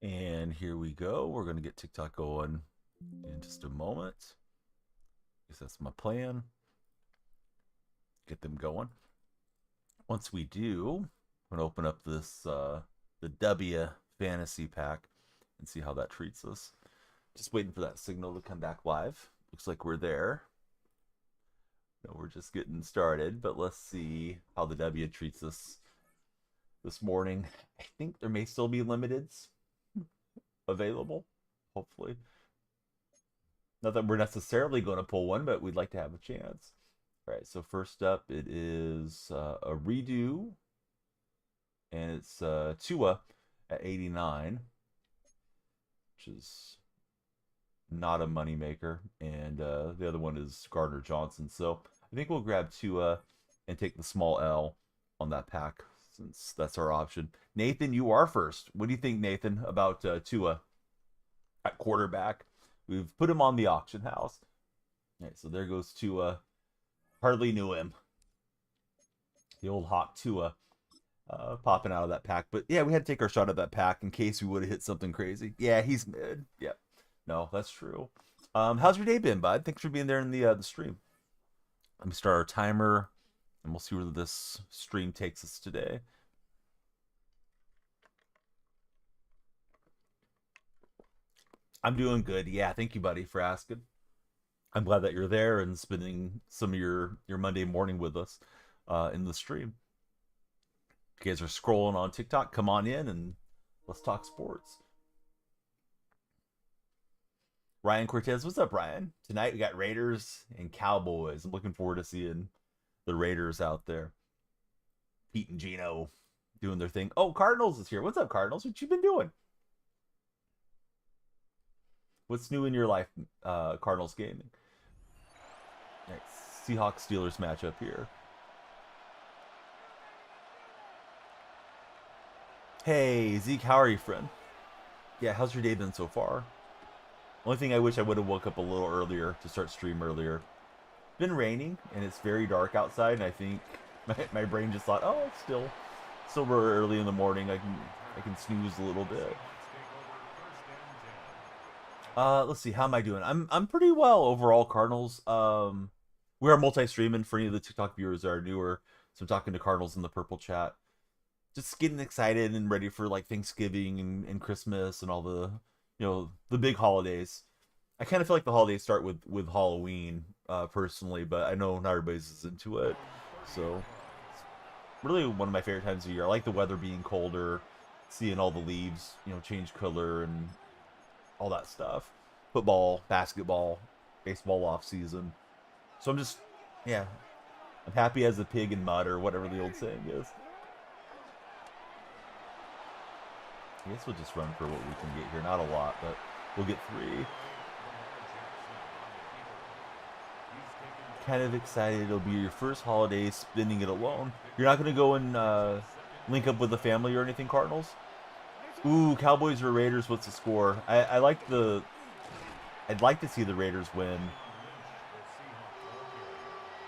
And here we go. We're going to get TikTok going in just a moment. Guess that's my plan. Get them going. Once we do, I'm going to open up this the W fantasy pack and see how that treats us. Just waiting for that signal to come back live. Looks like we're there. No, we're just getting started, but let's see how the W treats us this morning. I think there may still be limiteds available, hopefully. Not that we're necessarily going to pull one, but we'd like to have a chance. All right, so first up, it is a redo, and it's Tua at 89, which is not a moneymaker, and the other one is Gardner Johnson. So I think we'll grab Tua and take the small L on that pack, since that's our option. Nathan, you are first. What do you think, Nathan, about Tua at quarterback? We've put him on the auction house. All right, so there goes Tua. Hardly knew him. The old Hawk Tua popping out of that pack. But yeah, we had to take our shot at that pack in case we would have hit something crazy. Yeah, he's mid. Yep. No, that's true. How's your day been, bud? Thanks for being there in the stream. Let me start our timer, and we'll see where this stream takes us today. I'm doing good. Yeah, thank you, buddy, for asking. I'm glad that you're there and spending some of your Monday morning with us in the stream. If you guys are scrolling on TikTok, come on in and let's talk sports. Ryan Cortez, what's up, Ryan? Tonight we got Raiders and Cowboys. I'm looking forward to seeing the Raiders out there. Pete and Gino doing their thing. Oh, Cardinals is here. What's up, Cardinals? What you been doing? What's new in your life, Cardinals gaming? Nice. Seahawks Steelers matchup here. Hey, Zeke, how are you, friend? Yeah, how's your day been so far? Only thing I wish I would have woke up a little earlier to start stream earlier. It's been raining and it's very dark outside, and I think my brain just thought, oh, it's still very early in the morning. I can snooze a little bit. Let's see, how am I doing? I'm pretty well overall, Cardinals. We are multi-streaming for any of the TikTok viewers that are newer. So I'm talking to Cardinals in the purple chat. Just getting excited and ready for like Thanksgiving and Christmas and all the big holidays. I kind of feel like the holidays start with Halloween, personally, but I know not everybody's is into it. So it's really one of my favorite times of year. I like the weather being colder, seeing all the leaves, change color and all that stuff. Football, basketball, baseball off season. So I'm just, yeah, I'm happy as a pig in mud, or whatever the old saying is. I guess we'll just run for what we can get here. Not a lot, but we'll get 3. Kind of excited. It'll be your first holiday spending it alone. You're not going to go and link up with the family or anything, Cardinals? Ooh, Cowboys or Raiders, what's the score? I'd like to see the Raiders win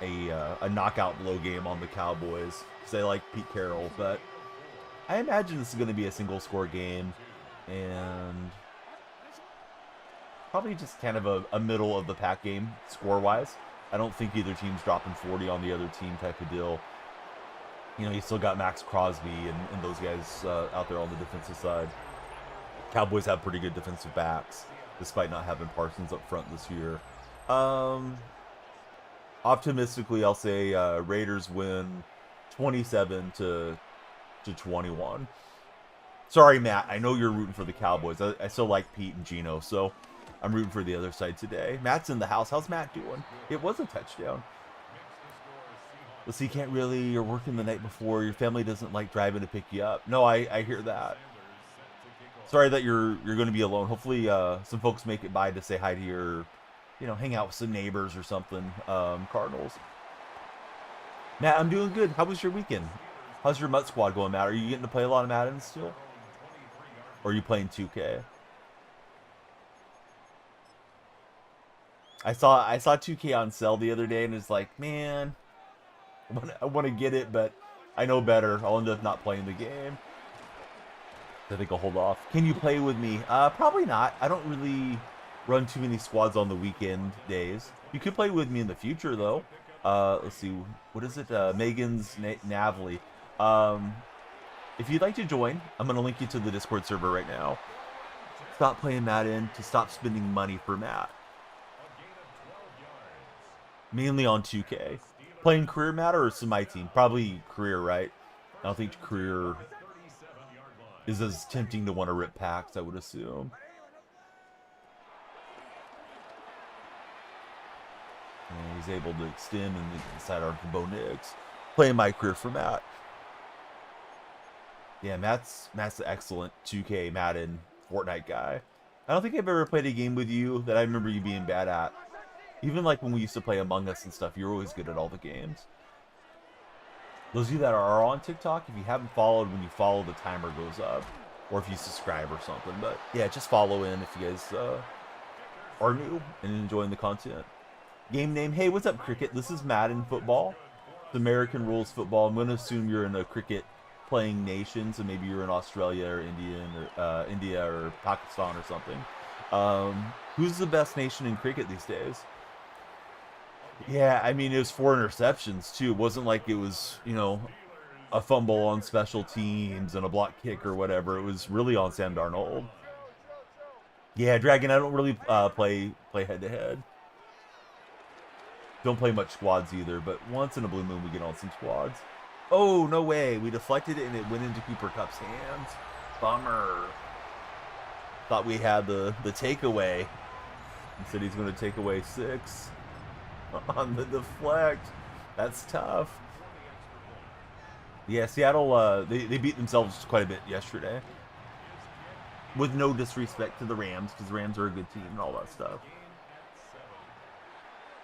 a knockout blow game on the Cowboys, because I like Pete Carroll, but I imagine this is going to be a single score game, and probably just kind of a middle of the pack game score wise. I don't think either team's dropping 40 on the other team type of deal. You still got Max Crosby and those guys out there on the defensive side. Cowboys have pretty good defensive backs, despite not having Parsons up front this year. Optimistically, I'll say Raiders win 27 to 21. Sorry, Matt. I know you're rooting for the Cowboys. I still like Pete and Gino, so I'm rooting for the other side today. Matt's in the house. How's Matt doing? It was a touchdown. Let's see, you're working the night before. Your family doesn't like driving to pick you up. No, I hear that. Sorry that you're going to be alone. Hopefully, some folks make it by to say hi to your, hang out with some neighbors or something. Cardinals. Matt, I'm doing good. How was your weekend? How's your Mutt Squad going, Matt? Are you getting to play a lot of Madden still? Or are you playing 2K? I saw 2K on sale the other day, and it's like, man, I want to get it, but I know better. I'll end up not playing the game. I think I'll hold off. Can you play with me? Probably not. I don't really run too many squads on the weekend days. You could play with me in the future, though. Let's see. What is it? Megan's Navely. If you'd like to join, I'm going to link you to the Discord server right now. Stop playing Madden to stop spending money for Matt. Mainly on 2K. Playing career Matt or semi team? Probably career, right? I don't think career is as tempting to want to rip packs, I would assume. And he's able to extend and inside our Bo Nix. Playing my career for Matt. Yeah, Matt's an excellent 2K Madden Fortnite guy. I don't think I've ever played a game with you that I remember you being bad at. Even like when we used to play Among Us and stuff, you're always good at all the games. Those of you that are on TikTok, if you haven't followed, when you follow, the timer goes up. Or if you subscribe or something. But yeah, just follow in if you guys are new and enjoying the content. Game name, hey, what's up, Cricket? This is Madden Football. It's American Rules Football. I'm going to assume you're in a cricket playing nation, so maybe you're in Australia or India or Pakistan or something. Who's the best nation in cricket these days? Yeah, I mean, it was 4 interceptions, too. It wasn't like it was, you know, a fumble on special teams and a block kick or whatever. It was really on Sam Darnold. Yeah, Dragon, I don't really play head-to-head. Don't play much squads either, but once in a blue moon we get on some squads. Oh, no way. We deflected it and it went into Cooper Kupp's hands. Bummer. Thought we had the takeaway. He said he's going to take away 6 on the deflect. That's tough. Yeah, Seattle, they beat themselves quite a bit yesterday. With no disrespect to the Rams, because the Rams are a good team and all that stuff.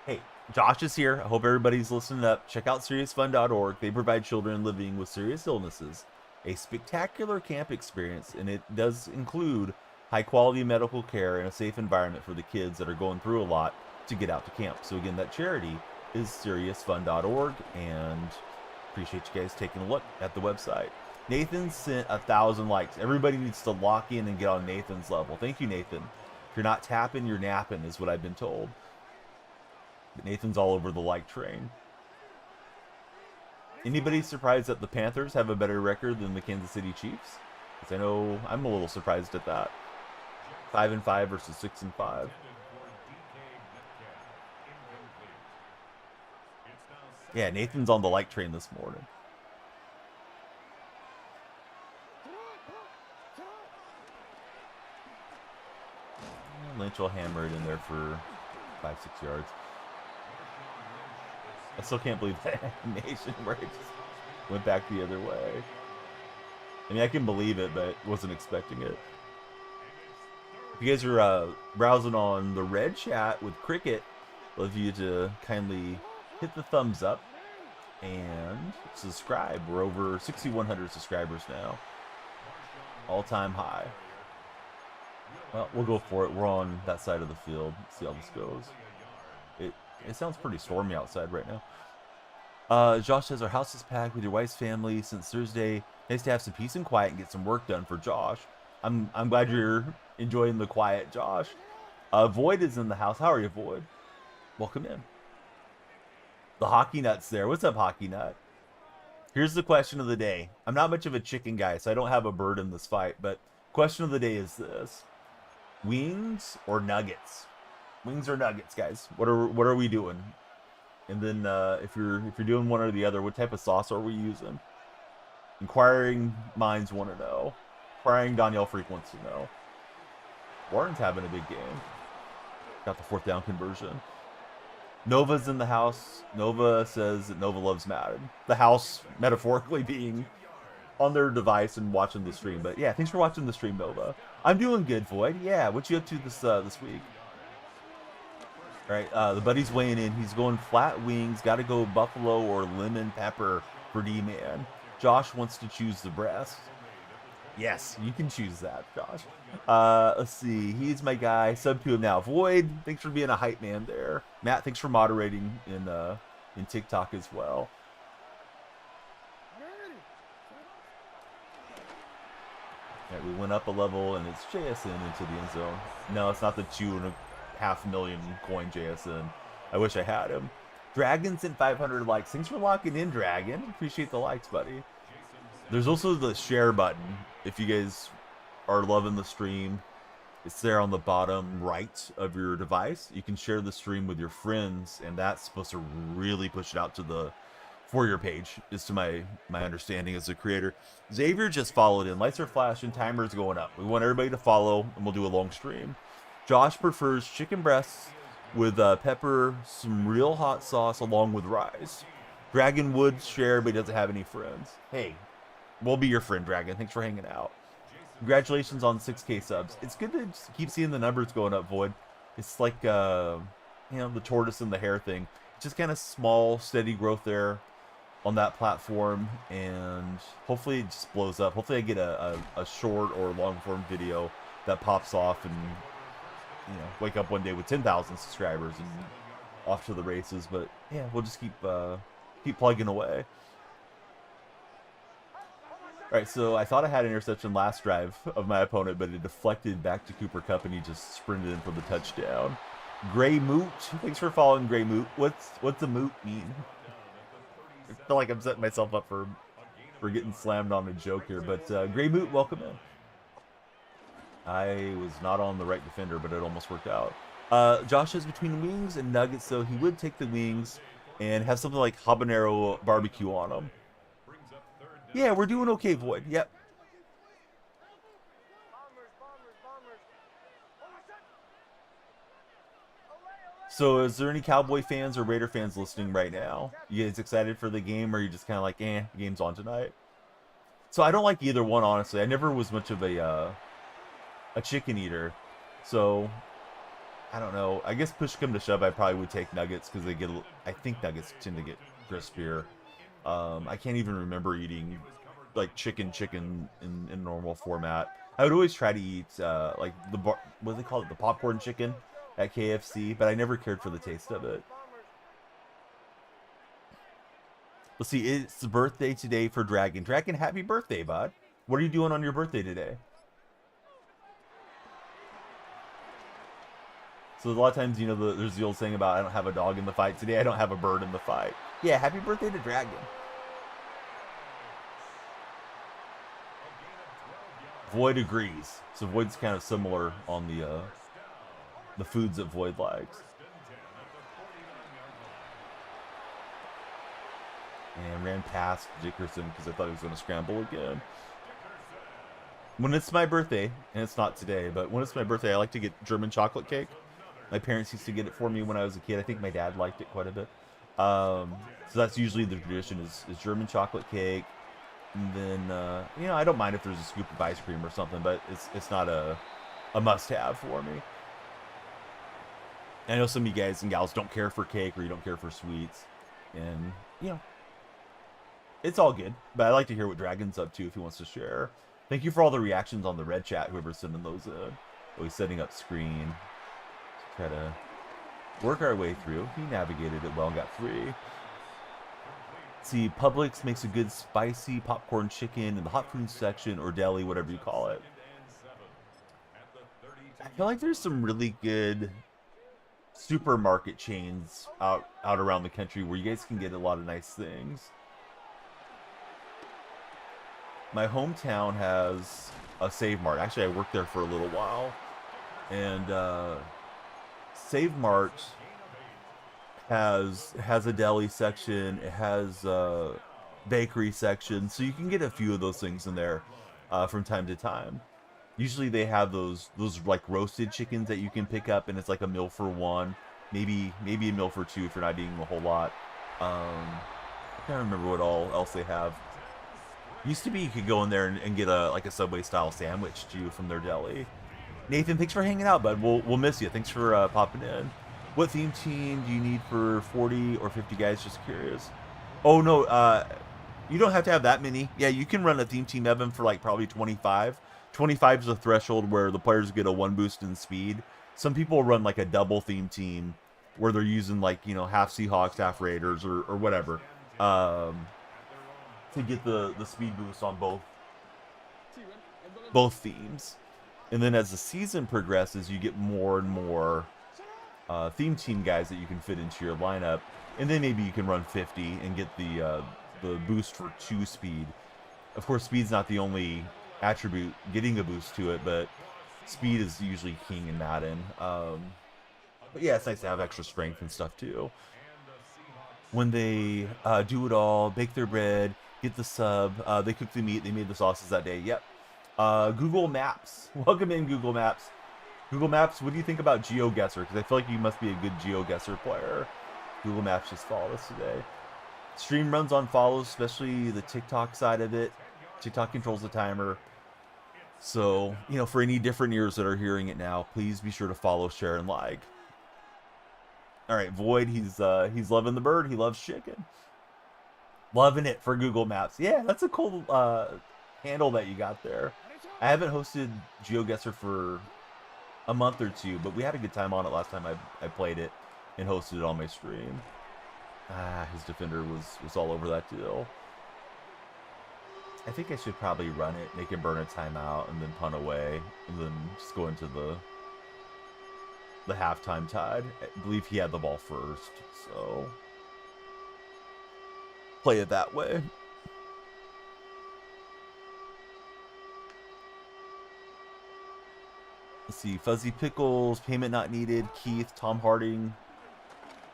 Hey, Josh is here. I hope everybody's listening up. Check out SeriousFun.org. They provide children living with serious illnesses a spectacular camp experience, and it does include high-quality medical care and a safe environment for the kids that are going through a lot to get out to camp. So again, that charity is SeriousFun.org, and appreciate you guys taking a look at the website. Nathan sent 1,000 likes. Everybody needs to lock in and get on Nathan's level. Thank you, Nathan. If you're not tapping, you're napping, is what I've been told. But Nathan's all over the like train. Anybody surprised that the Panthers have a better record than the Kansas City Chiefs? Because I know I'm a little surprised at that. 5-5 versus 6-5. Yeah, Nathan's on the like train this morning. Lynch will hammer it in there for 5-6 yards. I still can't believe that animation where it just went back the other way. I mean, I can believe it, but wasn't expecting it. If you guys are browsing on the red chat with Cricket, I'd love you to kindly hit the thumbs up and subscribe. We're over 6,100 subscribers now. All-time high. Well, we'll go for it. We're on that side of the field. Let's see how this goes. It sounds pretty stormy outside right now. Josh says, our house is packed with your wife's family since Thursday. Nice to have some peace and quiet and get some work done for Josh. I'm glad you're enjoying the quiet, Josh. Void is in the house. How are you, Void? Welcome in. The Hockey Nut's there. What's up, Hockey Nut? Here's the question of the day. I'm not much of a chicken guy, so I don't have a bird in this fight, but question of the day is this. Wings or nuggets? Wings or nuggets, guys? What are we doing? And then if you're doing one or the other, what type of sauce are we using? Inquiring minds want to know. Inquiring Danielle Freak wants to know. Warren's having a big game. Got the 4th down conversion. Nova's in the house. Nova says that Nova loves Madden. The house metaphorically being on their device and watching the stream. But yeah, thanks for watching the stream, Nova. I'm doing good, Void. Yeah, what you up to this week? All right, the buddy's weighing in. He's going flat wings. Got to go buffalo or lemon pepper for D-Man. Josh wants to choose the breast. Yes, you can choose that, Josh. Let's see. He's my guy. Sub to him now. Void, thanks for being a hype man there. Matt, thanks for moderating in TikTok as well. Right, we went up a level, and it's JSN into the end zone. No, it's not the 2.5 million coin JSN. I wish I had him. Dragon sent 500 likes. Thanks for locking in, Dragon. Appreciate the likes, buddy. There's also the share button. If you guys are loving the stream, it's there on the bottom right of your device. You can share the stream with your friends, and that's supposed to really push it out to the For Your page, is to my understanding as a creator. Xavier just followed in. Lights are flashing, timer's going up. We want everybody to follow, and we'll do a long stream. Josh prefers chicken breasts with pepper, some real hot sauce, along with rice. Dragon would share, but he doesn't have any friends. Hey, we'll be your friend, Dragon. Thanks for hanging out. Congratulations on 6K subs. It's good to just keep seeing the numbers going up, Void. It's like, you know, the tortoise and the hare thing. Just kind of small, steady growth there on that platform, and hopefully it just blows up. Hopefully I get a short or long form video that pops off, and you know, wake up one day with 10,000 subscribers and off to the races. But yeah, we'll just keep plugging away. All right, so I thought I had an interception last drive of my opponent, but it deflected back to Cooper Kupp, and he just sprinted in for the touchdown. Gray Moot, thanks for following, Gray Moot. What's a moot mean? I feel like I'm setting myself up for getting slammed on a joke here, but Gray Moot, welcome in. I was not on the right defender, but it almost worked out. Josh is between wings and nuggets, so he would take the wings and have something like habanero barbecue on them. Yeah, we're doing okay, Void. Yep. So is there any Cowboy fans or Raider fans listening right now? You guys excited for the game, or are you just kind of like, the game's on tonight? So I don't like either one, honestly. I never was much of a chicken eater. So I don't know. I guess push come to shove, I probably would take nuggets, because they get, I think nuggets tend to get crispier. I can't even remember eating like chicken in normal format. I would always try to eat like what do they call it, the popcorn chicken at KFC, but I never cared for the taste of it. Let's see, it's the birthday today for Dragon. Dragon, happy birthday, bud. What are you doing on your birthday today? So a lot of times, you know, there's the old saying about I don't have a dog in the fight. Today I don't have a bird in the fight. Yeah, happy birthday to Dragon. Void agrees. So Void's kind of similar on the foods that Void likes. And ran past Dickerson because I thought he was going to scramble again. When it's my birthday, and it's not today, but when it's my birthday, I like to get German chocolate cake. My parents used to get it for me when I was a kid. I think my dad liked it quite a bit. So that's usually the tradition is German chocolate cake. And then, you know, I don't mind if there's a scoop of ice cream or something, but it's not a must-have for me. I know some of you guys and gals don't care for cake, or you don't care for sweets. And, you know, it's all good. But I like to hear what Dragon's up to if he wants to share. Thank you for all the reactions on the red chat, whoever's sending those in. Oh, he's setting up screen. Try to work our way through. He navigated it well and got free. See, Publix makes a good spicy popcorn chicken in the hot food section, or deli, whatever you call it. I feel like there's some really good supermarket chains out around the country where you guys can get a lot of nice things. My hometown has a Save Mart. Actually, I worked there for a little while, and Save Mart has a deli section. It has a bakery section, so you can get a few of those things in there from time to time. Usually they have those like roasted chickens that you can pick up, and it's like a meal for one, maybe a meal for two if you're not eating a whole lot. I can't remember what else they have. Used to be you could go in there and get like a Subway style sandwich too from their deli. Nathan, thanks for hanging out, bud. We'll miss you. Thanks for popping in. What theme team do you need for 40 or 50 guys? Just curious. Oh no, you don't have to have that many. Yeah, you can run a theme team, Evan, for like probably 25. 25 is a threshold where the players get a 1 boost in speed. Some people run like a double theme team where they're using like, you know, half Seahawks, half Raiders, or whatever, to get the speed boost on both. both themes. And then as the season progresses, you get more and more theme team guys that you can fit into your lineup. And then maybe you can run 50 and get the boost for 2 speed. Of course, speed's not the only attribute getting a boost to it, but speed is usually king in Madden. But yeah, it's nice to have extra strength and stuff too. When they do it all, bake their bread, get the sub, they cook the meat, they made the sauces that day. Yep. Google Maps. Welcome in, Google Maps. Google Maps, what do you think about GeoGuessr? Because I feel like you must be a good GeoGuessr player. Google Maps just followed us today. Stream runs on follows, especially the TikTok side of it. TikTok controls the timer. So, you know, for any different ears that are hearing it now, please be sure to follow, share, and like. All right, Void, he's loving the bird. He loves chicken. Loving it for Google Maps. Yeah, that's a cool handle that you got there. I haven't hosted GeoGuessr for a month or two, but we had a good time on it last time I played it and hosted it on my stream. His defender was all over that deal. I think I should probably run it, make him burn a timeout, and then punt away, and then just go into the halftime tide. I believe he had the ball first, so play it that way. Let's see, Fuzzy Pickles, payment not needed, Keith, Tom Harding.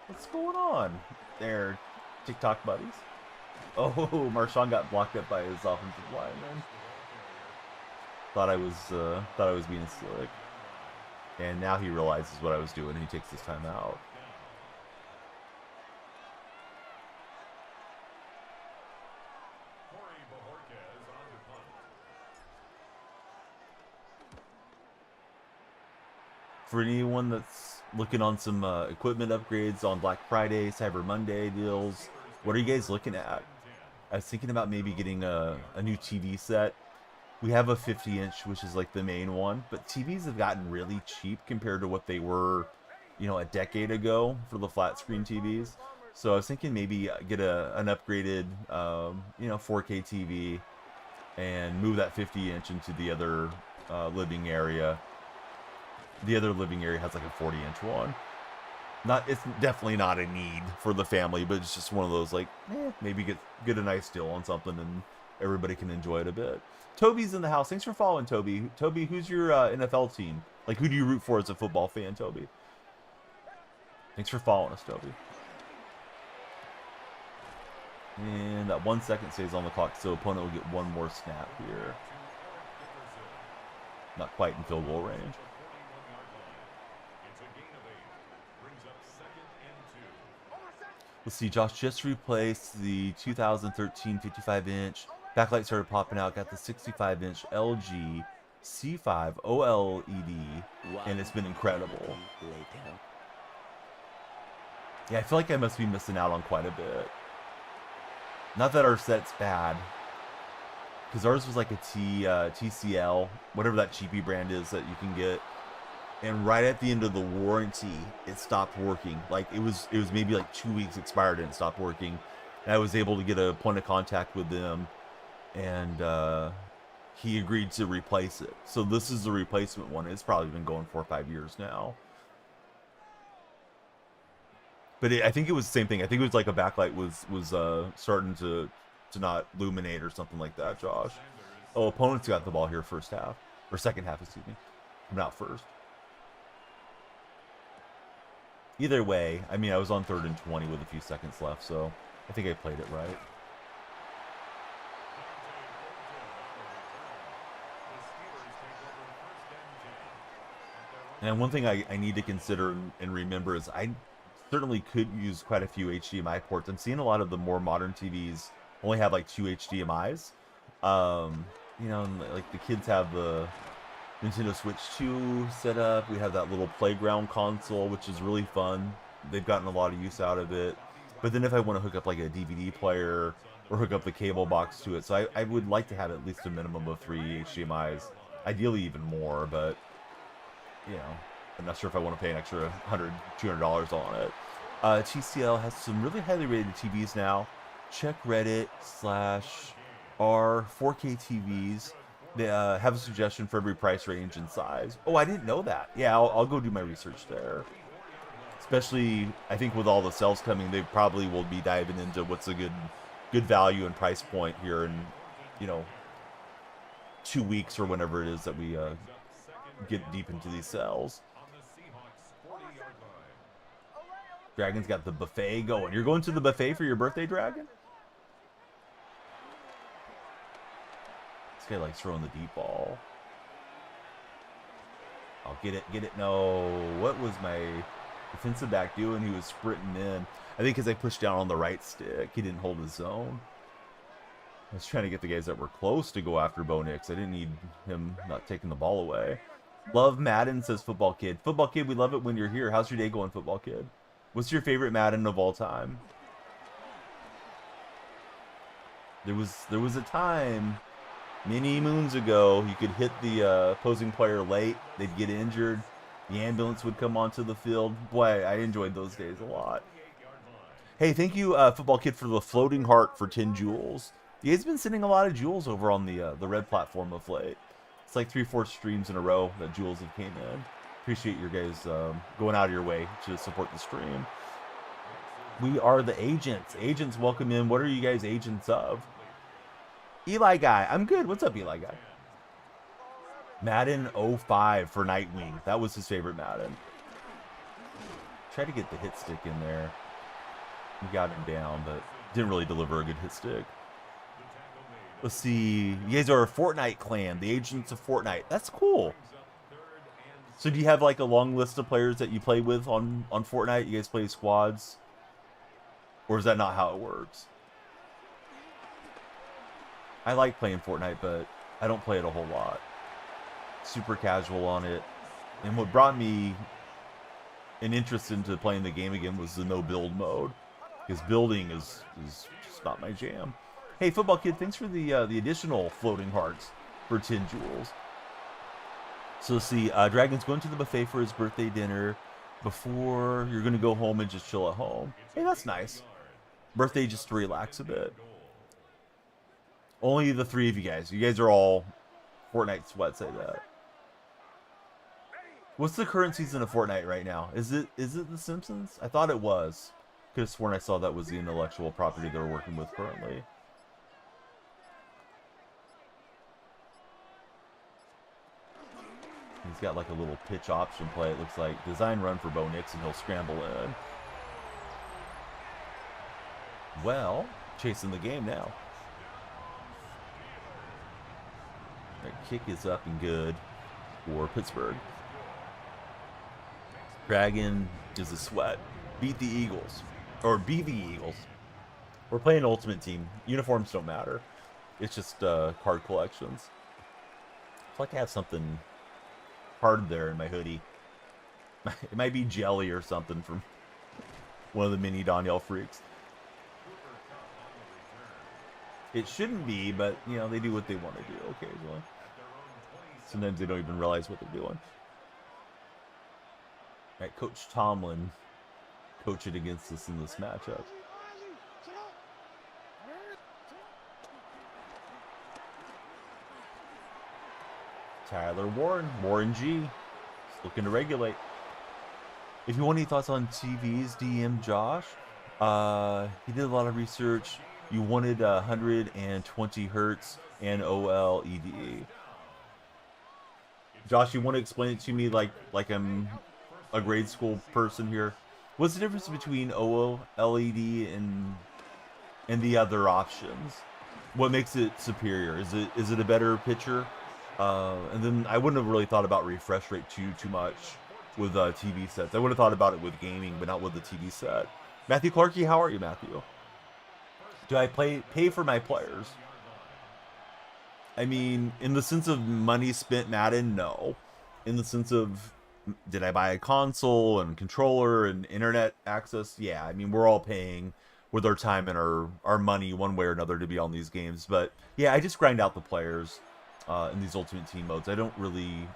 What's going on there, TikTok buddies? Oh, Marshawn got blocked up by his offensive lineman. Thought I was being slick. And now he realizes what I was doing and he takes his time out. For anyone that's looking on some equipment upgrades on Black Friday, Cyber Monday deals, what are you guys looking at? I was thinking about maybe getting a new TV set. We have a 50-inch, which is like the main one, but TVs have gotten really cheap compared to what they were, you know, a decade ago for the flat screen TVs. So I was thinking maybe get an upgraded, you know, 4K TV and move that 50-inch into the other living area. The other living area has like a 40-inch one. It's definitely not a need for the family, but it's just one of those like, maybe get a nice deal on something and everybody can enjoy it a bit. Toby's in the house. Thanks for following, Toby. Toby, who's your NFL team? Like, who do you root for as a football fan, Toby? Thanks for following us, Toby. And that 1 second stays on the clock, so opponent will get one more snap here. Not quite in field goal range. Let's see, Josh just replaced the 2013 55-inch. Backlight started popping out, got the 65-inch LG C5 OLED, and it's been incredible. Yeah, I feel like I must be missing out on quite a bit. Not that our set's bad, because ours was like a TCL, whatever that cheapy brand is that you can get. And right at the end of the warranty, it stopped working. Like it was maybe like 2 weeks expired and it stopped working. And I was able to get a point of contact with them, and he agreed to replace it. So this is the replacement one. It's probably been going 4 or 5 years now. But I think it was the same thing. I think it was like a backlight was starting to not illuminate or something like that, Josh. Oh, opponents got the ball here first half. Or second half, excuse me. Coming out first. Either way, I mean, I was on 3rd and 20 with a few seconds left, so I think I played it right. And one thing I need to consider and remember is I certainly could use quite a few HDMI ports. I'm seeing a lot of the more modern TVs only have like 2 HDMIs. You know, like the kids have the Nintendo Switch 2 set up. We have that little playground console, which is really fun. They've gotten a lot of use out of it. But then if I want to hook up like a DVD player or hook up the cable box to it, so I would like to have at least a minimum of 3 HDMIs. Ideally even more, but you know, I'm not sure if I want to pay an extra $100, $200 on it. TCL has some really highly rated TVs now. Check Reddit /r 4K TVs. They have a suggestion for every price range and size. Oh, I didn't know that. Yeah, I'll go do my research there. Especially, I think with all the sales coming, they probably will be diving into what's a good value and price point here in, you know, 2 weeks or whenever it is that we get deep into these sales. Dragon's got the buffet going. You're going to the buffet for your birthday, Dragon? This guy likes throwing the deep ball. I'll get it. No. What was my defensive back doing? He was sprinting in. I think because I pushed down on the right stick, he didn't hold his zone. I was trying to get the guys that were close to go after Bo Nix. I didn't need him not taking the ball away. Love Madden, says Football Kid. Football Kid, we love it when you're here. How's your day going, Football Kid? What's your favorite Madden of all time? There was a time many moons ago you could hit the opposing player late. They'd get injured. The ambulance would come onto the field. Boy, I enjoyed those days a lot. Hey, thank you, Football Kid, for the floating heart for 10 jewels. You guys been sending a lot of jewels over on the red platform of late. It's like 3-4 streams in a row that jewels have came in. Appreciate your guys going out of your way to support the stream. We are the agents. Agents, welcome in. What are you guys agents of? Eli Guy. I'm good. What's up, Eli Guy? Madden 05 for Nightwing. That was his favorite Madden. Tried to get the hit stick in there. We got him down, but didn't really deliver a good hit stick. Let's see. You guys are a Fortnite clan. The agents of Fortnite. That's cool. So do you have like a long list of players that you play with on Fortnite? You guys play squads? Or is that not how it works? I like playing Fortnite, but I don't play it a whole lot. Super casual on it. And what brought me an interest into playing the game again was the no build mode. Because building is just not my jam. Hey, Football Kid, thanks for the additional floating hearts for 10 jewels. So let's see, Dragon's going to the buffet for his birthday dinner before you're going to go home and just chill at home. Hey, that's nice. Birthday just to relax a bit. Only the three of you guys. You guys are all Fortnite sweats, I bet. What's the current season of Fortnite right now? Is it The Simpsons? I thought it was. Could have sworn I saw that was the intellectual property they're working with currently. He's got like a little pitch option play. It looks like design run for Bo Nix, and he'll scramble in. Well, chasing the game now. That kick is up and good for Pittsburgh. Dragon is a sweat. Beat the Eagles. Or be the Eagles. We're playing Ultimate Team. Uniforms don't matter. It's just card collections. I feel like I have something hard there in my hoodie. It might be jelly or something from one of the mini Danielle freaks. It shouldn't be, but, you know, they do what they want to do occasionally. Sometimes they don't even realize what they're doing. All right, Coach Tomlin coach it against us in this matchup. Tyler Warren G. He's looking to regulate. If you want any thoughts on TVs, DM Josh. He did a lot of research. You wanted 120 hertz and OLED. Josh, you want to explain it to me like I'm a grade school person here? What's the difference between OLED and the other options? What makes it superior? Is it a better picture? And then I wouldn't have really thought about refresh rate too much with TV sets. I would have thought about it with gaming, but not with the TV set. Matthew Clarkey, how are you, Matthew? Do I pay for my players? I mean, in the sense of money spent Madden, no. In the sense of, did I buy a console and controller and internet access? Yeah, I mean, we're all paying with our time and our money one way or another to be on these games. But yeah, I just grind out the players in these Ultimate Team modes. I don't really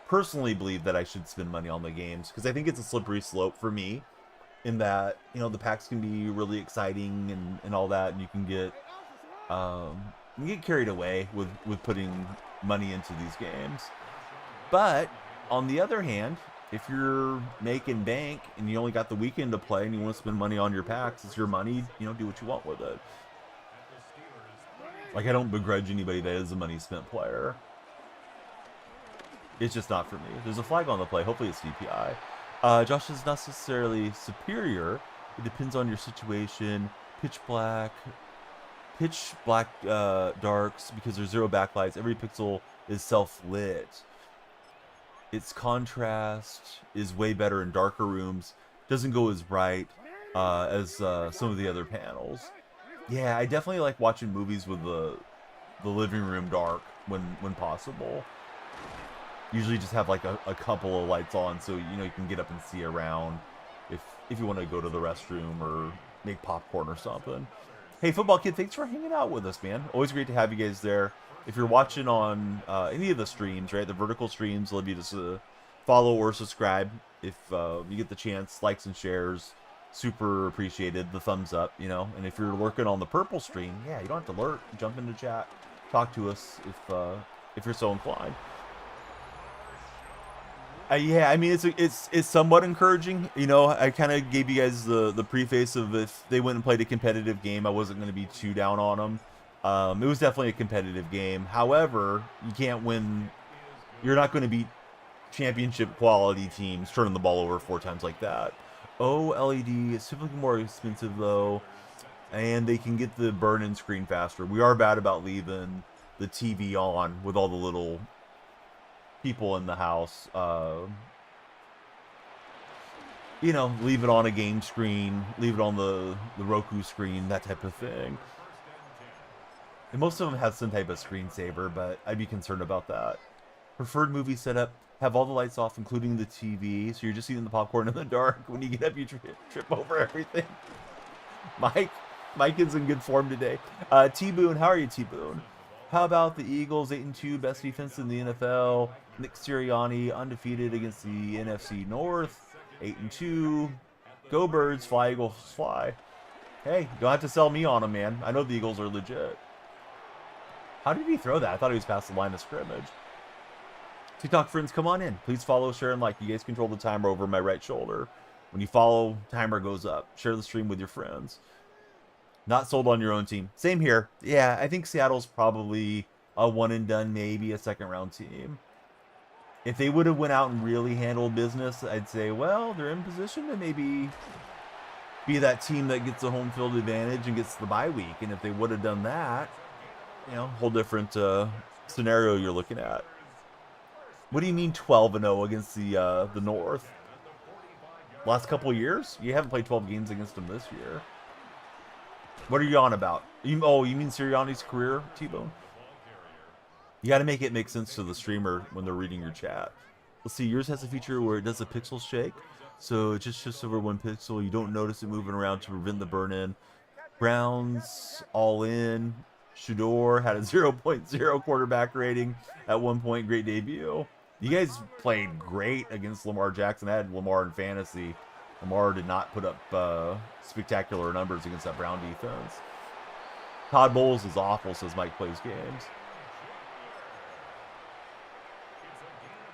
personally believe that I should spend money on the games because I think it's a slippery slope for me in that, you know, the packs can be really exciting and all that, and you can get carried away with putting money into these games. But on the other hand, if you're making bank and you only got the weekend to play and you want to spend money on your packs, it's your money. You know, do what you want with it. Like, I don't begrudge anybody that is a money spent player. It's just not for me. There's a flag on the play. Hopefully it's DPI. Josh is not necessarily superior. It depends on your situation. Pitch black darks, because there's 0 backlights. Every pixel is self-lit. Its contrast is way better in darker rooms. Doesn't go as bright as some of the other panels. Yeah, I definitely like watching movies with the living room dark when possible. Usually just have like a couple of lights on, so you know you can get up and see around if you want to go to the restroom or make popcorn or something. Hey, Football Kid, thanks for hanging out with us, man. Always great to have you guys there. If you're watching on any of the streams, right, the vertical streams, love you to follow or subscribe if you get the chance. Likes and shares, super appreciated. The thumbs up, you know. And if you're lurking on the purple stream, yeah, you don't have to lurk. Jump into chat, talk to us if you're so inclined. Yeah, I mean it's somewhat encouraging. You know, I kind of gave you guys the preface of if they went and played a competitive game, I wasn't going to be too down on them. It was definitely a competitive game. However, you can't win. You're not going to beat championship quality teams turning the ball over 4 times like that. OLED is typically more expensive though, and they can get the burn-in screen faster. We are bad about leaving the TV on with all the little people in the house. You know, leave it on a game screen, leave it on the Roku screen, that type of thing. And most of them have some type of screensaver, but I'd be concerned about that. Preferred movie setup, have all the lights off, including the TV, so you're just eating the popcorn in the dark. When you get up, you trip over everything. Mike is in good form today. T-Boone, how are you, T-Boone? How about the Eagles, 8-2, best defense in the NFL? Nick Sirianni, undefeated against the NFC North, 8-2. Go Birds, fly Eagles, fly. Hey, don't have to sell me on them, man. I know the Eagles are legit. How did he throw that? I thought he was past the line of scrimmage. TikTok friends, come on in. Please follow, share, and like. You guys control the timer over my right shoulder. When you follow, timer goes up. Share the stream with your friends. Not sold on your own team. Same here. Yeah, I think Seattle's probably a one and done, maybe a second round team. If they would have went out and really handled business, I'd say, well, they're in position to maybe be that team that gets the home field advantage and gets the bye week. And if they would have done that, you know, whole different scenario you're looking at. What do you mean 12-0 against the North? Last couple of years? You haven't played 12 games against them this year. What are you on about? You mean Sirianni's career, T-Bone? You got to make it make sense to the streamer when they're reading your chat. Let's see, yours has a feature where it does a pixel shake. So it just shifts over 1 pixel. You don't notice it moving around to prevent the burn-in. Browns, all in. Shador had a 0.0 quarterback rating at one point. Great debut. You guys played great against Lamar Jackson. I had Lamar in fantasy. Lamar did not put up spectacular numbers against that Brown defense. Todd Bowles is awful, says Mike Plays Games.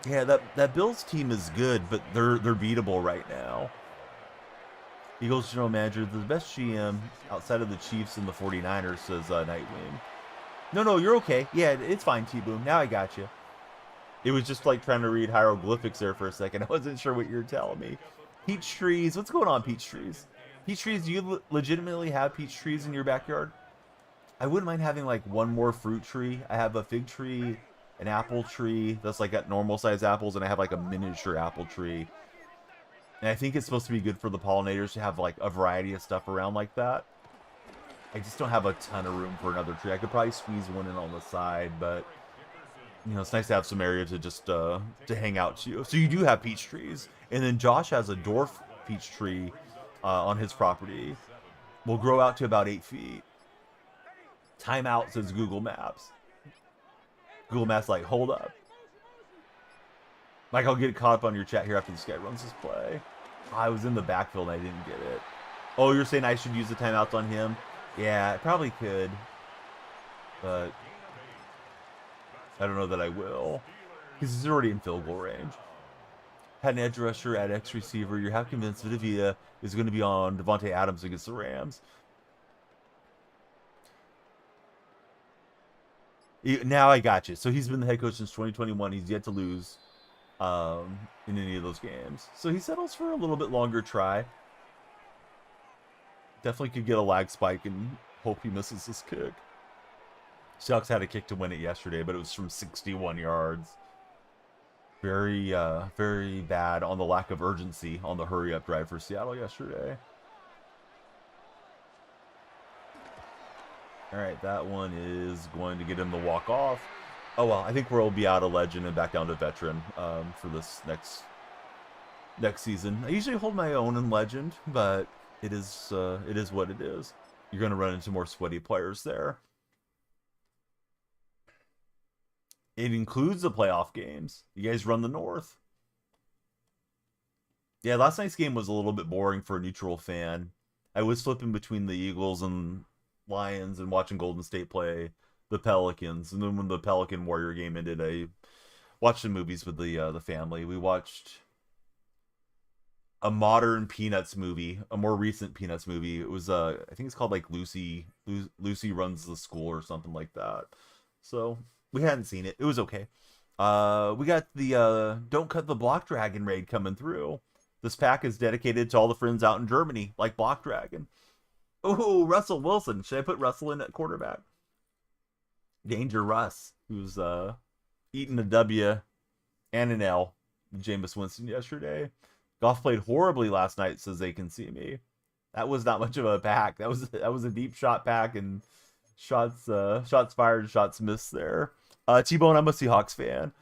Yeah, that Bills team is good, but they're beatable right now. Eagles general manager, the best GM outside of the Chiefs and the 49ers, says Nightwing. No, you're okay. Yeah, it's fine, T-Boom. Now I got you. It was just like trying to read hieroglyphics there for a second. I wasn't sure what you were telling me. Peach trees. What's going on, peach trees? Peach trees, do you legitimately have peach trees in your backyard? I wouldn't mind having like one more fruit tree. I have a fig tree, an apple tree that's like got normal size apples, and I have like a miniature apple tree. And I think it's supposed to be good for the pollinators to have like a variety of stuff around like that. I just don't have a ton of room for another tree. I could probably squeeze one in on the side, but you know, it's nice to have some area to just to hang out to. So you do have peach trees. And then Josh has a dwarf peach tree on his property. Will grow out to about 8 feet. Timeout, says Google Maps. Google Maps like, hold up. Mike, I'll get caught up on your chat here after this guy runs his play. I was in the backfield and I didn't get it. Oh, you're saying I should use the timeouts on him? Yeah, I probably could. But I don't know that I will, because he's already in field goal range. Had an edge rusher at X receiver. You're half convinced Vidavia is going to be on Devontae Adams against the Rams. Now I got you. So he's been the head coach since 2021. He's yet to lose in any of those games. So he settles for a little bit longer try. Definitely could get a lag spike and hope he misses this kick. Seahawks had a kick to win it yesterday, but it was from 61 yards. Very, very bad on the lack of urgency on the hurry-up drive for Seattle yesterday. All right, that one is going to get him the walk-off. Oh, well, I think we'll be out of legend and back down to veteran for this next season. I usually hold my own in legend, but it is what it is. You're going to run into more sweaty players there. It includes the playoff games. You guys run the North. Yeah, last night's game was a little bit boring for a neutral fan. I was flipping between the Eagles and Lions and watching Golden State play the Pelicans. And then when the Pelican Warrior game ended, I watched the movies with the family. We watched a modern Peanuts movie, a more recent Peanuts movie. It was I think it's called like Lucy Runs the School or something like that. So we hadn't seen it. It was okay. We got the Don't Cut the Block Dragon raid coming through. This pack is dedicated to all the friends out in Germany, like Block Dragon. Oh, Russell Wilson. Should I put Russell in at quarterback? Danger Russ, who's eating a W and an L with Jameis Winston yesterday. Goff played horribly last night, says they can see me. That was not much of a pack. That was a deep shot pack, and shots fired, shots missed there. T-Bone, I'm a Seahawks fan.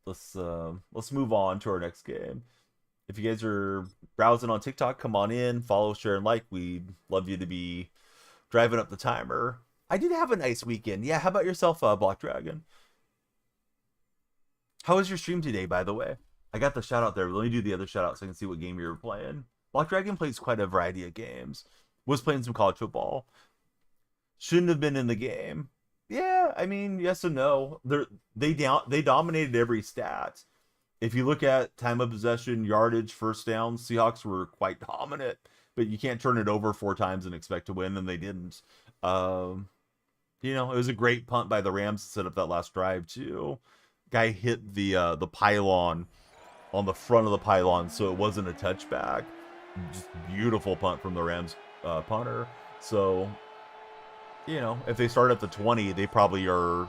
Let's move on to our next game. If you guys are browsing on TikTok, come on in, follow, share, and like. We'd love you to be driving up the timer. I did have a nice weekend. Yeah, how about yourself, Block Dragon? How was your stream today, by the way? I got the shout out there. Let me do the other shout out so I can see what game you were playing. Block Dragon plays quite a variety of games. Was playing some college football. Shouldn't have been in the game. Yeah, I mean, yes and no. They dominated every stat. If you look at time of possession, yardage, first down, Seahawks were quite dominant, but you can't turn it over 4 times and expect to win, and they didn't. It was a great punt by the Rams to set up that last drive too. Guy hit the pylon on the front of the pylon, so it wasn't a touchback. Just beautiful punt from the Rams punter. So, if they start at the 20, they probably are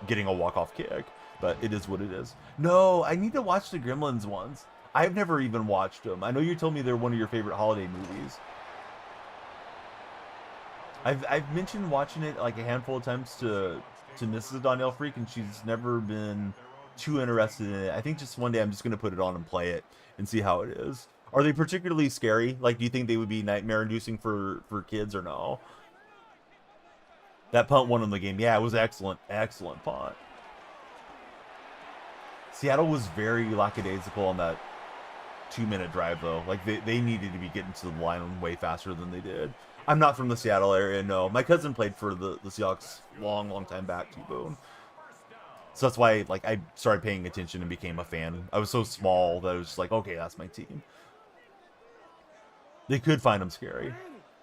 getting a walk-off kick. But it is what it is. No, I need to watch the Gremlins ones. I've never even watched them. I know you told me they're one of your favorite holiday movies. I've mentioned watching it like a handful of times to Mrs. Donnell Freak, and she's never been too interested in it. I think just one day I'm just going to put it on and play it and see how it is. Are they particularly scary? Like, do you think they would be nightmare-inducing for kids or no? That punt won them the game. Yeah, it was excellent. Excellent punt. Seattle was very lackadaisical on that 2-minute drive, though. Like, they needed to be getting to the line way faster than they did. I'm not from the Seattle area, no. My cousin played for the Seahawks long time back, T-Bone. So that's why, like, I started paying attention and became a fan. I was so small that I was just like, okay, that's my team. They could find them scary.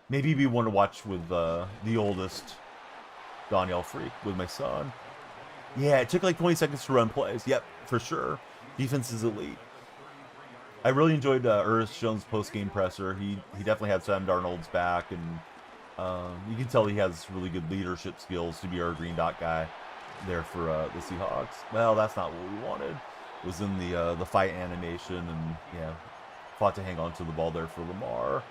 Maybe be one to watch with the oldest Donnell Freak, with my son. Yeah, it took like 20 seconds to run plays. Yep, for sure. Defense is elite. I really enjoyed Ernest Jones' post-game presser. He definitely had Sam Darnold's back, and you can tell he has really good leadership skills to be our green dot guy there for the Seahawks. Well, that's not what we wanted. It was in the fight animation, and yeah, fought to hang on to the ball there for Lamar.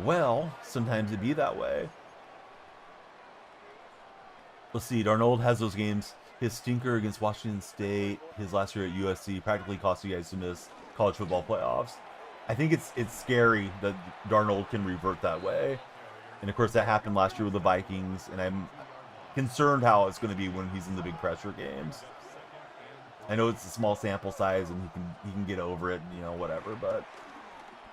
Well, sometimes it be that way. Let's see, Darnold has those games. His stinker against Washington State, his last year at USC, practically cost you guys to miss college football playoffs. I think it's scary that Darnold can revert that way. And of course that happened last year with the Vikings, and I'm concerned how it's going to be when he's in the big pressure games. I know it's a small sample size and he can get over it, whatever, but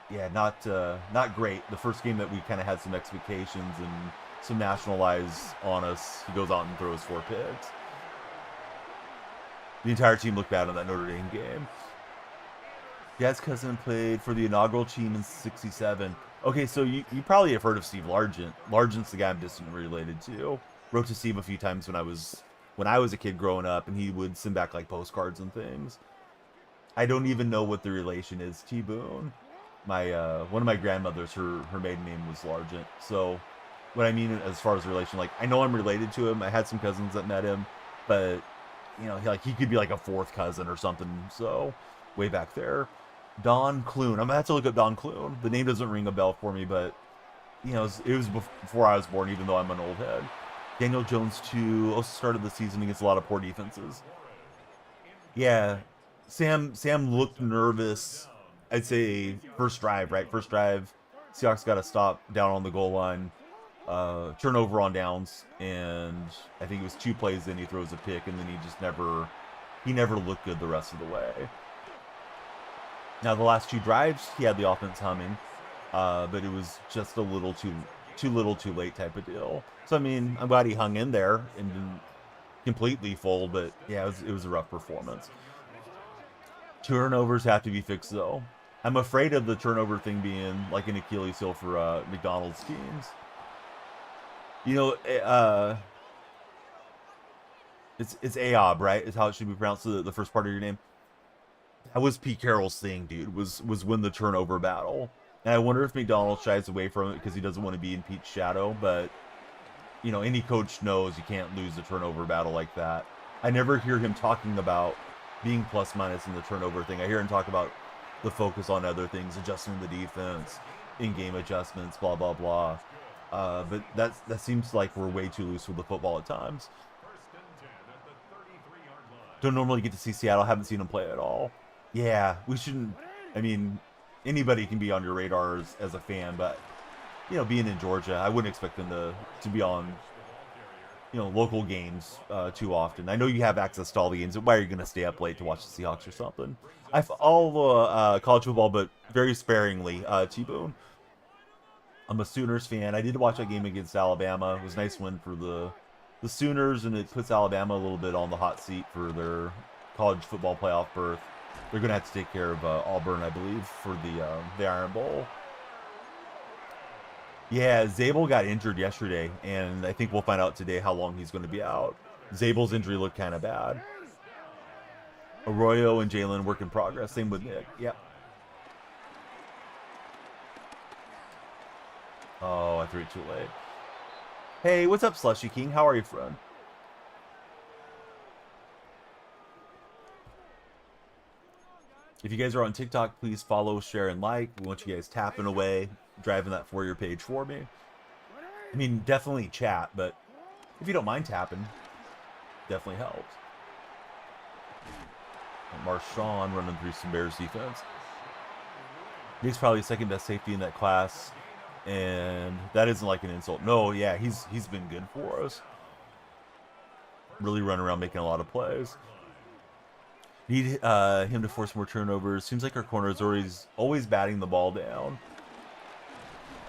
yeah, not great. The first game that we kind of had some expectations and some national eyes on us, he goes out and throws 4 picks. The entire team looked bad on that Notre Dame game. Dad's cousin played for the inaugural team in '67. Okay, so you probably have heard of Steve Largent. Largent's the guy I'm distantly related to. Wrote to Steve a few times when I was a kid growing up, and he would send back like postcards and things. I don't even know what the relation is. T Boone, my one of my grandmothers, her maiden name was Largent. So what I mean as far as relation, like I know I'm related to him. I had some cousins that met him, but you know, he could be like a 4th cousin or something. So way back there. Don Clune. I'm gonna have to look up Don Clune. The name doesn't ring a bell for me, but you know, it was before I was born, even though I'm an old head. Daniel Jones too. Also started the season against a lot of poor defenses. Yeah, Sam looked nervous. I'd say first drive, right? First drive, Seahawks got a stop down on the goal line, turnover on downs, and I think it was 2 plays. Then he throws a pick, and then he never looked good the rest of the way. Now, the last 2 drives, he had the offense humming, but it was just a little too little too late type of deal. So, I mean, I'm glad he hung in there and didn't completely fold, but yeah, it was a rough performance. Turnovers have to be fixed, though. I'm afraid of the turnover thing being like an Achilles heel for McDonald's teams. You know, it's Aob, right? Is how it should be pronounced, the first part of your name. That was Pete Carroll's thing, dude. Was win the turnover battle. And I wonder if McDonald shies away from it because he doesn't want to be in Pete's shadow. But, you know, any coach knows you can't lose a turnover battle like that. I never hear him talking about being plus minus in the turnover thing. I hear him talk about the focus on other things, adjusting the defense, in-game adjustments, blah, blah, blah. But that seems like we're way too loose with the football at times. Don't normally get to see Seattle. Haven't seen them play at all. Yeah, we shouldn't. I mean, anybody can be on your radar as a fan, but you know, being in Georgia, I wouldn't expect them to be on, you know, local games too often. I know you have access to all the games, but why are you going to stay up late to watch the Seahawks or something? I follow college football, but very sparingly. T-Boone. I'm a Sooners fan. I did watch that game against Alabama. It was a nice win for the Sooners, and it puts Alabama a little bit on the hot seat for their college football playoff berth. They're going to have to take care of Auburn, I believe, for the Iron Bowl. Yeah, Zabel got injured yesterday, and I think we'll find out today how long he's going to be out. Zabel's injury looked kind of bad. Arroyo and Jalen work in progress. Same with Nick. Yep. Oh, I threw it too late. Hey, what's up, Slushy King? How are you, friend? If you guys are on TikTok, please follow, share, and like. We want you guys tapping away, driving that For Your page for me. I mean, definitely chat, but if you don't mind tapping, definitely helps. And Marshawn running through some Bears defense. He's probably second best safety in that class, and that isn't like an insult. No, yeah, he's been good for us. Really running around making a lot of plays. Need him to force more turnovers. Seems like our corner is always batting the ball down.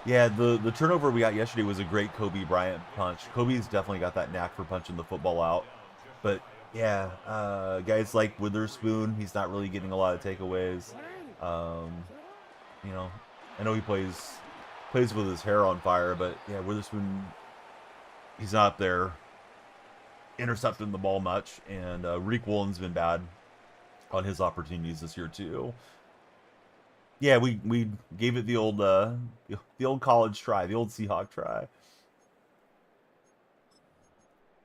Yeah, the turnover we got yesterday was a great Kobe Bryant punch. Kobe's definitely got that knack for punching the football out. But yeah, guys like Witherspoon, he's not really getting a lot of takeaways. You know, I know he plays with his hair on fire, but yeah, Witherspoon, he's not up there intercepting the ball much. And Reek Woolen's been bad on his opportunities this year too. Yeah, we gave it the old college try, the old Seahawk try.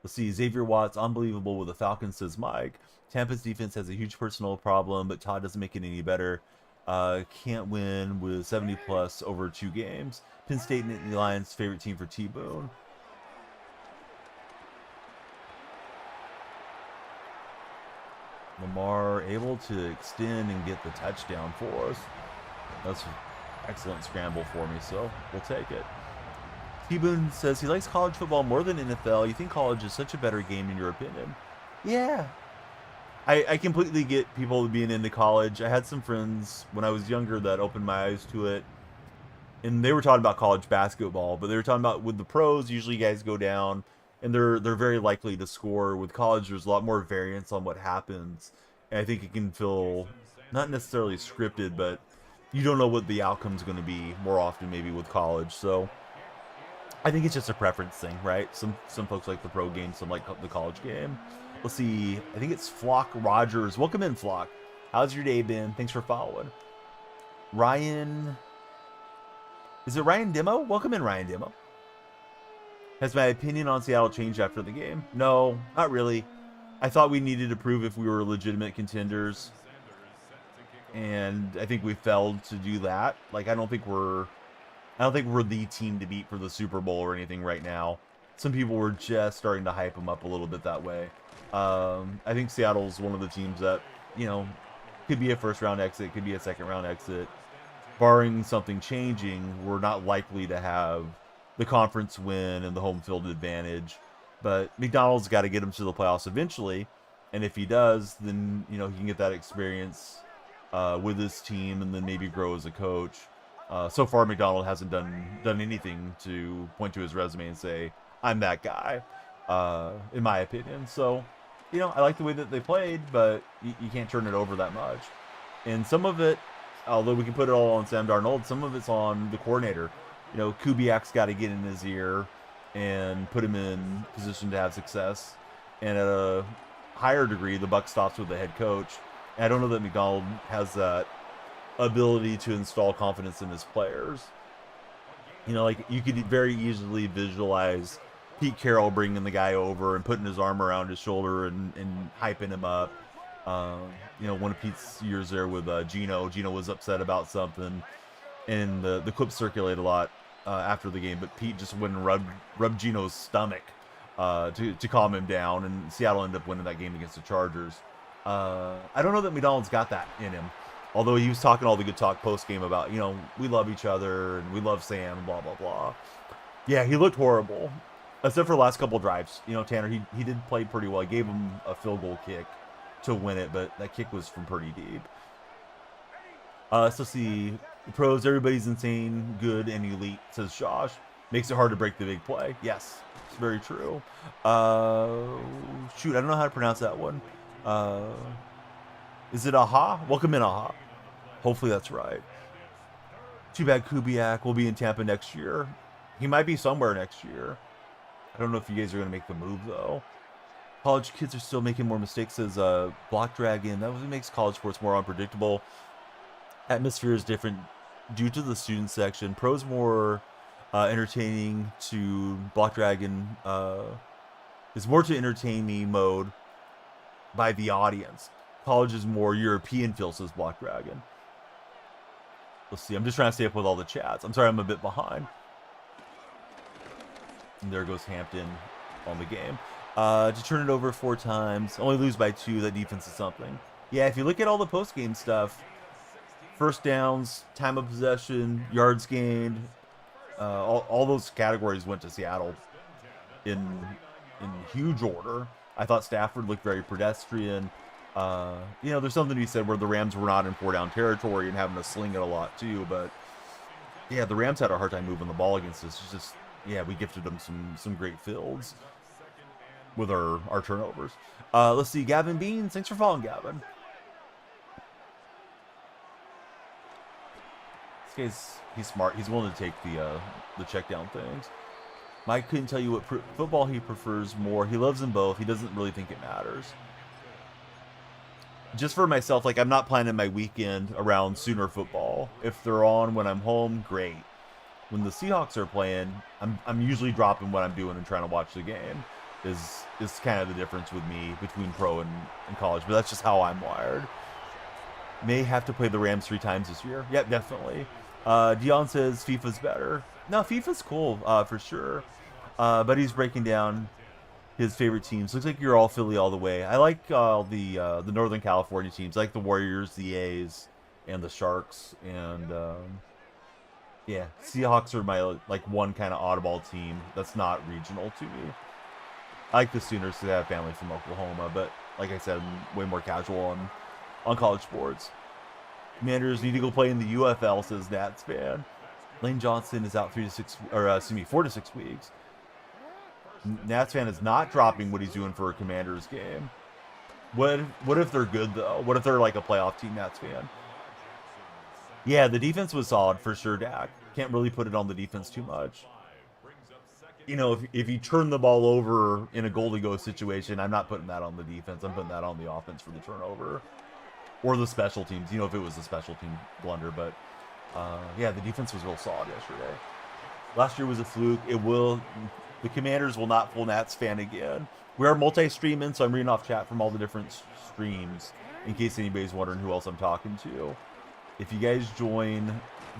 Let's see, Xavier Watts, unbelievable with the Falcons, says Mike. Tampa's defense has a huge personal problem, but Todd doesn't make it any better. Can't win with 70 plus over 2 games. Penn State and the Lions' favorite team for T-Boone. Lamar able to extend and get the touchdown for us. That's an excellent scramble for me, so we'll take it. T-Boone says he likes college football more than NFL. You think college is such a better game in your opinion? Yeah. I completely get people being into college. I had some friends when I was younger that opened my eyes to it, and they were talking about college basketball, but they were talking about with the pros, usually guys go down and they're very likely to score. With college, there's a lot more variance on what happens, and I think it can feel not necessarily scripted, but you don't know what the outcome's going to be more often maybe with college. So I think it's just a preference thing, right? Some folks like the pro game, some like the college game. Let's see. I think it's Flock Rogers. Welcome in, Flock. How's your day been? Thanks for following. Ryan, is it Ryan Demo? Welcome in, Ryan Demo. Has my opinion on Seattle changed after the game? No, not really. I thought we needed to prove if we were legitimate contenders, and I think we failed to do that. Like, I don't think we're the team to beat for the Super Bowl or anything right now. Some people were just starting to hype them up a little bit that way. I think Seattle's one of the teams that, you know, could be a first-round exit, could be a second-round exit. Barring something changing, we're not likely to have the conference win and the home field advantage. But McDonald's got to get him to the playoffs eventually. And if he does, then, you know, he can get that experience with his team and then maybe grow as a coach. So far, McDonald hasn't done anything to point to his resume and say, I'm that guy, in my opinion. So, you know, I like the way that they played, but you can't turn it over that much. And some of it, although we can put it all on Sam Darnold, some of it's on the coordinator. You know, Kubiak's got to get in his ear and put him in position to have success. And at a higher degree, the buck stops with the head coach. And I don't know that McDonald has that ability to install confidence in his players. You know, like, you could very easily visualize Pete Carroll bringing the guy over and putting his arm around his shoulder and hyping him up. You know, one of Pete's years there with Gino was upset about something, and the clip circulated a lot after the game, but Pete just went and rubbed Gino's stomach to calm him down, and Seattle ended up winning that game against the Chargers. I don't know that McDonald's got that in him, although he was talking all the good talk post-game about, you know, we love each other, and we love Sam, blah, blah, blah. Yeah, he looked horrible, except for the last couple drives. You know, Tanner, he did play pretty well. I gave him a field goal kick to win it, but that kick was from pretty deep. So see, the pros, everybody's insane, good, and elite, says Josh. Makes it hard to break the big play. Yes, it's very true. Shoot, I don't know how to pronounce that one. Is it Aha? Welcome in, Aha. Hopefully that's right. Too bad Kubiak will be in Tampa next year. He might be somewhere next year. I don't know if you guys are going to make the move, though. College kids are still making more mistakes, says Block Dragon. That makes college sports more unpredictable. Atmosphere is different due to the student section. Pro's more entertaining to Block Dragon. Is more to entertain me mode by the audience. College is more European feel, says Block Dragon. Let's see. I'm just trying to stay up with all the chats. I'm sorry, I'm a bit behind. And there goes Hampton on the game. To turn it over 4 times, only lose by 2. That defense is something. Yeah, if you look at all the post-game stuff, first downs, time of possession, yards gained, all those categories went to Seattle in huge order. I thought Stafford looked very pedestrian. You know, there's something to be said where the Rams were not in 4-down territory and having to sling it a lot too. But yeah, the Rams had a hard time moving the ball against us. It's just, yeah, we gifted them some great fields with our turnovers. Let's see, Gavin Beans. Thanks for following, Gavin. This guy's, he's smart. He's willing to take the check down things. Mike couldn't tell you what football he prefers more. He loves them both. He doesn't really think it matters. Just for myself, like, I'm not planning my weekend around Sooner football. If they're on when I'm home, great. When the Seahawks are playing, I'm usually dropping what I'm doing and trying to watch the game. Is kind of the difference with me between pro and college. But that's just how I'm wired. May have to play the Rams 3 times this year. Yeah, definitely. Dion says FIFA's better. No, FIFA's cool, for sure. But he's breaking down his favorite teams. Looks like you're all Philly all the way. I like the Northern California teams. I like the Warriors, the A's, and the Sharks. And yeah, Seahawks are my like one kind of oddball team that's not regional to me. I like the Sooners because they have family from Oklahoma, but like I said, I'm way more casual on college sports. Commanders need to go play in the UFL, says Nats fan. Lane Johnson is out 4 to 6 weeks. Nats fan is not dropping what he's doing for a Commanders game. What if they're good, though? What if they're like a playoff team, Nats fan? Yeah, the defense was solid for sure, Dak. Can't really put it on the defense too much. You know, if you turn the ball over in a goal-to-go situation, I'm not putting that on the defense. I'm putting that on the offense for the turnover. Or the special teams, you know, if it was a special team blunder. But, yeah, the defense was real solid yesterday. Last year was a fluke. The Commanders will not fool Nats fan again. We are multi-streaming, so I'm reading off chat from all the different streams in case anybody's wondering who else I'm talking to. If you guys join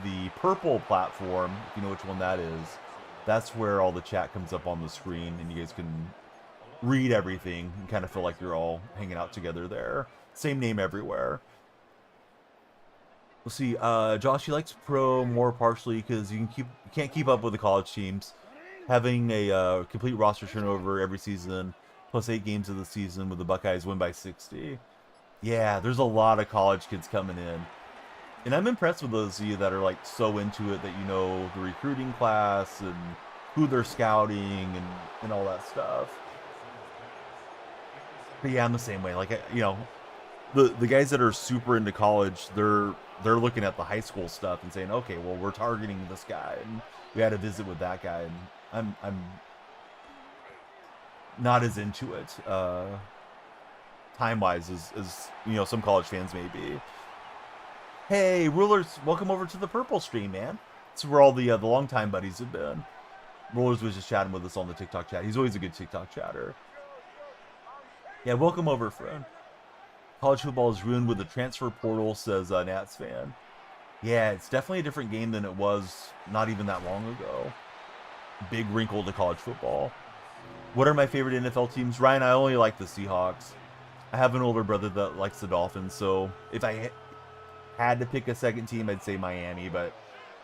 the purple platform, if you know which one that is, that's where all the chat comes up on the screen, and you guys can read everything and kind of feel like you're all hanging out together there. Same name everywhere. We'll see. Josh, he likes pro more partially because you can't keep up with the college teams. Having a complete roster turnover every season, plus 8 games of the season with the Buckeyes win by 60. Yeah, there's a lot of college kids coming in. And I'm impressed with those of you that are like so into it that you know the recruiting class and who they're scouting and all that stuff. But yeah, I'm the same way. Like, you know, the guys that are super into college, they're looking at the high school stuff and saying, okay, well, we're targeting this guy, and we had a visit with that guy, and I'm not as into it time-wise as you know some college fans may be. Hey, Rulers, welcome over to the purple stream, man. It's where all the longtime buddies have been. Rulers was just chatting with us on the TikTok chat. He's always a good TikTok chatter. Yeah, welcome over, friend. College football is ruined with the transfer portal, says Nats fan. Yeah, it's definitely a different game than it was not even that long ago. Big wrinkle to college football. What are my favorite NFL teams? Ryan, I only like the Seahawks. I have an older brother that likes the Dolphins, so if I had to pick a second team, I'd say Miami, but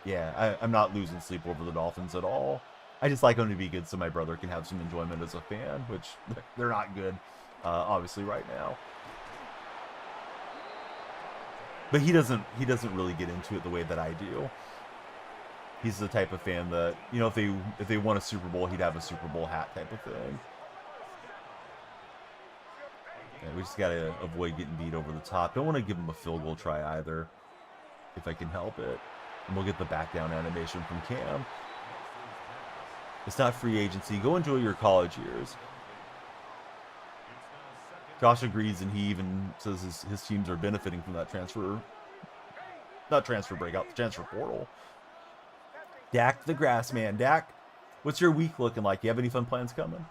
yeah, I'm not losing sleep over the Dolphins at all. I just like them to be good so my brother can have some enjoyment as a fan, which they're not good, obviously, right now. But he doesn't really get into it the way that I do. He's the type of fan that, you know, if they won a Super Bowl, he'd have a Super Bowl hat type of thing. Yeah, we just gotta avoid getting beat over the top. Don't want to give him a field goal try either, if I can help it. And we'll get the back down animation from Cam. It's not free agency. Go enjoy your college years. Josh agrees, and he even says his teams are benefiting from that transfer. Not transfer breakout, the transfer portal. Dak the grass man. Dak, what's your week looking like? You have any fun plans coming?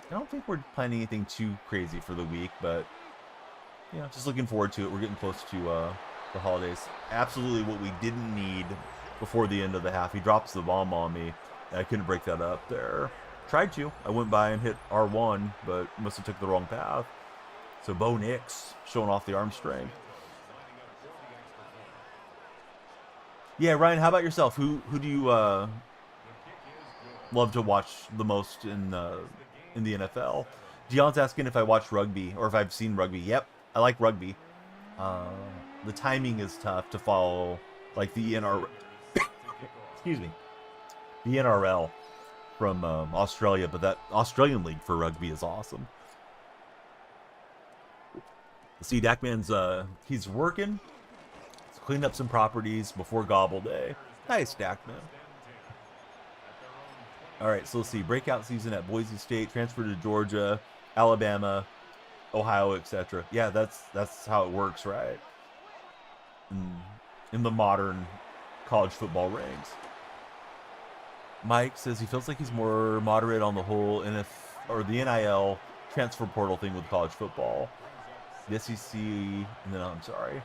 I don't think we're planning anything too crazy for the week, but yeah, just looking forward to it. We're getting close to the holidays. Absolutely what we didn't need before the end of the half. He drops the bomb on me, and I couldn't break that up there. Tried to. I went by and hit R1, but must have took the wrong path. So Bo Nix showing off the arm strength. Yeah, Ryan, how about yourself? Who do you love to watch the most in the NFL? Dion's asking if I watch rugby or if I've seen rugby. Yep, I like rugby. The timing is tough to follow, like the excuse me, the NRL from Australia, but that Australian league for rugby is awesome. See, Dakman's he's working. He's cleaning up some properties before gobble day. Nice, Dakman. All right, so let's see. Breakout season at Boise State, transfer to Georgia, Alabama, Ohio, etc. Yeah, that's how it works, right? In the modern college football ranks. Mike says he feels like he's more moderate on the whole the NIL transfer portal thing with college football. The SEC, and then I'm sorry,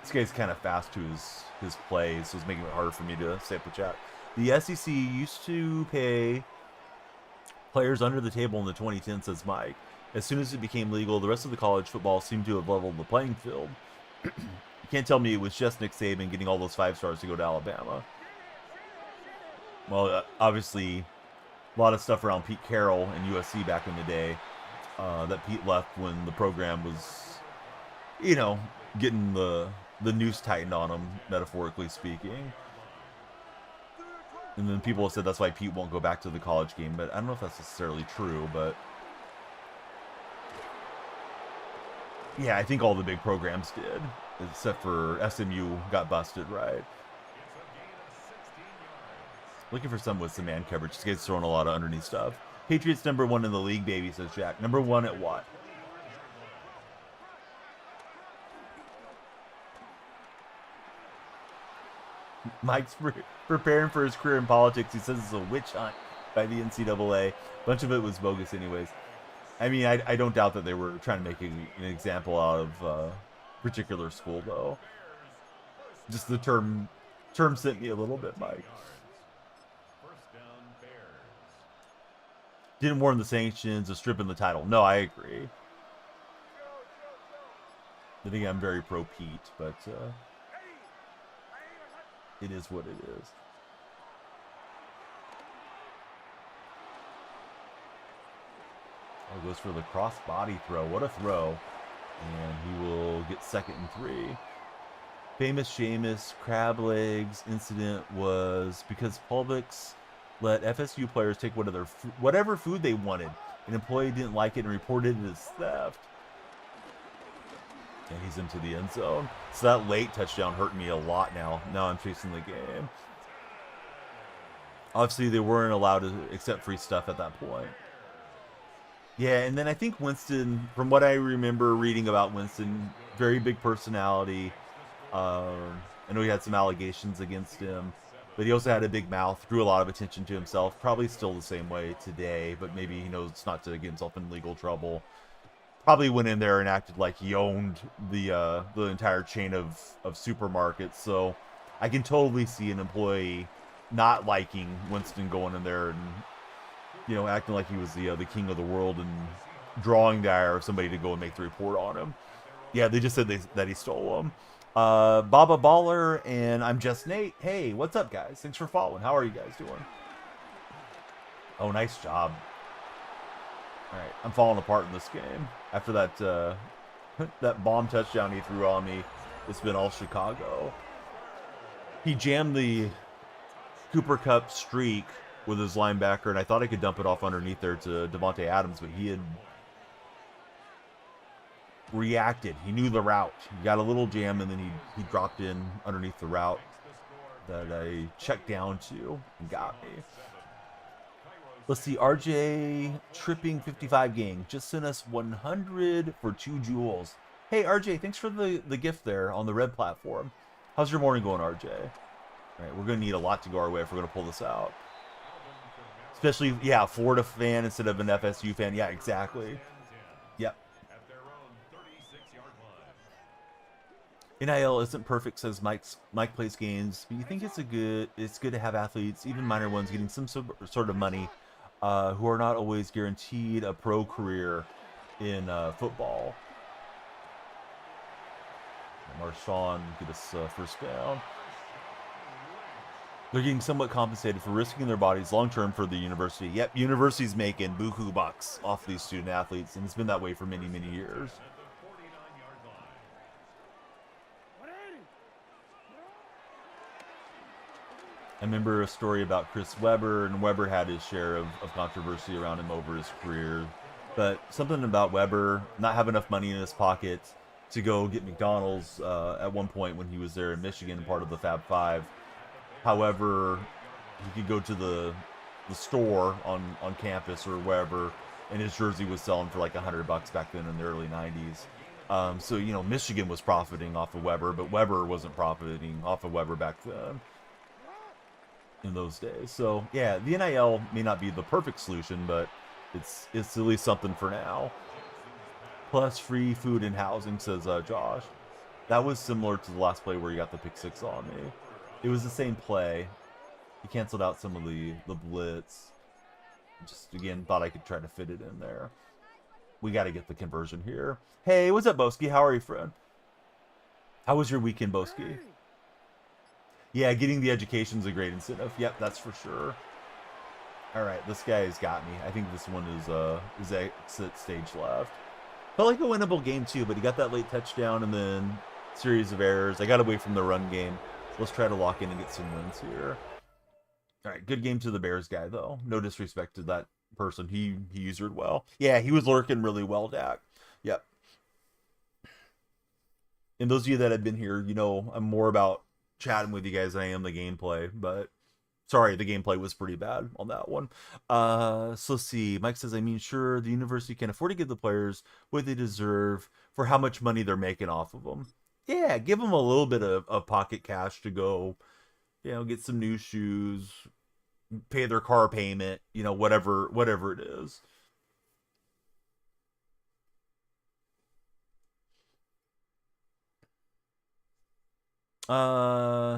this guy's kind of fast to his plays, so it's making it harder for me to stay up with chat. The SEC used to pay players under the table in the 2010s, says Mike. As soon as it became legal, the rest of the college football seemed to have leveled the playing field. You can't tell me it was just Nick Saban getting all those 5 stars to go to Alabama. Well, obviously, a lot of stuff around Pete Carroll and USC back in the day. that Pete left when the program was, you know, getting the noose tightened on him, metaphorically speaking. And then people have said that's why Pete won't go back to the college game, but I don't know if that's necessarily true, but yeah, I think all the big programs did, except for SMU got busted, right? Looking for someone with some man coverage. This guy's throwing a lot of underneath stuff. Patriots #1 in the league, baby, says Jack. #1 at what? Mike's preparing for his career in politics. He says it's a witch hunt by the NCAA. A bunch of it was bogus anyways. I mean, I don't doubt that they were trying to make an example out of a particular school, though. Just the term sent me a little bit, Mike. Didn't warn the sanctions of stripping the title. No, I agree. I think I'm very pro Pete, but it is what it is. Oh, goes for the cross body throw. What a throw. And he will get 2nd and 3. Famous Seamus crab legs incident was because Publix let FSU players take whatever food they wanted. An employee didn't like it and reported it as theft. And he's into the end zone. So that late touchdown hurt me a lot now. Now I'm chasing the game. Obviously, they weren't allowed to accept free stuff at that point. Yeah, and then I think Winston, from what I remember reading about Winston, very big personality. I know he had some allegations against him, but he also had a big mouth, drew a lot of attention to himself. Probably still the same way today, but maybe he knows not to get himself in legal trouble. Probably went in there and acted like he owned the entire chain of supermarkets. So I can totally see an employee not liking Winston going in there and, you know, acting like he was the king of the world and drawing the ire of somebody to go and make the report on him. Yeah, they just said that he stole them. Baba Baller and I'm Just Nate. Hey, what's up, guys? Thanks for following. How are you guys doing? Oh, nice job. All right, I'm falling apart in this game. After that that bomb touchdown he threw on me, it's been all Chicago. He jammed the Cooper Kupp streak with his linebacker, and I thought I could dump it off underneath there to Devontae Adams, but he had reacted. He knew the route. He got a little jam, and then he dropped in underneath the route that I checked down to and got me. Let's see, RJ Tripping 55 gang just sent us 100 for 2 jewels. Hey, RJ, thanks for the gift there on the red platform. How's your morning going, RJ? All right, we're going to need a lot to go our way if we're going to pull this out. Especially, yeah, Florida fan instead of an FSU fan. Yeah, exactly. Yep. NIL isn't perfect, says Mike plays games, but you think it's good to have athletes, even minor ones, getting some sort of money, who are not always guaranteed a pro career in football. Marshawn get us first down. They're getting somewhat compensated for risking their bodies long-term for the university. Yep, university's making buku bucks off these student athletes, and it's been that way for many, many years. I remember a story about Chris Webber, and Webber had his share of controversy around him over his career. But something about Webber not having enough money in his pocket to go get McDonald's at one point when he was there in Michigan, part of the Fab Five. However, he could go to the store on campus or wherever, and his jersey was selling for like $100 back then in the early 90s. So, you know, Michigan was profiting off of Webber, but Webber wasn't profiting off of Webber back then in those days. So, yeah, the NIL may not be the perfect solution, but it's at least something for now. Plus free food and housing, says Josh. That was similar to the last play where he got the pick 6 on me. It was the same play. He canceled out some of the blitz. Just, again, thought I could try to fit it in there. We got to get the conversion here. Hey, what's up, Boski? How are you, friend? How was your weekend, Boski? Yeah, getting the education's a great incentive. Yep, that's for sure. All right, this guy's got me. I think this one is exit stage left. Felt like a winnable game too, but he got that late touchdown and then series of errors. I got away from the run game. Let's try to lock in and get some wins here. All right, good game to the Bears guy though. No disrespect to that person. He used it well. Yeah, he was lurking really well, Dak. Yep. And those of you that have been here, you know I'm more about chatting with you guys than I am the gameplay. But sorry, the gameplay was pretty bad on that one. So let's see. Mike says, I mean, sure, the university can afford to give the players what they deserve for how much money they're making off of them. Yeah, give them a little bit of pocket cash to go, get some new shoes, pay their car payment, whatever it is.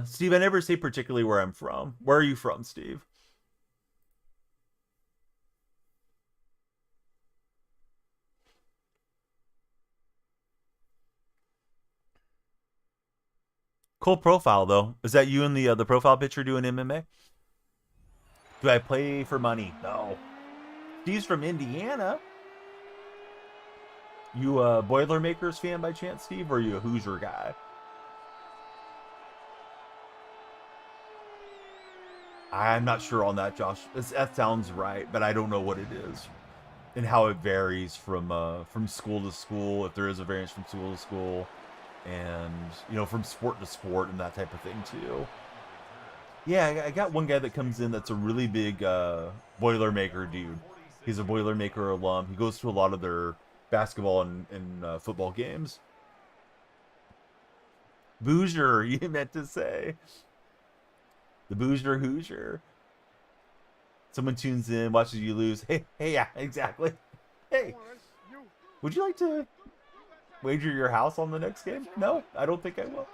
Steve, I never say particularly where I'm from. Where are you from, Steve? Cool profile though. Is that you in the profile picture doing MMA? Do I play for money? No. Steve's from Indiana. You a Boilermakers fan by chance, Steve, or are you a Hoosier guy? I'm not sure on that, Josh. That sounds right, but I don't know what it is and how it varies from school to school, if there is a variance from school to school, and from sport to sport and that type of thing too. Yeah, I got one guy that comes in that's a really big Boilermaker dude. He's a Boilermaker alum. He goes to a lot of their basketball and football games. Boozer, you meant to say. The Boozer Hoosier. Someone tunes in, watches you lose. Hey, yeah, exactly. Hey, would you like to wager your house on the next game? No, I don't think I will.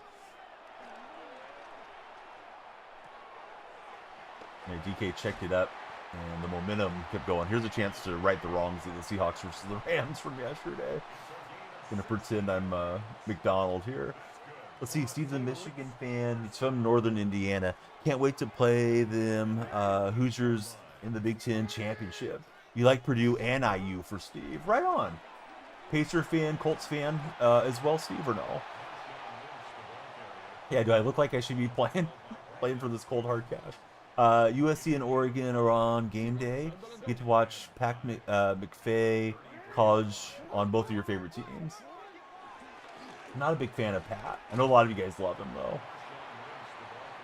DK checked it up, and the momentum kept going. Here's a chance to right the wrongs of the Seahawks versus the Rams from yesterday. Gonna pretend I'm McDonald here. Let's see, Steve's a Michigan fan. He's from Northern Indiana. Can't wait to play them Hoosiers in the Big Ten Championship. You like Purdue and IU for Steve. Right on. Pacer fan, Colts fan as well, Steve, or no? Yeah, do I look like I should be playing for this cold hard cash? USC and Oregon are on game day. You get to watch Pac McFay College on both of your favorite teams. I'm not a big fan of Pat. I know a lot of you guys love him, though.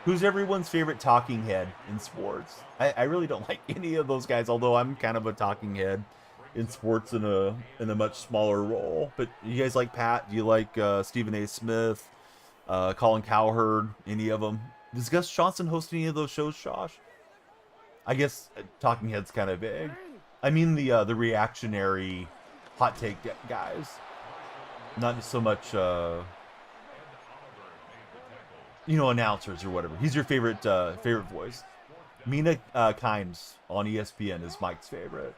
Who's everyone's favorite talking head in sports? I really don't like any of those guys, although I'm kind of a talking head in sports in a much smaller role. But you guys like Pat? Do you like Stephen A. Smith, Colin Cowherd, any of them? Does Gus Johnson host any of those shows, Josh? I guess talking head's kind of vague. I mean the reactionary hot take guys. Not so much, announcers or whatever. He's your favorite voice. Mina Kimes on ESPN is Mike's favorite.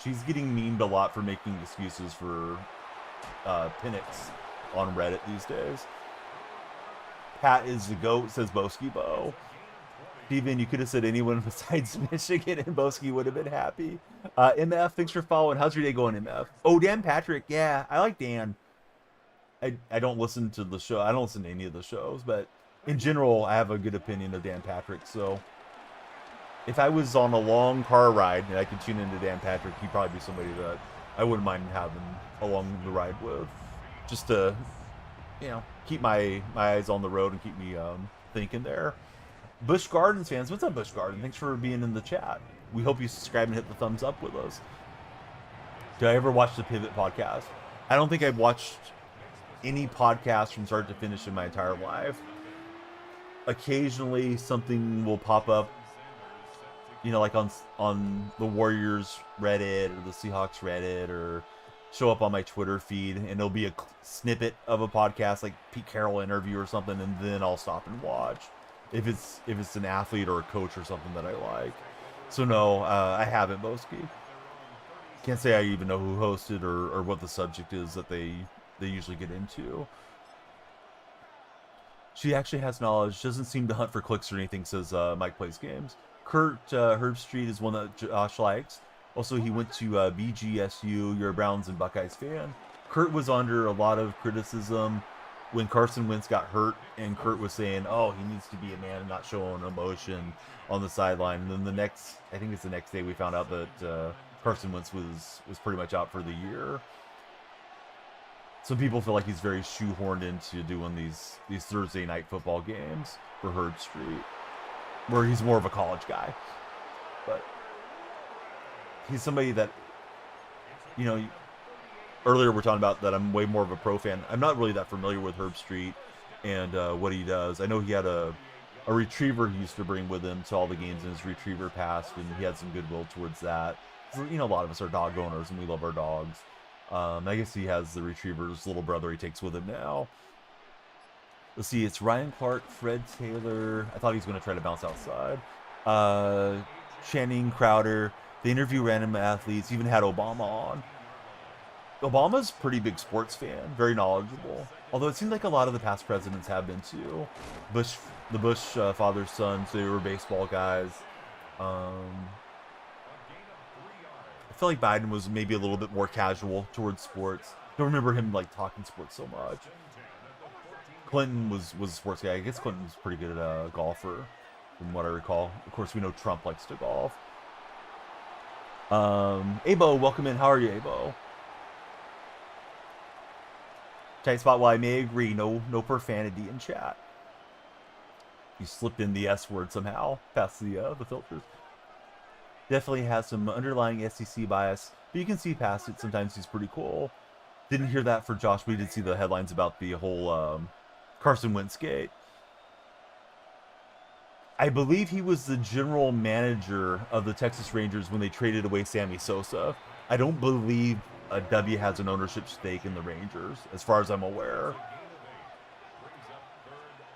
She's getting memed a lot for making excuses for Penix on Reddit these days. Pat is the GOAT, says Boski Bo. Steven, you could have said anyone besides Michigan and Boski would have been happy. MF, thanks for following. How's your day going, MF? Oh, Dan Patrick. Yeah, I like Dan. I don't listen to the show. I don't listen to any of the shows, but in general, I have a good opinion of Dan Patrick. So if I was on a long car ride and I could tune into Dan Patrick, he'd probably be somebody that I wouldn't mind having along the ride with. Just to, keep my eyes on the road and keep me thinking there. Busch Gardens fans, what's up, Busch Garden? Thanks for being in the chat. We hope you subscribe and hit the thumbs up with us. Did I ever watch the Pivot podcast? I don't think I've watched any podcast from start to finish in my entire life. Occasionally something will pop up, like on the Warriors Reddit or the Seahawks Reddit, or show up on my Twitter feed, and it'll be a snippet of a podcast, like Pete Carroll interview or something, and then I'll stop and watch. If it's an athlete or a coach or something that I like. So no, I haven't, Boski. Can't say I even know who hosted or what the subject is that they usually get into. She actually has knowledge. Doesn't seem to hunt for clicks or anything, says Mike Plays Games. Kurt Herbstreit is one that Josh likes. Also, he went to BGSU. You're a Browns and Buckeyes fan. Kurt was under a lot of criticism when Carson Wentz got hurt, and Kurt was saying, "Oh, he needs to be a man and not showing emotion on the sideline." And then I think it's the next day, we found out that Carson Wentz was pretty much out for the year. Some people feel like he's very shoehorned into doing these Thursday night football games for Herbstreit, where he's more of a college guy. But he's somebody that, earlier we're talking about that I'm way more of a pro fan. I'm not really that familiar with Herbstreit and what he does. I know he had a retriever he used to bring with him to all the games, and his retriever passed, and he had some goodwill towards that. So, a lot of us are dog owners, and we love our dogs. I guess he has the retriever's little brother he takes with him now. Let's see, it's Ryan Clark, Fred Taylor. I thought he was going to try to bounce outside. Channing Crowder. They interview random athletes, even had Obama on. Obama's a pretty big sports fan, very knowledgeable. Although it seems like a lot of the past presidents have been too. The Bush father's sons, they were baseball guys. I feel like Biden was maybe a little bit more casual towards sports. Don't remember him like talking sports so much. Clinton was a sports guy. I guess Clinton was pretty good at a golfer, from what I recall. Of course, we know Trump likes to golf. Abo, welcome in. How are you, Abo? Tight spot. Well, I may agree. No profanity in chat. You slipped in the S word somehow past the filters. Definitely has some underlying SEC bias, but you can see past it. Sometimes he's pretty cool. Didn't hear that for Josh. We did see the headlines about the whole Carson Wentz gate. I believe he was the general manager of the Texas Rangers when they traded away Sammy Sosa. I don't believe W has an ownership stake in the Rangers, as far as I'm aware.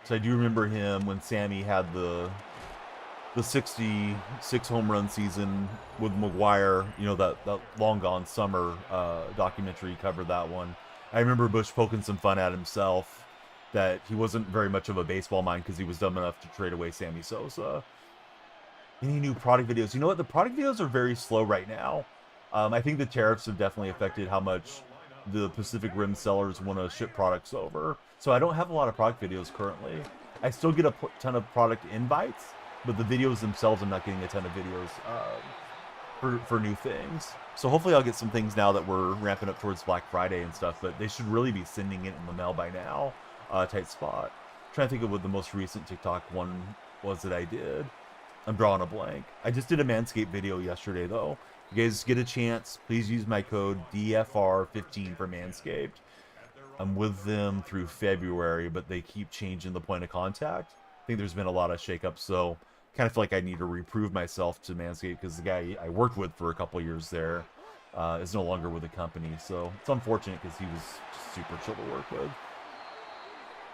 So I do remember him when Sammy had the 66 home run season with McGuire, that Long Gone Summer documentary covered that one. I remember Bush poking some fun at himself that he wasn't very much of a baseball mind because he was dumb enough to trade away Sammy Sosa. Any new product videos? You know what? The product videos are very slow right now. I think the tariffs have definitely affected how much the Pacific Rim sellers want to ship products over. So I don't have a lot of product videos currently. I still get a ton of product invites, but the videos themselves, I'm not getting a ton of videos for new things. So hopefully I'll get some things now that we're ramping up towards Black Friday and stuff, but they should really be sending it in the mail by now. Tight spot. Trying to think of what the most recent TikTok one was that I did. I'm drawing a blank. I just did a Manscaped video yesterday though. If you guys get a chance, please use my code DFR15 for Manscaped. I'm with them through February, but they keep changing the point of contact. I think there's been a lot of shakeups, so kind of feel like I need to reprove myself to Manscaped because the guy I worked with for a couple years there is no longer with the company. So it's unfortunate because he was just super chill to work with.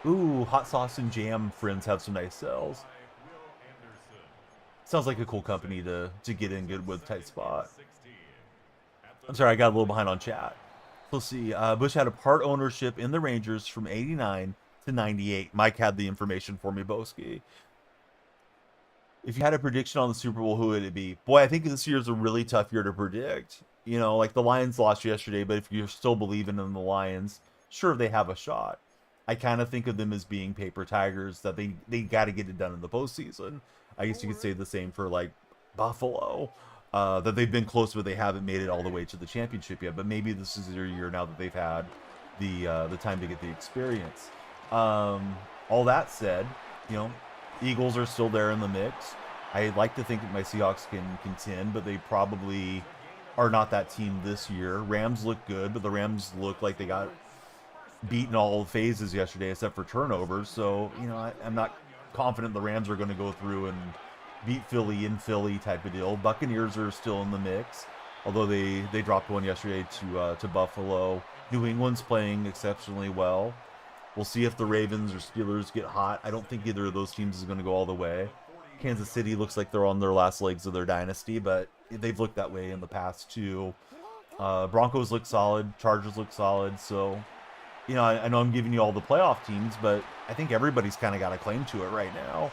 Ooh, hot sauce and jam friends have some nice sales. Sounds like a cool company to get in good with. Tight spot. I'm sorry, I got a little behind on chat. Let's see. Bush had a part ownership in the Rangers from 89 to 98. Mike had the information for me, Boski. If you had a prediction on the Super Bowl, who would it be? Boy, I think this year's a really tough year to predict. Like the Lions lost yesterday, but if you're still believing in the Lions, sure, they have a shot. I kind of think of them as being paper tigers, that they got to get it done in the postseason. I guess you could say the same for like Buffalo, that they've been close, but they haven't made it all the way to the championship yet. But maybe this is their year now that they've had the time to get the experience. All that said, Eagles are still there in the mix. I like to think that my Seahawks can contend, but they probably are not that team this year. Rams look good, but the Rams look like they got beaten all phases yesterday except for turnovers. So, I'm not confident the Rams are going to go through and beat Philly in Philly type of deal. Buccaneers are still in the mix, although they dropped one yesterday to Buffalo. New England's playing exceptionally well. We'll see if the Ravens or Steelers get hot. I don't think either of those teams is going to go all the way. Kansas City looks like they're on their last legs of their dynasty, but they've looked that way in the past too. Broncos look solid. Chargers look solid. So, I know I'm giving you all the playoff teams, but I think everybody's kind of got a claim to it right now.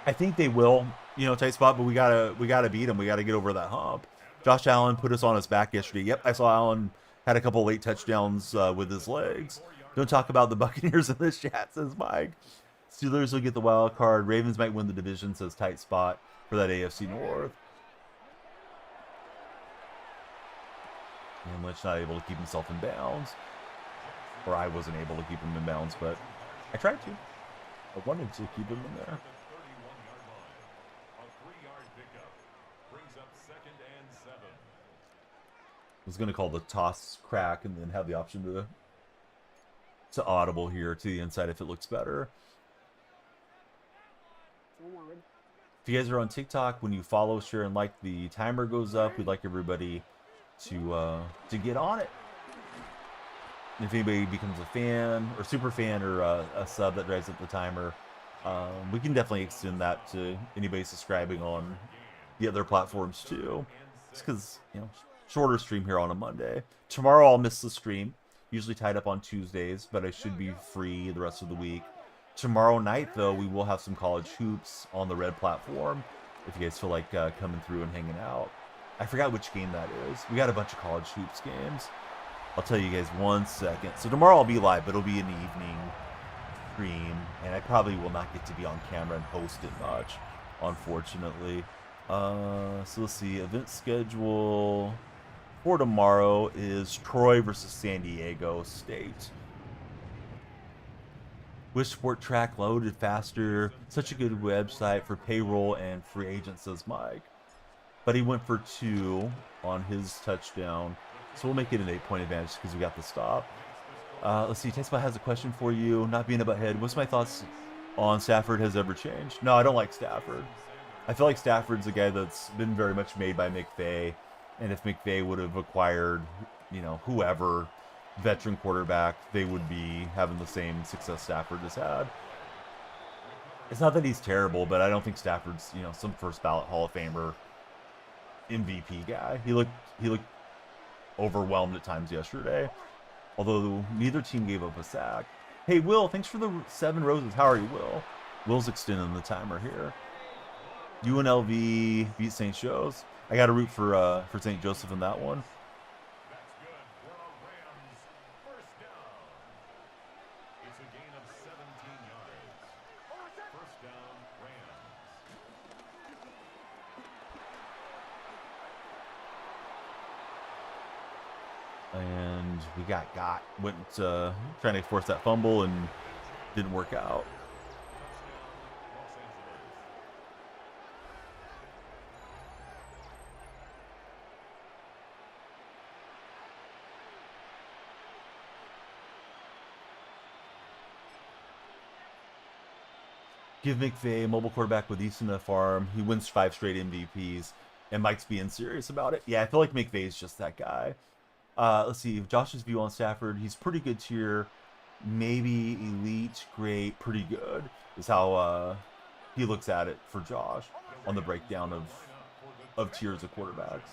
I think they will. you know, tight spot, but we gotta beat him. We gotta get over that hump. Josh Allen put us on his back yesterday. Yep, I saw Allen had a couple late touchdowns with his legs. Don't talk about the Buccaneers in this chat, says Mike. Steelers will get the wild card. Ravens might win the division, says tight spot for that AFC North. And Lynch not able to keep himself in bounds. Or I wasn't able to keep him in bounds, but I tried to. I wanted to keep him in there. I was going to call the toss crack and then have the option to audible here to the inside if it looks better. If you guys are on TikTok, when you follow, share, and like, the timer goes up. We'd like everybody to get on it. If anybody becomes a fan or super fan or a sub that drives up the timer, we can definitely extend that to anybody subscribing on the other platforms too. Just because, you know, shorter stream here on a Monday. Tomorrow I'll miss the stream. Usually tied up on Tuesdays, but I should be free the rest of the week. Tomorrow night, though, we will have some college hoops on the Red platform. If you guys feel like coming through and hanging out. I forgot which game that is. We got a bunch of college hoops games. I'll tell you guys 1 second. So tomorrow I'll be live, but it'll be an evening stream, and I probably will not get to be on camera and host it much, unfortunately. So let's see. Event schedule for tomorrow is Troy versus San Diego State. Wish Sport Track loaded faster. Such a good website for payroll and free agents, says Mike. But he went for 2 on his touchdown. So we'll make it an 8-point advantage because we got the stop. Let's see. Tespot has a question for you. Not being a butthead. What's my thoughts on Stafford has ever changed? No, I don't like Stafford. I feel like Stafford's a guy that's been very much made by McVay. And if McVay would have acquired, you know, whoever, veteran quarterback, they would be having the same success Stafford has had. It's not that he's terrible, but I don't think Stafford's, you know, some first ballot Hall of Famer MVP guy. He looked overwhelmed at times yesterday, although neither team gave up a sack. Hey, Will, thanks for the 7 roses. How are you, Will? Will's extending the timer here. UNLV beat St. Joe's. I got to root for St. Joseph in that one. And we got went trying to force that fumble and didn't work out. Give McVay a mobile quarterback with Easton in the farm. He wins 5 straight MVPs, and Mike's being serious about it. Yeah, I feel like McVay's just that guy. Let's see, Josh's view on Stafford. He's pretty good tier, maybe elite, great, pretty good is how he looks at it for Josh on the breakdown of tiers of quarterbacks.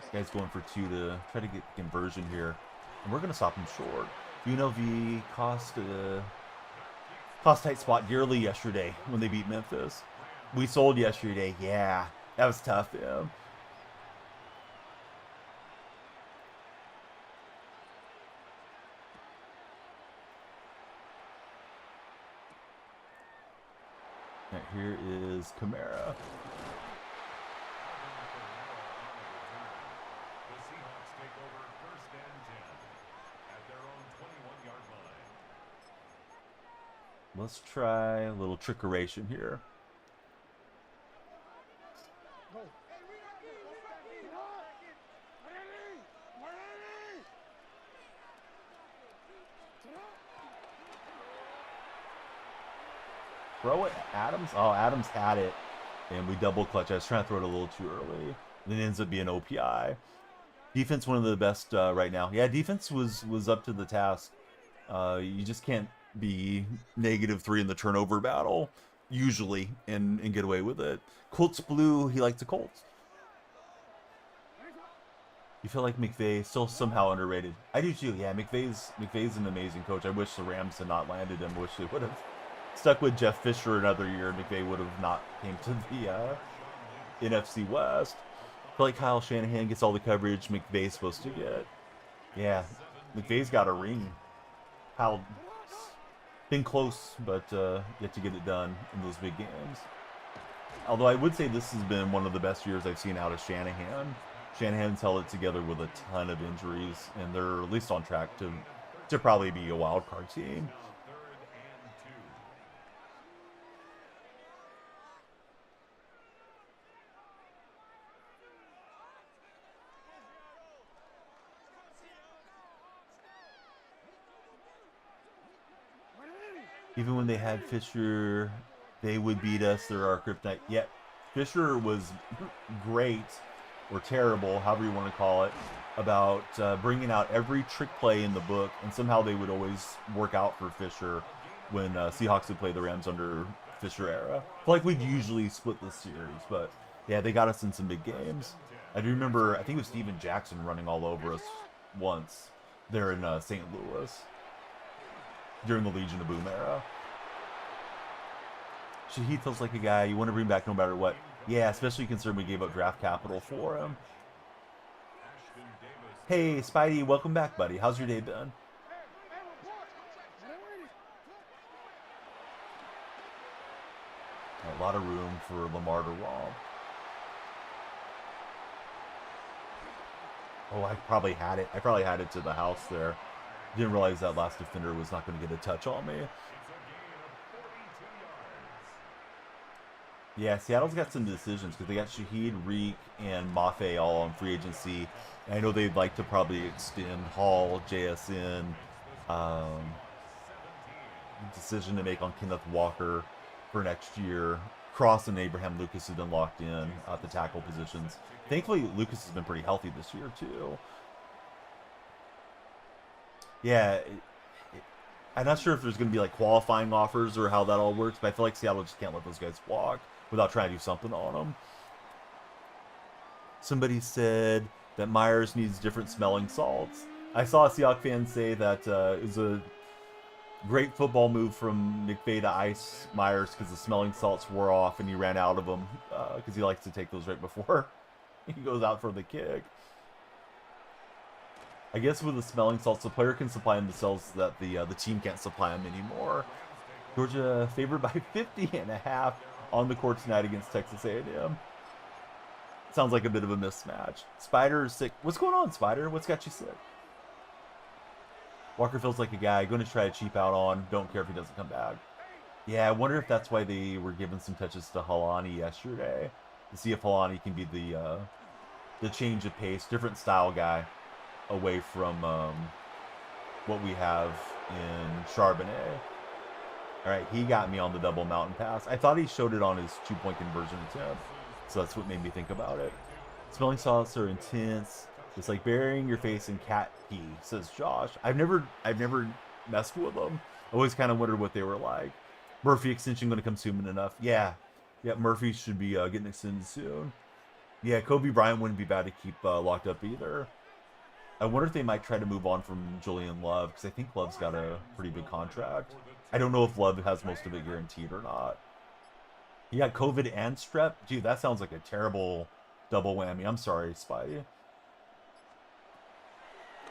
This guy's going for 2 to try to get conversion here, and we're gonna stop him short. UNLV cost tight spot dearly yesterday when they beat Memphis. We sold yesterday. Yeah, that was tough, yeah. Right, here is Kamara. Let's try a little trickeration here. Throw it, Adams. Oh, Adams had it, and we double clutch. I was trying to throw it a little too early. And then it ends up being OPI. Defense, one of the best right now. Yeah, defense was up to the task. You just can't be -3 in the turnover battle usually and get away with it. Colts blue. He likes the Colts. You feel like McVay still somehow underrated? I do too. Yeah, McVay's an amazing coach. I wish the Rams had not landed him. Wish they would have stuck with Jeff Fisher another year. McVay would have not came to NFC West. I feel like Kyle Shanahan gets all the coverage McVay's supposed to get. Yeah, McVay's got a ring. Kyle been close, but yet to get it done in those big games. Although I would say this has been one of the best years I've seen out of Shanahan. Shanahan's held it together with a ton of injuries, and they're at least on track to probably be a wild card team. Even when they had Fisher, they would beat us. They're our kryptonite. Yeah, Fisher was great, or terrible, however you want to call it, about bringing out every trick play in the book, and somehow they would always work out for Fisher when Seahawks would play the Rams under Fisher era. I feel like we'd usually split the series, but yeah, they got us in some big games. I do remember, I think it was Steven Jackson running all over us once there in St. Louis during the Legion of Boom era. Shaheed feels like a guy you want to bring back no matter what. Yeah, especially considering we gave up draft capital for him. Hey, Spidey, welcome back, buddy. How's your day been? A lot of room for Lamar to romp. Oh, I probably had it. I probably had it to the house there. Didn't realize that last defender was not going to get a touch on me. Yeah, Seattle's got some decisions because they got Shaheed, Reek, and Mafe all on free agency. And I know they'd like to probably extend Hall, JSN. Decision to make on Kenneth Walker for next year. Cross and Abraham Lucas have been locked in at the tackle positions. Thankfully, Lucas has been pretty healthy this year, too. Yeah, I'm not sure if there's going to be like qualifying offers or how that all works, but I feel like Seattle just can't let those guys walk without trying to do something on them. Somebody said that Myers needs different smelling salts. I saw a Seahawks fan say that it was a great football move from McVay to ice Myers because the smelling salts wore off and he ran out of them because he likes to take those right before he goes out for the kick. I guess with the smelling salts, the player can supply them themselves so that the team can't supply them anymore. Georgia favored by 50.5 on the court tonight against Texas A&M. Sounds like a bit of a mismatch. Spider is sick. What's going on, Spider? What's got you sick? Walker feels like a guy going to try to cheap out on. Don't care if he doesn't come back. Yeah, I wonder if that's why they were giving some touches to Halani yesterday. To see if Halani can be the change of pace, different style guy away from what we have in Charbonnet. All right, he got me on the double mountain pass. I thought he showed it on his 2-point conversion attempt, so that's what made me think about it. Smelling salts are intense. It's like burying your face in cat pee, says Josh. I've never messed with them. I always kind of wondered what they were like. Murphy extension going to come soon enough. Yeah, Murphy should be getting extended soon. Yeah, Kobe Bryant wouldn't be bad to keep locked up either. I wonder if they might try to move on from Julian Love, because I think Love's got a pretty big contract. I don't know if Love has most of it guaranteed or not. He got COVID and strep? Dude, that sounds like a terrible double whammy. I'm sorry, Spidey.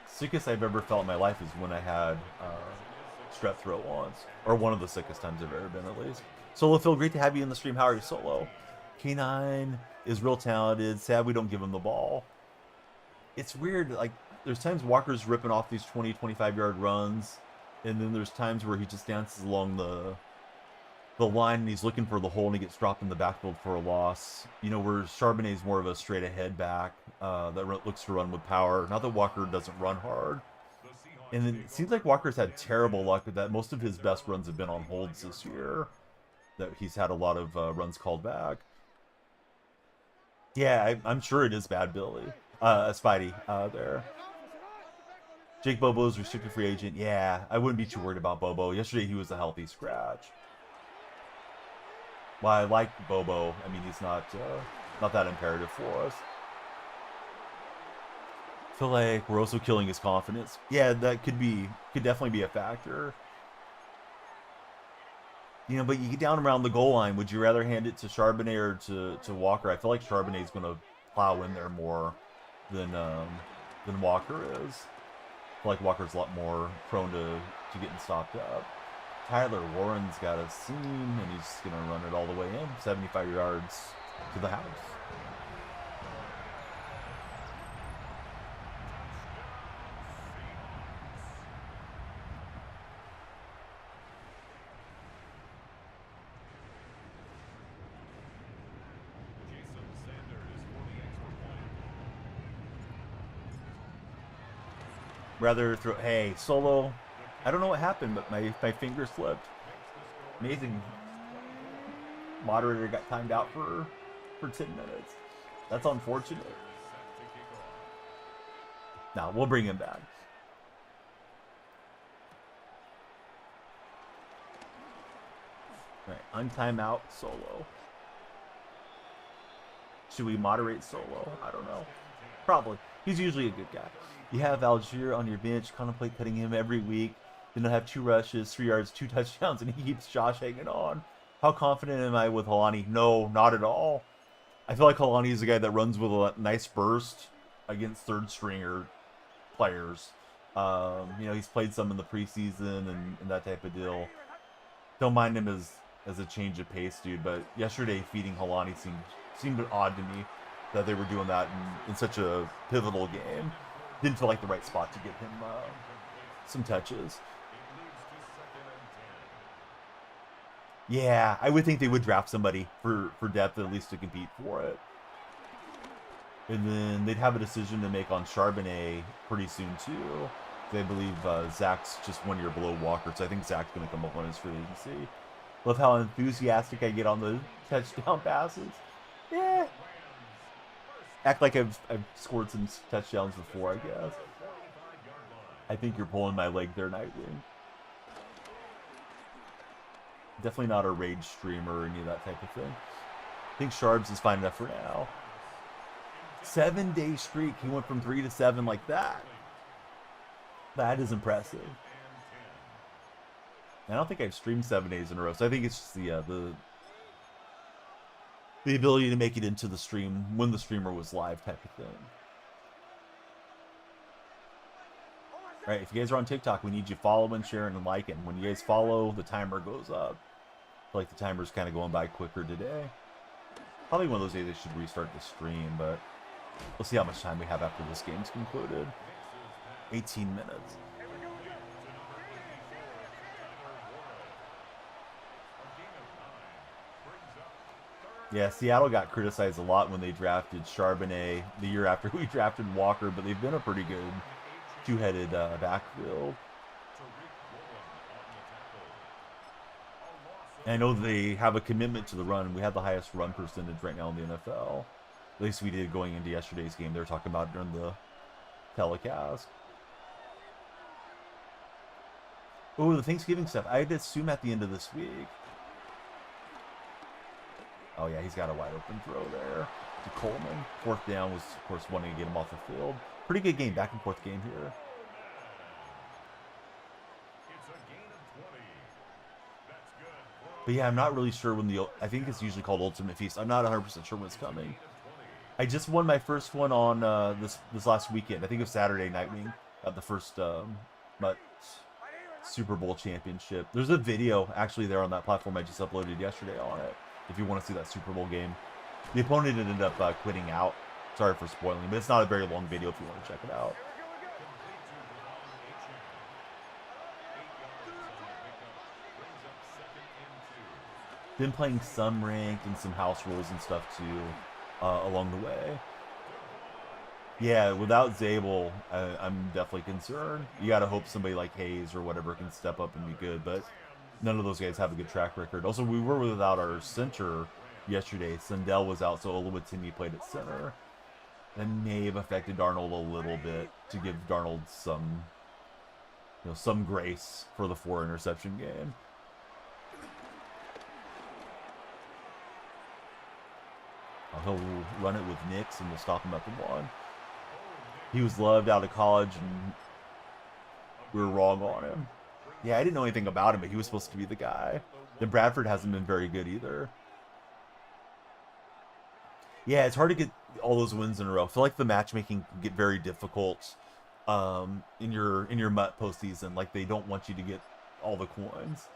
Sickest I've ever felt in my life is when I had strep throat once. Or one of the sickest times I've ever been, at least. Solo Phil, great to have you in the stream. How are you, Solo? K9 is real talented. Sad we don't give him the ball. It's weird, like, there's times Walker's ripping off these 20, 25-yard runs, and then there's times where he just dances along the line and he's looking for the hole and he gets dropped in the backfield for a loss. You know, where Charbonnet's more of a straight-ahead back that looks to run with power. Not that Walker doesn't run hard. And it seems like Walker's had terrible luck with that. Most of his best runs have been on holds this year. That he's had a lot of runs called back. Yeah, I'm sure it is bad, Billy. Spidey there. Jake Bobo's restricted free agent. Yeah, I wouldn't be too worried about Bobo. Yesterday he was a healthy scratch. Well, I like Bobo. I mean, he's not that imperative for us. I feel like we're also killing his confidence. Yeah, that could definitely be a factor. You know, but you get down around the goal line. Would you rather hand it to Charbonnet or to Walker? I feel like Charbonnet's going to plow in there more than Walker is. I feel like Walker's a lot more prone to getting stopped up. Tyler Warren's got a seam, and he's going to run it all the way in. 75 yards to the house. Rather throw, hey, solo. I don't know what happened, but my finger slipped. Amazing. Moderator got timed out for 10 minutes. That's unfortunate. Now we'll bring him back. All right, untime out solo. Should we moderate solo? I don't know. Probably. He's usually a good guy. You have Algier on your bench. Contemplate cutting him every week. Then he'll have 2 rushes, 3 yards, 2 touchdowns, and he keeps Josh hanging on. How confident am I with Halani? No, not at all. I feel like Halani is a guy that runs with a nice burst against third stringer players. You know, he's played some in the preseason and that type of deal. Don't mind him as a change of pace, dude. But yesterday, feeding Halani seemed odd to me that they were doing that in such a pivotal game. Didn't feel like the right spot to give him some touches. Yeah, I would think they would draft somebody for depth at least to compete for it. And then they'd have a decision to make on Charbonnet pretty soon too. They believe Zach's just 1 year below Walker, so I think Zach's going to come up on his free agency. Love how enthusiastic I get on the touchdown passes. Yeah. Act like I've scored some touchdowns before, I guess. I think you're pulling my leg there, Nightwing. Definitely not a rage streamer or any of that type of thing. I think Sharbs is fine enough for now. 7-day streak. He went from 3 to 7 like that. That is impressive. I don't think I've streamed 7 days in a row, so I think it's just the ability to make it into the stream when the streamer was live type of thing. All right, if you guys are on TikTok, we need you following, sharing, and liking. When you guys follow, the timer goes up. I feel like the timer's kind of going by quicker today. Probably one of those days they should restart the stream, but we'll see how much time we have after this game's concluded. 18 minutes. Yeah, Seattle got criticized a lot when they drafted Charbonnet the year after we drafted Walker, but they've been a pretty good two-headed backfield. And I know they have a commitment to the run. We have the highest run percentage right now in the NFL. At least we did going into yesterday's game. They were talking about during the telecast. Oh, the Thanksgiving stuff. I'd assume at the end of this week. Oh, yeah, he's got a wide open throw there to Coleman. 4th down was, of course, wanting to get him off the field. Pretty good game, back and forth game here. But yeah, I'm not really sure when I think it's usually called Ultimate Feast. I'm not 100% sure when it's coming. I just won my first one on this last weekend. I think it was Saturday, Nightwing. Got the first Super Bowl championship. There's a video actually there on that platform I just uploaded yesterday on it. If you want to see that Super Bowl game. The opponent ended up quitting out. Sorry for spoiling, but it's not a very long video if you want to check it out. Been playing some ranked and some house rules and stuff too along the way. Yeah, without Zabel, I'm definitely concerned. You got to hope somebody like Hayes or whatever can step up and be good, but none of those guys have a good track record. Also, we were without our center yesterday. Sundell was out, so Oluwatimi played at center. That may have affected Darnold a little bit to give Darnold some grace for the 4-interception game. He'll run it with Nix, and we'll stop him at the 1. He was loved out of college, and we were wrong on him. Yeah, I didn't know anything about him, but he was supposed to be the guy Then Bradford hasn't been very good either. Yeah, it's hard to get all those wins in a row. I feel like the matchmaking can get very difficult in your MUT postseason. Like they don't want you to get all the coins.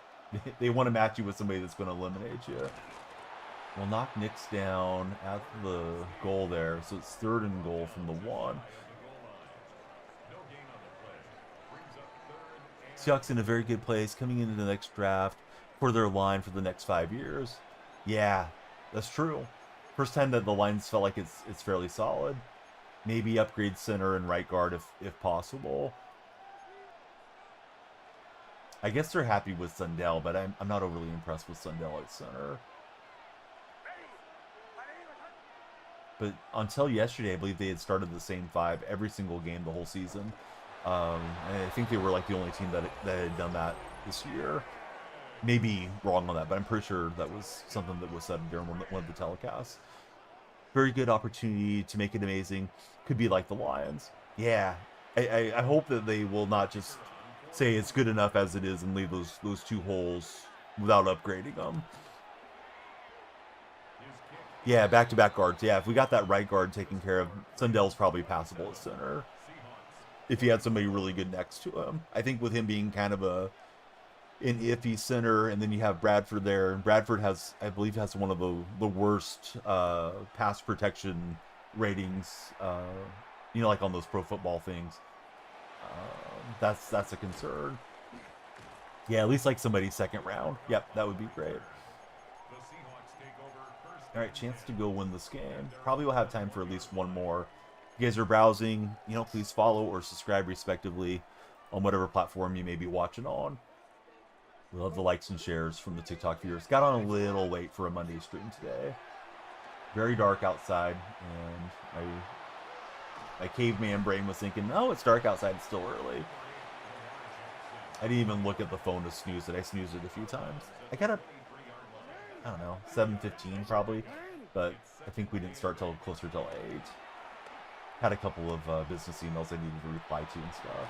They want to match you with somebody that's going to eliminate you. We'll knock Knicks down at the goal there, so it's 3rd and goal from the 1. Seahawks in a very good place, coming into the next draft for their line for the next 5 years. Yeah, that's true. First time that the lines felt like it's fairly solid. Maybe upgrade center and right guard if possible. I guess they're happy with Sundell, but I'm not overly impressed with Sundell at center. But until yesterday, I believe they had started the same 5 every single game the whole season. And I think they were like the only team that had done that this year. Maybe wrong on that, but I'm pretty sure that was something that was said during one of the telecasts. Very good opportunity to make it amazing. Could be like the Lions. Yeah, I hope that they will not just say it's good enough as it is and leave those 2 holes without upgrading them. Yeah, back-to-back guards. Yeah, if we got that right guard taken care of, Sundell's probably passable at center. If he had somebody really good next to him. I think with him being kind of an iffy center, and then you have Bradford there. And Bradford I believe, has one of the worst pass protection ratings, like on those pro football things. That's a concern. Yeah, at least like somebody 2nd round. Yep, that would be great. All right, chance to go win this game. Probably will have time for at least one more. If you guys are browsing, please follow or subscribe respectively on whatever platform you may be watching on. We love the likes and shares from the TikTok viewers. Got on a little late for a Monday stream today. Very dark outside, and my caveman brain was thinking, oh, it's dark outside, it's still early. I didn't even look at the phone to snooze it. I snoozed it a few times. I got up, I don't know, 7:15 probably, but I think we didn't start till closer till 8. Had a couple of business emails I needed to reply to and stuff.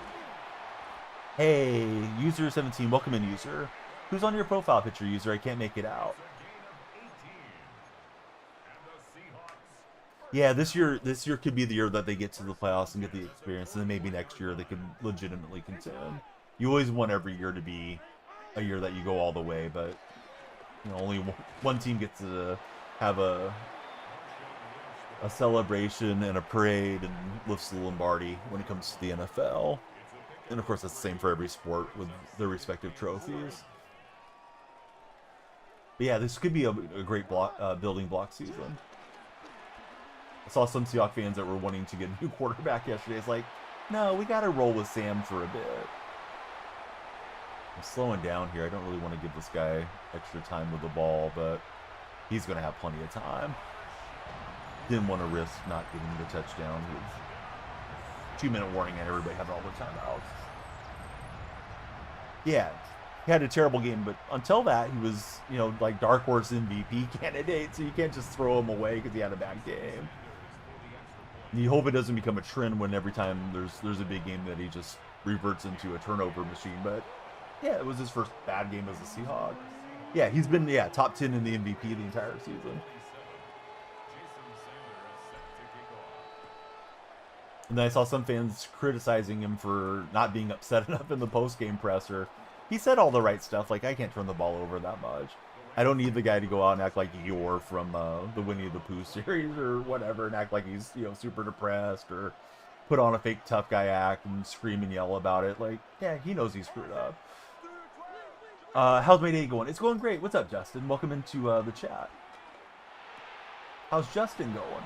Hey, user 17, welcome in, user. Who's on your profile picture, user? I can't make it out. Yeah, this year could be the year that they get to the playoffs and get the experience, and then maybe next year they could legitimately contend. You always want every year to be a year that you go all the way, but only one team gets to have a celebration and a parade and lifts the Lombardi when it comes to the NFL. And of course, that's the same for every sport with their respective trophies. But yeah, this could be a great building block season. I saw some Seahawks fans that were wanting to get a new quarterback yesterday. It's like, no, we got to roll with Sam for a bit. I'm slowing down here. I don't really want to give this guy extra time with the ball, but he's going to have plenty of time. Didn't want to risk not getting the touchdown with 2-minute warning and everybody having all the timeouts. Yeah, he had a terrible game, but until that, he was, like dark horse MVP candidate, so you can't just throw him away because he had a bad game. And you hope it doesn't become a trend when every time there's a big game that he just reverts into a turnover machine, but yeah, it was his first bad game as a Seahawk. Yeah, he's been, top 10 in the MVP the entire season. And then I saw some fans criticizing him for not being upset enough in the post-game presser. He said all the right stuff, like, I can't turn the ball over that much. I don't need the guy to go out and act like Eeyore from the Winnie the Pooh series or whatever, and act like he's, super depressed, or put on a fake tough guy act and scream and yell about it. Like, yeah, he knows he's screwed up. How's my day going? It's going great. What's up, Justin? Welcome into the chat. How's Justin going?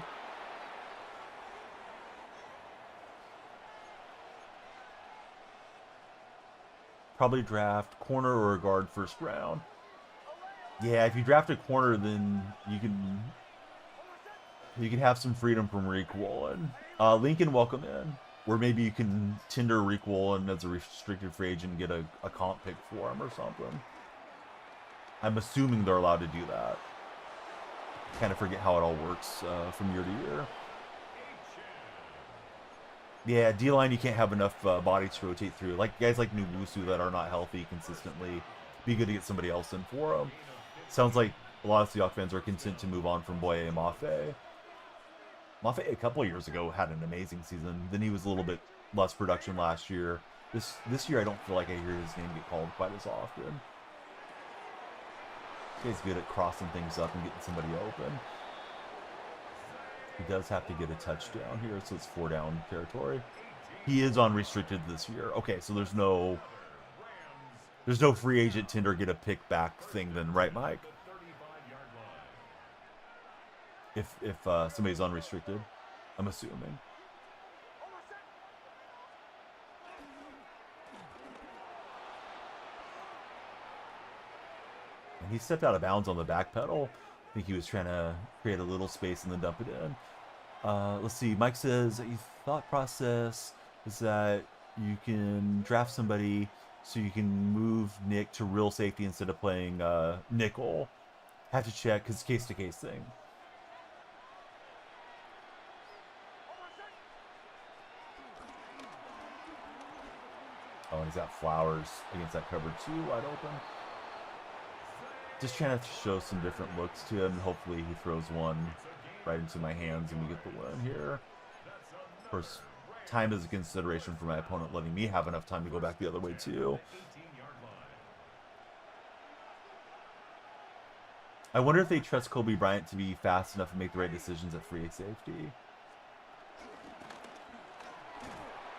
Probably draft corner or a guard first round. Yeah, if you draft a corner, then you can have some freedom from Rick Woolen. Lincoln, welcome in. Or maybe you can Tinder Rick Woolen as a restricted free agent and get a comp pick for him or something. I'm assuming they're allowed to do that. Kind of forget how it all works from year to year. Yeah, D-line, you can't have enough bodies to rotate through. Like guys like Nubusu that are not healthy consistently. be good to get somebody else in for him. Sounds like a lot of Seahawks fans are content to move on from Boye Mafe. Mafe a couple of years ago had an amazing season. Then he was a little bit less production last year. This year I don't feel like I hear his name get called quite as often. This guy's good at crossing things up and getting somebody open. He does have to get a touchdown here, so it's 4 down territory. He is unrestricted this year. Okay, so there's no free agent tender get a pick back thing then, right, Mike? If somebody's unrestricted, I'm assuming. And he stepped out of bounds on the back pedal. I think he was trying to create a little space and then dump it in. Let's see. Mike says your thought process is that you can draft somebody so you can move Nick to real safety instead of playing nickel. Have to check because case-to-case thing. Oh, and he's got Flowers against that cover 2 wide open. Just trying to show some different looks to him. Hopefully he throws one right into my hands and we get the win here. Of course, time is a consideration for my opponent, letting me have enough time to go back the other way too. I wonder if they trust Kobe Bryant to be fast enough to make the right decisions at free safety.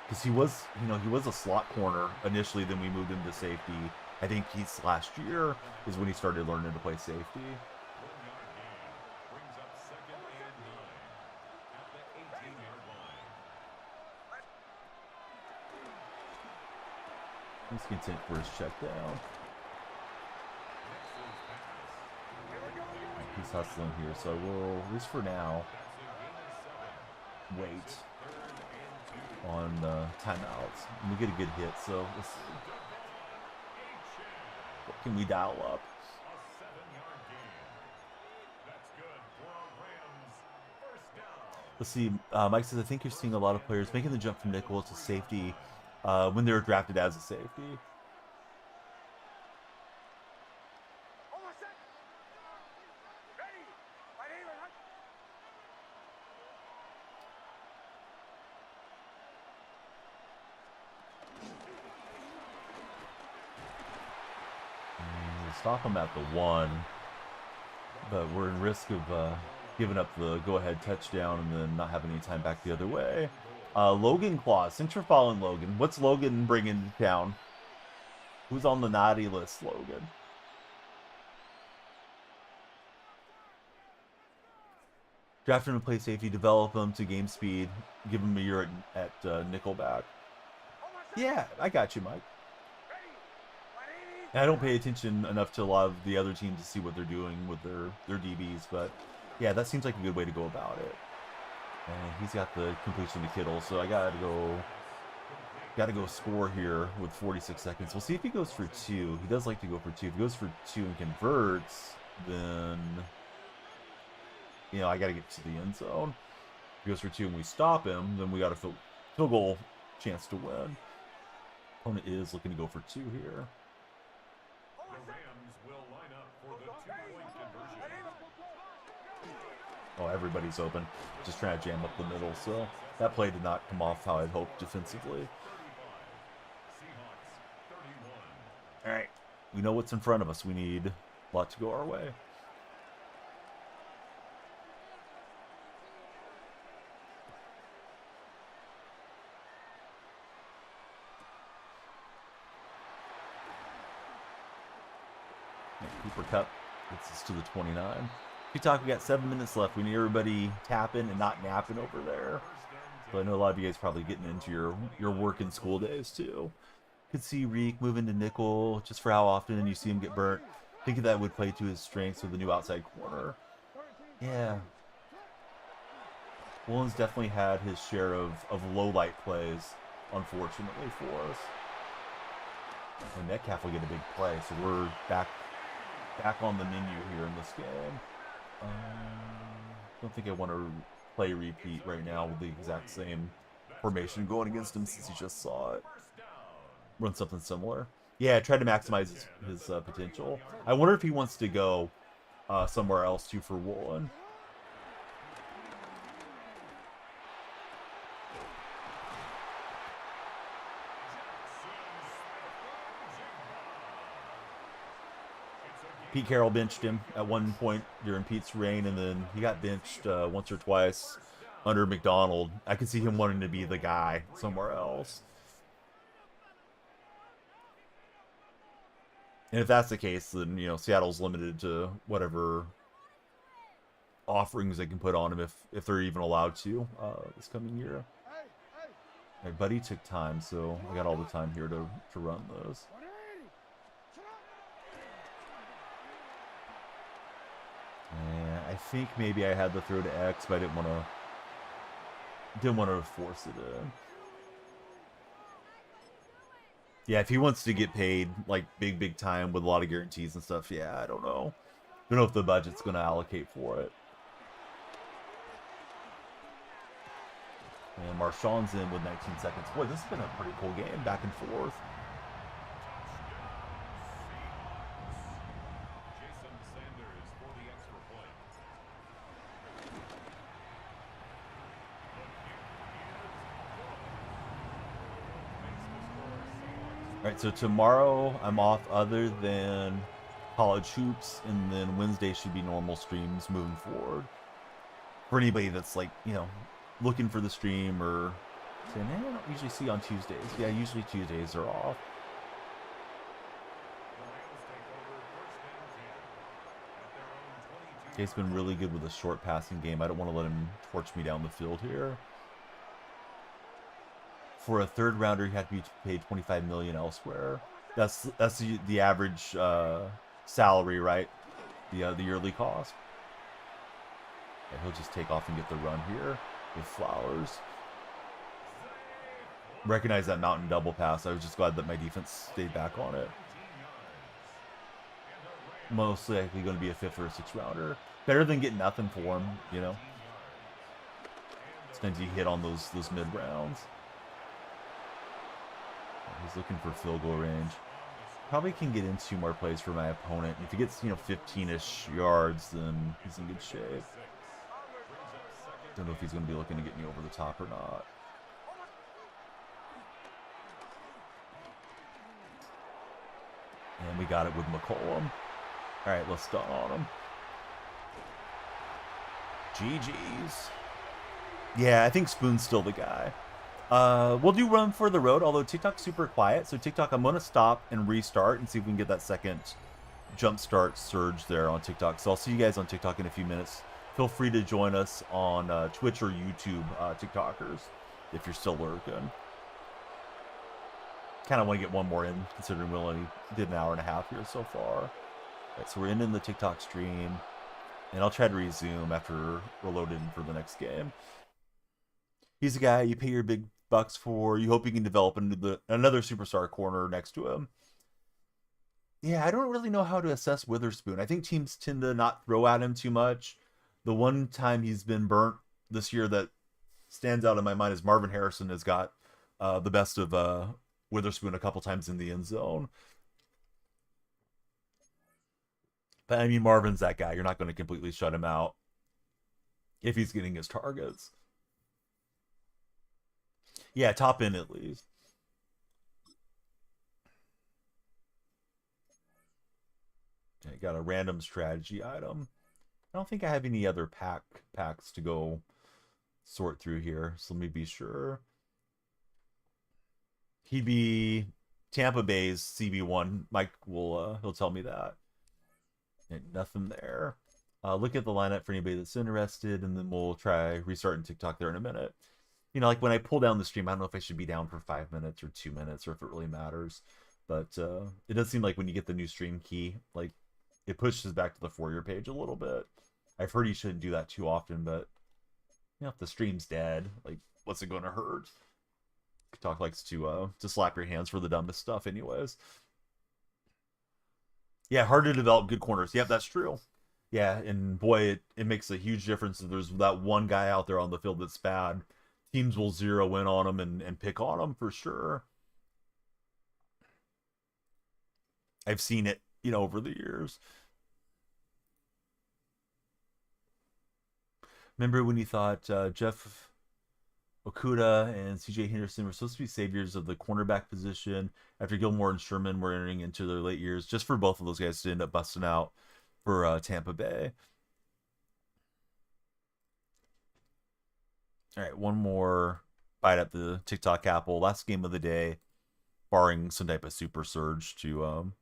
Because he was, he was a slot corner initially, then we moved him to safety. I think last year is when he started learning to play safety. He's content for his check down. He's hustling here, so I will, at least for now, wait on timeouts. And we get a good hit, so let's see. What can we dial up? Let's see. Mike says, I think you're seeing a lot of players making the jump from nickel to safety when they were drafted as a safety. Stop him at the 1, but we're in risk of giving up the go-ahead touchdown and then not having any time back the other way. Logan Claus, thanks for following Logan. What's Logan bringing to town? Who's on the naughty list, Logan? Draft him to play safety, develop him to game speed, give him a year at nickelback. Yeah, I got you, Mike. I don't pay attention enough to a lot of the other teams to see what they're doing with their DBs, but yeah, that seems like a good way to go about it. And he's got the completion to Kittle, so I gotta go score here with 46 seconds. We'll see if he goes for 2. He does like to go for 2. If he goes for 2 and converts, then I gotta get to the end zone. If he goes for 2 and we stop him, then we got a field goal chance to win. Opponent is looking to go for 2 here. Oh, everybody's open. Just trying to jam up the middle. So that play did not come off how I'd hoped defensively. All right. We know what's in front of us. We need a lot to go our way. Cooper Cup gets us to the 29. TikTok, we got 7 minutes left. We need everybody tapping and not napping over there. But I know a lot of you guys probably getting into your work and school days too. Could see Reek move into nickel just for how often you see him get burnt. Thinking that would play to his strengths with the new outside corner. Yeah. Woolen's definitely had his share of low light plays, unfortunately for us. And Metcalf will get a big play, so we're back on the menu here in this game. Don't think I want to play repeat right now with the exact same formation going against him since he just saw it. Run something similar. Yeah, try to maximize his potential. I wonder if he wants to go somewhere else too for Woolen. Pete Carroll benched him at one point during Pete's reign, and then he got benched once or twice under McDonald. I could see him wanting to be the guy somewhere else. And if that's the case, then, you know, Seattle's limited to whatever offerings they can put on him if they're even allowed to this coming year. My buddy took time, so I got all the time here to run those. And I think maybe I had the throw to X, but I didn't want to force it in. Yeah, if he wants to get paid like big time with a lot of guarantees and stuff, yeah, I don't know. I don't know if the budget's going to allocate for it. And Marshawn's in with 19 seconds. Boy, this has been a pretty cool game, back and forth. All right, so tomorrow I'm off other than college hoops, and then Wednesday should be normal streams moving forward. For anybody that's like, you know, looking for the stream or saying, I don't usually see on Tuesdays. Yeah, usually Tuesdays are off. He's been really good with a short passing game. I don't want to let him torch me down the field here. For a third rounder, you have to be paid $25 million elsewhere. That's the average salary, right? The yearly cost. Yeah, he'll just take off and get the run here with Flowers. Recognize that mountain double pass. I was just glad that my defense stayed back on it. Most likely going to be a 5th or a 6th rounder. Better than getting nothing for him, you know. Sometimes you hit on those mid rounds. He's looking for field goal range. Probably can get in 2 more plays for my opponent. If he gets, you know, 15-ish yards, then he's in good shape. Don't know if he's going to be looking to get me over the top or not. And we got it with McCollum. All right, let's stun on him. GG's. Yeah, I think Spoon's still the guy. We'll do Run for the Road, although TikTok's super quiet. So TikTok, I'm going to stop and restart and see if we can get that second jump start surge there on TikTok. So I'll see you guys on TikTok in a few minutes. Feel free to join us on Twitch or YouTube, TikTokers, if you're still lurking. Kind of want to get one more in, considering we only did an hour and a half here so far. All right, so we're in the TikTok stream, and I'll try to resume after we're loaded in for the next game. He's a guy you pay your big bucks for. You hope you can develop into another superstar corner next to him. Yeah, I don't really know how to assess Witherspoon. I think teams tend to not throw at him too much. The one time he's been burnt this year that stands out in my mind is Marvin Harrison has got the best of Witherspoon a couple times in the end zone. But I mean, Marvin's that guy. You're not going to completely shut him out if he's getting his targets. Yeah, top end at least. Okay, got a random strategy item. I don't think I have any other packs to go sort through here, so let me be sure. He'd be Tampa Bay's CB1. Mike will he'll tell me that. And nothing there. Look at the lineup for anybody that's interested, and then we'll try restarting TikTok there in a minute. You know, like when I pull down the stream, I don't know if I should be down for 5 minutes or 2 minutes, or if it really matters. But it does seem like when you get the new stream key, like it pushes back to the For Your page a little bit. I've heard you shouldn't do that too often, but you know, if the stream's dead, like what's it going to hurt? TikTok likes to slap your hands for the dumbest stuff, anyways. Yeah, hard to develop good corners. Yep, that's true. Yeah, and boy, it makes a huge difference if there's that one guy out there on the field that's bad. Teams will zero in on him and pick on him for sure. I've seen it, over the years. Remember when you thought Jeff Okuda and CJ Henderson were supposed to be saviors of the cornerback position after Gilmore and Sherman were entering into their late years, just for both of those guys to end up busting out for Tampa Bay. All right, one more bite at the TikTok apple. Last game of the day, barring some type of super surge to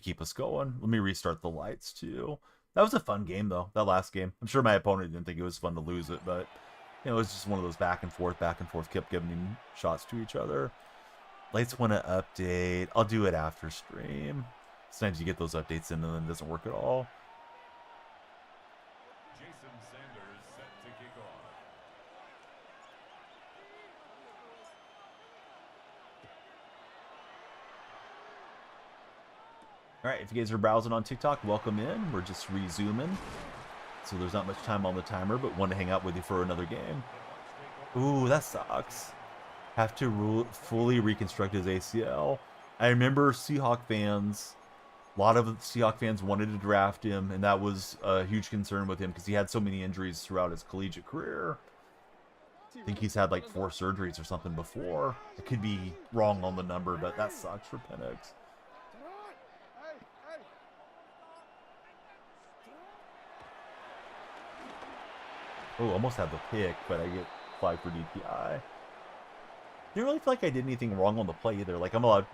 keep us going. Let me restart the lights too. That was a fun game though. That last game. I'm sure my opponent didn't think it was fun to lose it, but it was just one of those back and forth, kept giving shots to each other. Lights want to update. I'll do it after stream. Sometimes you get those updates in and then it doesn't work at all. All right, if you guys are browsing on TikTok, welcome in. We're just resuming, so there's not much time on the timer, but want to hang out with you for another game. Ooh, that sucks. Have to fully reconstruct his ACL. I remember Seahawk fans, a lot of Seahawk fans wanted to draft him, and that was a huge concern with him because he had so many injuries throughout his collegiate career. I think he's had like 4 surgeries or something before. I could be wrong on the number, but that sucks for Penix. Oh, almost had the pick, but I get flagged for DPI. Didn't really feel like I did anything wrong on the play either. Like, I'm allowed...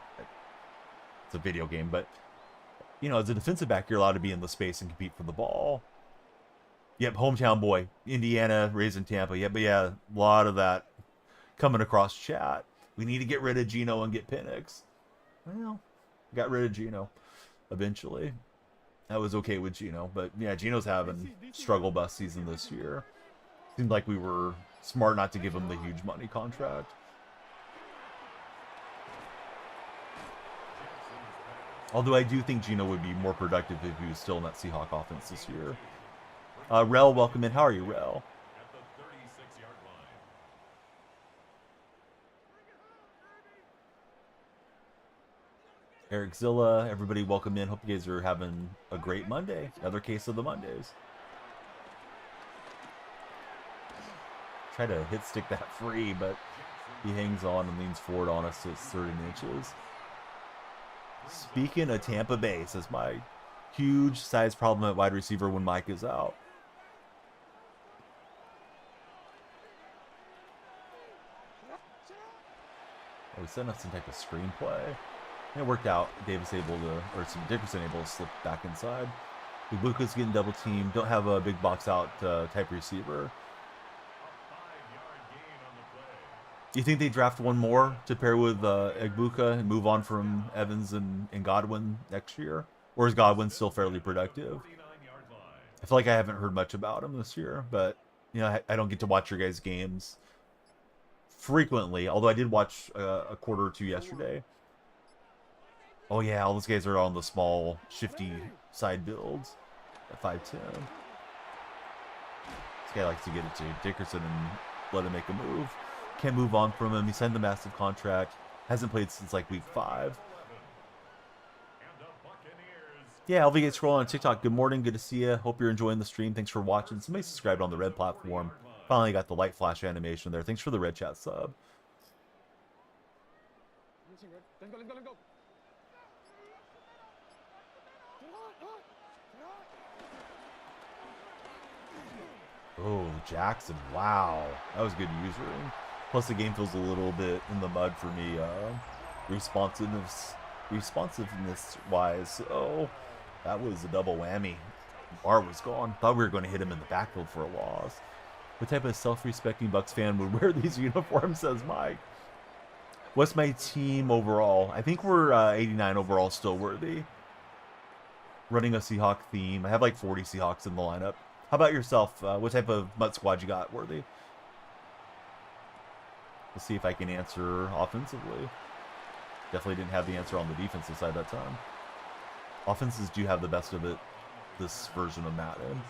It's a video game, but... as a defensive back, you're allowed to be in the space and compete for the ball. Yep, hometown boy. Indiana, raised in Tampa. Yep, but yeah, a lot of that coming across chat. We need to get rid of Geno and get Penix. Well, got rid of Geno eventually. I was okay with Geno, but yeah, Geno's having struggle bus season this year. Seemed like we were smart not to give him the huge money contract. Although I do think Geno would be more productive if he was still in that Seahawk offense this year. Rel, welcome in. How are you, Rel? Eric Zilla, everybody welcome in. Hope you guys are having a great Monday. Another case of the Mondays. Try to hit stick that free, but he hangs on and leans forward on us, so it's 30 inches. Speaking of Tampa Bay, says my huge size problem at wide receiver when Mike is out. Oh, we sent us some type of screenplay. It worked out. Dickerson able to slip back inside. Igbuka's getting double teamed. Don't have a big box out type receiver. Do you think they draft one more to pair with Igbuka and move on from Evans and Godwin next year? Or is Godwin still fairly productive? I feel like I haven't heard much about him this year, but I don't get to watch your guys' games frequently, although I did watch a quarter or two yesterday. Oh yeah, all those guys are on the small, shifty side builds at 5'10". This guy likes to get it to Dickerson and let him make a move. Can't move on from him. He signed the massive contract. Hasn't played since like week 5. Yeah, all of you guys scrolling on TikTok. Good morning. Good to see you. Hope you're enjoying the stream. Thanks for watching. Somebody subscribed on the red platform. Finally got the light flash animation there. Thanks for the red chat sub. Oh, Jackson. Wow. That was good usering. Plus, the game feels a little bit in the mud for me. Responsiveness-wise. So, that was a double whammy. Bar was gone. Thought we were going to hit him in the backfield for a loss. What type of self-respecting Bucks fan would wear these uniforms, says Mike. What's my team overall? I think we're 89 overall, still worthy. Running a Seahawk theme. I have like 40 Seahawks in the lineup. How about yourself? What type of Mutt squad you got, Worthy? Let's see if I can answer offensively. Definitely didn't have the answer on the defensive side that time. Offenses do have the best of it this version of Madden.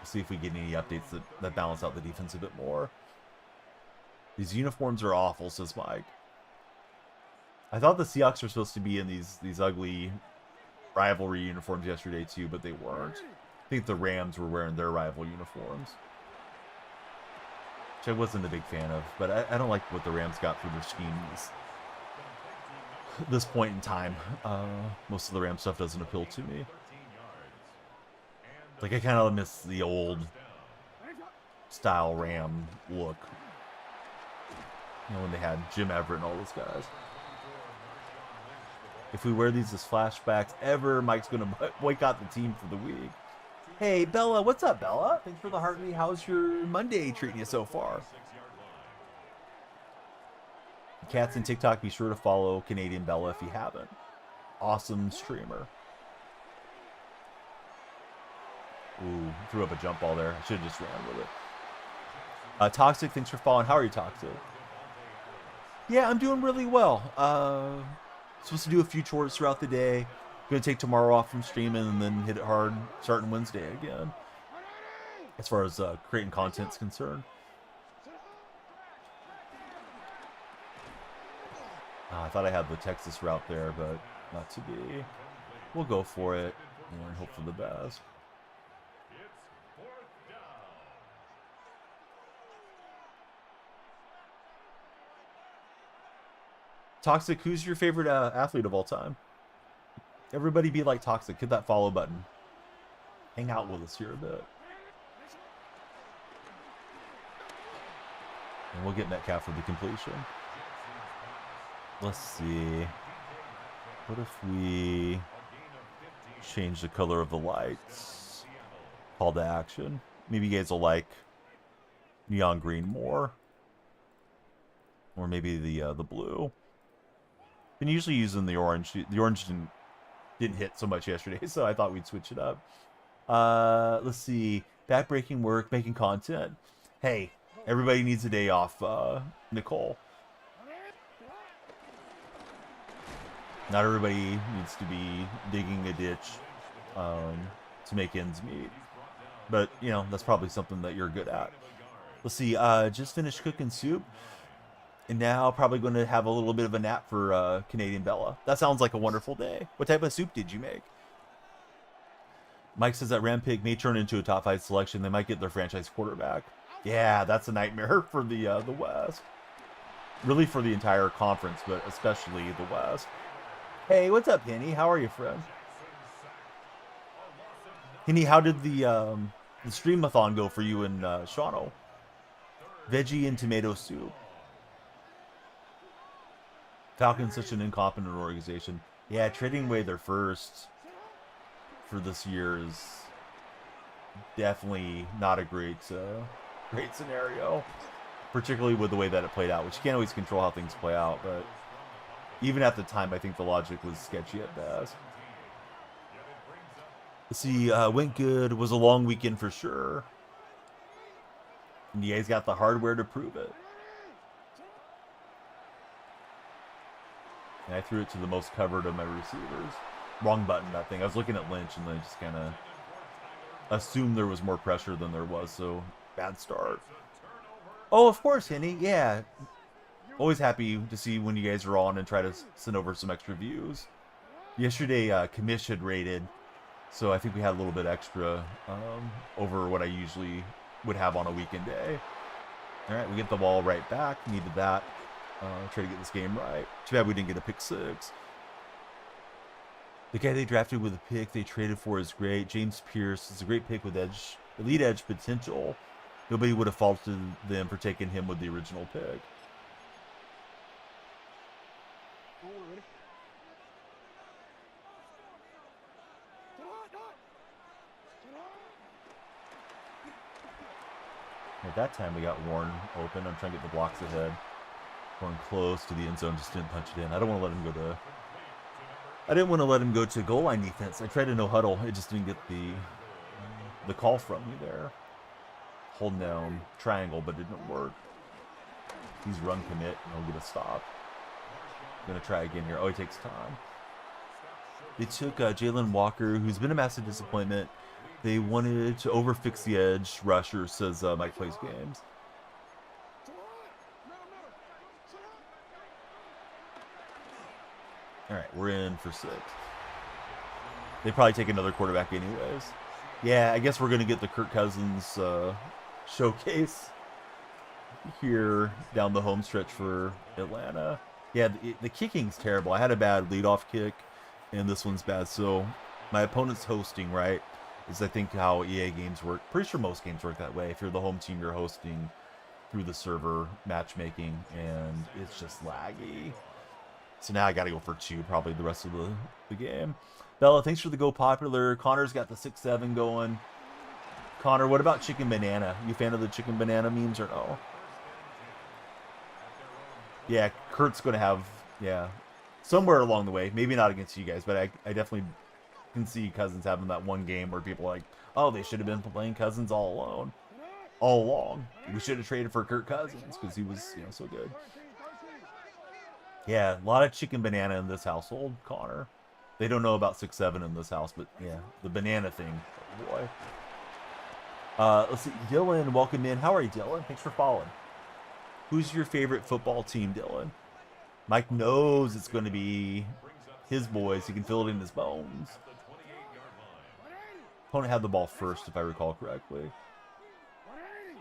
We'll see if we get any updates that balance out the defense a bit more. These uniforms are awful, says Mike. I thought the Seahawks were supposed to be in these ugly rivalry uniforms yesterday too, but they weren't. I think the Rams were wearing their rival uniforms, which I wasn't a big fan of. But I don't like what the Rams got for their schemes this point in time. Most of the Ram stuff doesn't appeal to me. Like, I kind of miss the old style Ram look. You know, when they had Jim Everett and all those guys. If we wear these as flashbacks ever, Mike's going to boycott the team for the week. Hey, Bella. What's up, Bella? Thanks for the heartbeat. How's your Monday treating you so far? Cats and TikTok, be sure to follow Canadian Bella if you haven't. Awesome streamer. Ooh, threw up a jump ball there. I should have just ran with it. Toxic, thanks for following. How are you, Toxic? Yeah, I'm doing really well. Supposed to do a few chores throughout the day. Gonna take tomorrow off from streaming and then hit it hard starting Wednesday again. As far as creating content's concerned. I thought I had the Texas route there, but not to be. We'll go for it and hope for the best. Toxic, who's your favorite athlete of all time? Everybody be like Toxic. Hit that follow button. Hang out with us here a bit. And we'll get Metcalf for the completion. Let's see. What if we change the color of the lights? Call to action. Maybe you guys will like neon green more. Or maybe the blue. Been usually using the orange. The orange didn't hit so much yesterday, so I thought we'd switch it up. Let's see. Backbreaking work, making content. Hey, everybody needs a day off, Nicole. Not everybody needs to be digging a ditch to make ends meet. But, you know, that's probably something that you're good at. Let's see. Just finished cooking soup. And now probably going to have a little bit of a nap for Canadian Bella. That sounds like a wonderful day. What type of soup did you make? Mike says that Ram pick may turn into a top 5 selection. They might get their franchise quarterback. Yeah, that's a nightmare for the West. Really for the entire conference, but especially the West. Hey, what's up, Henny? How are you, friend? Henny, how did the stream-a-thon go for you and Shawno? Veggie and tomato soup. Falcon's such an incompetent organization. Yeah, trading away their first for this year is definitely not a great scenario. Particularly with the way that it played out, which you can't always control how things play out, but even at the time, I think the logic was sketchy at best. Let's see, went good. Was a long weekend for sure. And you guys got the hardware to prove it. And I threw it to the most covered of my receivers. Wrong button, that thing. I was looking at Lynch and then just kind of assumed there was more pressure than there was, so bad start. Oh, of course, Henny. Yeah. Always happy to see when you guys are on and try to send over some extra views. Yesterday, Commish had rated, so I think we had a little bit extra over what I usually would have on a weekend day. All right, we get the ball right back. Needed that. Try to get this game right. Too bad we didn't get a pick 6. The guy they drafted with a pick they traded for is great. James Pierce is a great pick with elite edge potential. Nobody would have faulted them for taking him with the original pick. At that time, we got Warren open. I'm trying to get the blocks ahead. Going close to the end zone, just didn't punch it in. I don't want to let him go to... I didn't want to let him go to goal line defense. I tried to no huddle. It just didn't get the call from me there. Holding down triangle, but it didn't work. He's run commit, and he'll get a stop. Gonna try again here. Oh, he takes time. They took Jalen Walker, who's been a massive disappointment. They wanted to overfix the edge rusher, says Mike Plays Games. All right, we're in for 6. They probably take another quarterback anyways. Yeah, I guess we're going to get the Kirk Cousins showcase here down the home stretch for Atlanta. Yeah, the kicking's terrible. I had a bad leadoff kick, and this one's bad. So my opponent's hosting, right, is I think how EA games work. Pretty sure most games work that way. If you're the home team, you're hosting through the server matchmaking, and it's just laggy. So now I got to go for 2 probably the rest of the game. Bella, thanks for the Go Popular. Connor's got the 6-7 going. Connor, what about Chicken Banana? You a fan of the Chicken Banana memes or no? Yeah, Kurt's going to have, yeah, somewhere along the way. Maybe not against you guys, but I definitely can see Cousins having that one game where people are like, oh, they should have been playing Cousins all along. We should have traded for Kirk Cousins because he was, so good. Yeah, a lot of Chicken Banana in this household, Connor. They don't know about 6-7 in this house, but yeah, the banana thing, oh boy. Let's see, Dylan, welcome in. How are you, Dylan? Thanks for following. Who's your favorite football team, Dylan? Mike knows it's going to be his boys. He can feel it in his bones. Opponent had the ball first, if I recall correctly.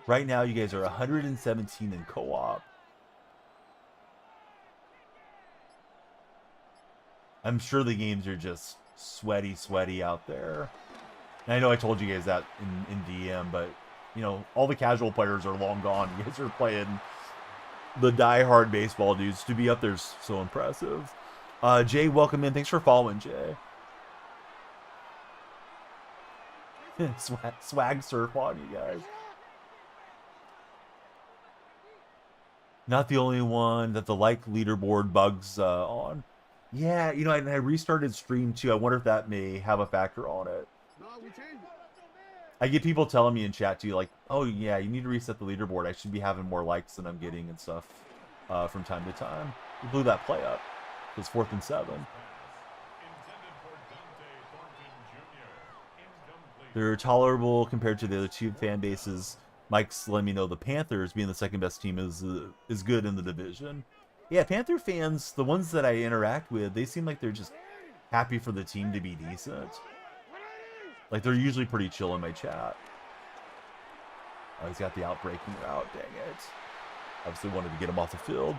Right now, you guys are 117 in co-op. I'm sure the games are just sweaty out there. And I know I told you guys that in DM, but, all the casual players are long gone. You guys are playing the die-hard baseball dudes. To be up there is so impressive. Jay, welcome in. Thanks for following, Jay. Swag surf on you guys. Not the only one that the leaderboard bugs on. Yeah, and I restarted stream too. I wonder if that may have a factor on it. I get people telling me in chat too, like, oh yeah, you need to reset the leaderboard. I should be having more likes than I'm getting and stuff from time to time. We blew that play up. It was 4th and 7. They're tolerable compared to the other 2 fan bases. Mike's letting me know the Panthers, being the second best team, is good in the division. Yeah, Panther fans, the ones that I interact with, they seem like they're just happy for the team to be decent. Like, they're usually pretty chill in my chat. Oh, he's got the outbreaking route, dang it. Obviously wanted to get him off the field.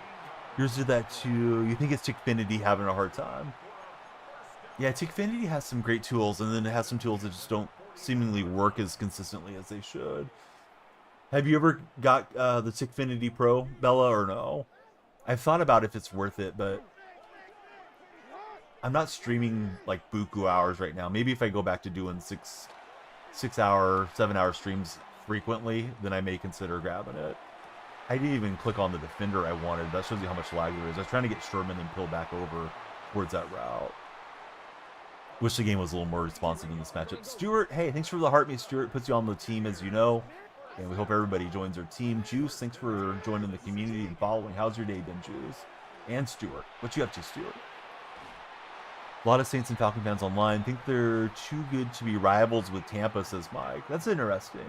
Yours did that too. You think it's Tickfinity having a hard time? Yeah, Tickfinity has some great tools, and then it has some tools that just don't seemingly work as consistently as they should. Have you ever got the Tickfinity Pro, Bella, or no? I've thought about if it's worth it, but I'm not streaming like buku hours right now. Maybe if I go back to doing 6-hour, 7-hour streams frequently, then I may consider grabbing it. I didn't even click on the defender I wanted. That shows you how much lag there is. I was trying to get Sherman and Pill back over towards that route. Wish the game was a little more responsive in this matchup. Stuart, hey, thanks for the heart, me. Stuart puts you on the team, as you know. And we hope everybody joins our team. Juice, thanks for joining the community and following. How's your day been, Juice? And Stuart. What you up to, Stuart? A lot of Saints and Falcon fans online think they're too good to be rivals with Tampa, says Mike. That's interesting.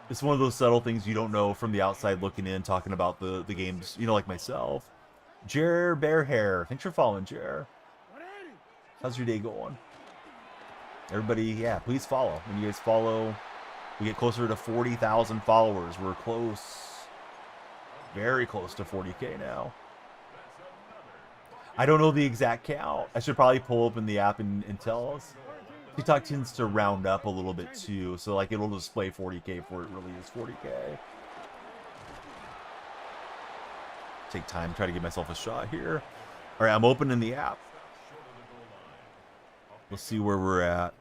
It's one of those subtle things you don't know from the outside looking in, talking about the games, like myself. Jer Bear Hair. Thanks for following, Jer. How's your day going? Everybody, yeah, please follow. When you guys follow, we get closer to 40,000 followers. We're close, very close to 40K now. I don't know the exact count. I should probably pull open the app and tell us. TikTok tends to round up a little bit too, so like it'll display 40K before it really is 40K. Take time, try to give myself a shot here. All right, I'm opening the app. Let's see where we're at.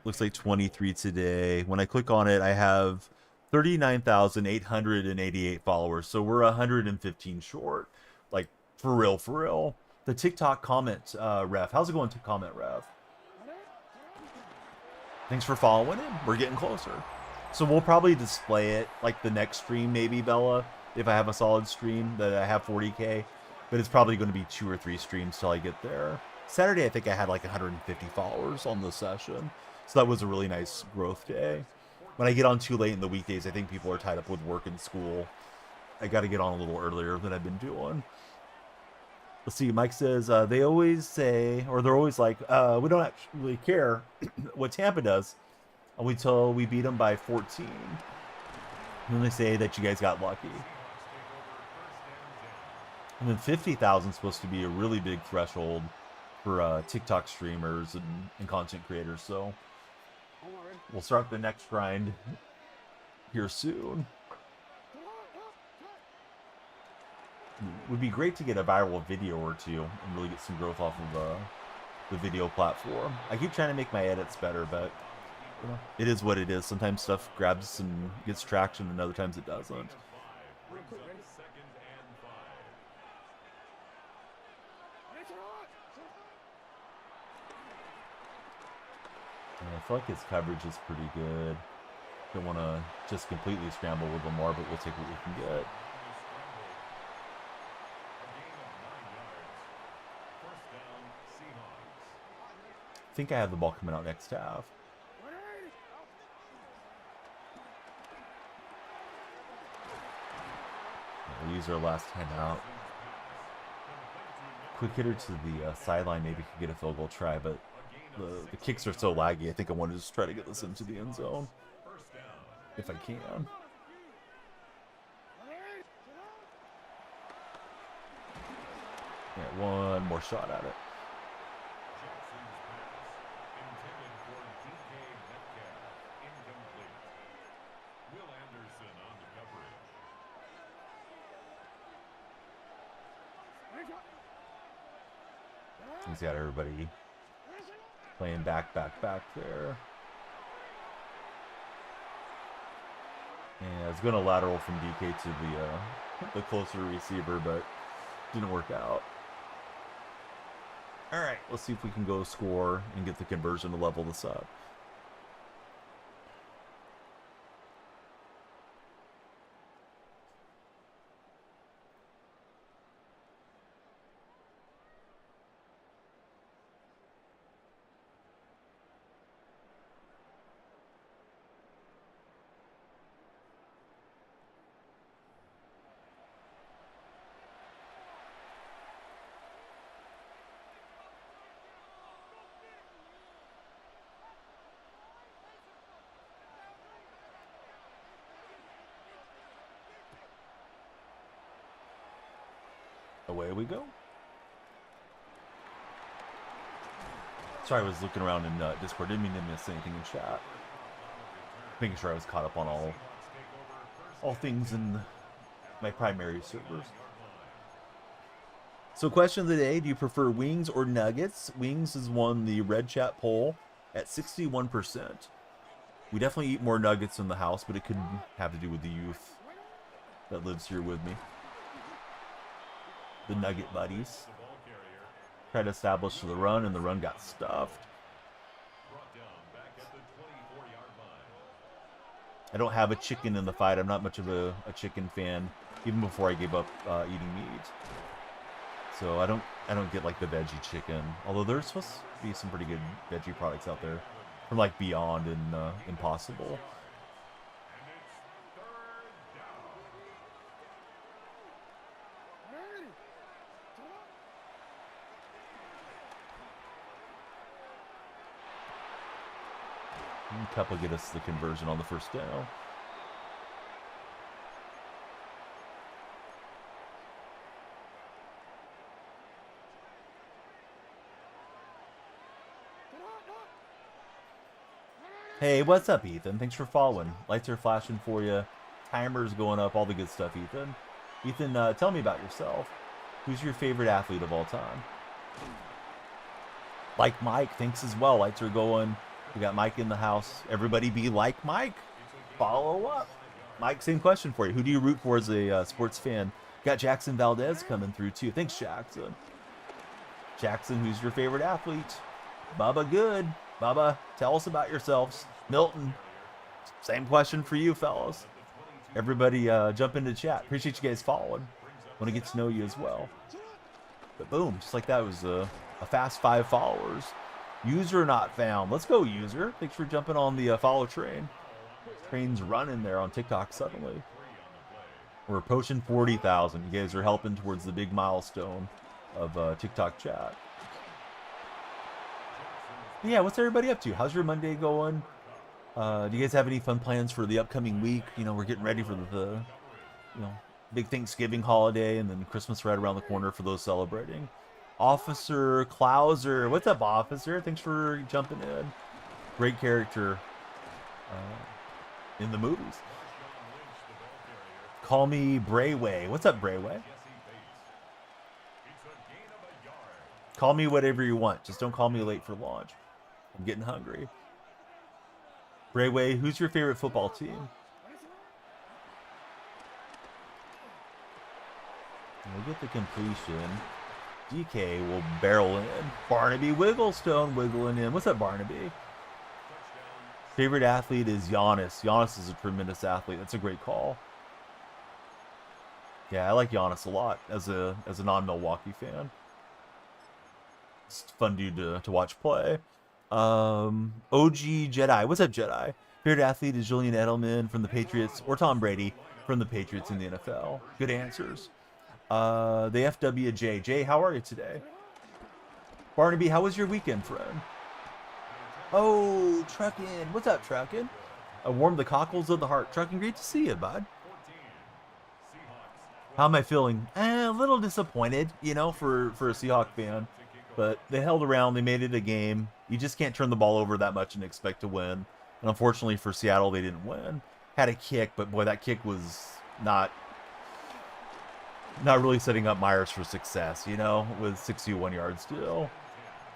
Looks like 23 today. When I click on it, I have 39,888 followers. So we're 115 short. Like, for real, for real. The TikTok comment, Ref. How's it going to comment, Ref? Thanks for following in. We're getting closer. So we'll probably display it like the next stream, maybe, Bella, if I have a solid stream that I have 40K. But it's probably going to be 2 or 3 streams till I get there. Saturday, I think I had like 150 followers on the session. So that was a really nice growth day. When I get on too late in the weekdays, I think people are tied up with work and school. I got to get on a little earlier than I've been doing. Let's see. Mike says they always say, or they're always like, we don't actually care what Tampa does until we beat them by 14. And then they say that you guys got lucky. And then 50,000 is supposed to be a really big threshold for TikTok streamers and content creators. So we'll start the next grind here soon. It would be great to get a viral video or two and really get some growth off of the video platform. I keep trying to make my edits better, but you know, it is what it is. Sometimes stuff grabs and gets traction, and other times it doesn't. And I feel like his coverage is pretty good. Don't want to just completely scramble with Lamar, but we'll take what we can get. I think I have the ball coming out next half. We'll use our last timeout. Quick hitter to the sideline, maybe could get a field goal try, but the kicks are so laggy. I think I want to just try to get this into the end zone if I can. Yeah, one more shot at it. He's got everybody playing back there. And it's going to lateral from DK to the closer receiver, but didn't work out. All right, let's see if we can go score and get the conversion to level this up. Away we go. Sorry, I was looking around in Discord. Didn't mean to miss anything in chat. Making sure I was caught up on all things in my primary servers. So question of the day, do you prefer wings or nuggets? Wings has won the red chat poll at 61%. We definitely eat more nuggets in the house, but it could have to do with the youth that lives here with me. The Nugget buddies tried to establish the run, and the run got stuffed. I don't have a chicken in the fight. I'm not much of a chicken fan, even before I gave up eating meat. So I don't get like the veggie chicken. Although there's supposed to be some pretty good veggie products out there from like Beyond and Impossible. Cup will get us the conversion on the first down. Hey, what's up, Ethan? Thanks for following. Lights are flashing for you. Timer's going up. All the good stuff, Ethan. Ethan, tell me about yourself. Who's your favorite athlete of all time? Like Mike, thanks as well. Lights are going. We got Mike in the house. Everybody be like Mike. Follow up. Mike, same question for you. Who do you root for as a sports fan? Got Jackson Valdez coming through too. Thanks, Jackson. Jackson, who's your favorite athlete? Bubba Good. Bubba, tell us about yourselves. Milton, same question for you, fellas. Everybody jump into chat. Appreciate you guys following. Want to get to know you as well. But boom, just like that, was a fast 5 followers. User not found. Let's go, user. Thanks for jumping on the follow train. Train's running there on TikTok suddenly. We're approaching 40,000. You guys are helping towards the big milestone of TikTok chat. But yeah, what's everybody up to? How's your Monday going? Do you guys have any fun plans for the upcoming week? You know, we're getting ready for the big Thanksgiving holiday, and then Christmas right around the corner for those celebrating. Officer Klauser, what's up, Officer? Thanks for jumping in. Great character in the movies. Call me Brayway. What's up, Brayway? Call me whatever you want. Just don't call me late for lunch. I'm getting hungry. Brayway, who's your favorite football team? We'll get the completion. DK will barrel in. Barnaby Wigglestone wiggling in. What's up, Barnaby? Favorite athlete is Giannis. Giannis is a tremendous athlete. That's a great call. Yeah, I like Giannis a lot as a non-Milwaukee fan. It's a fun dude to watch play. OG Jedi. What's up, Jedi? Favorite athlete is Julian Edelman from the Patriots or Tom Brady from the Patriots in the NFL. Good answers. The FWJ. Jay, how are you today? Barnaby, how was your weekend, friend? Oh, Truckin'. What's up, Truckin'? I warmed the cockles of the heart. Truckin', great to see you, bud. How am I feeling? A little disappointed, you know, for a Seahawk fan. But they held around. They made it a game. You just can't turn the ball over that much and expect to win. And unfortunately for Seattle, they didn't win. Had a kick, but boy, that kick was not really setting up Myers for success, you know, with 61 yards still.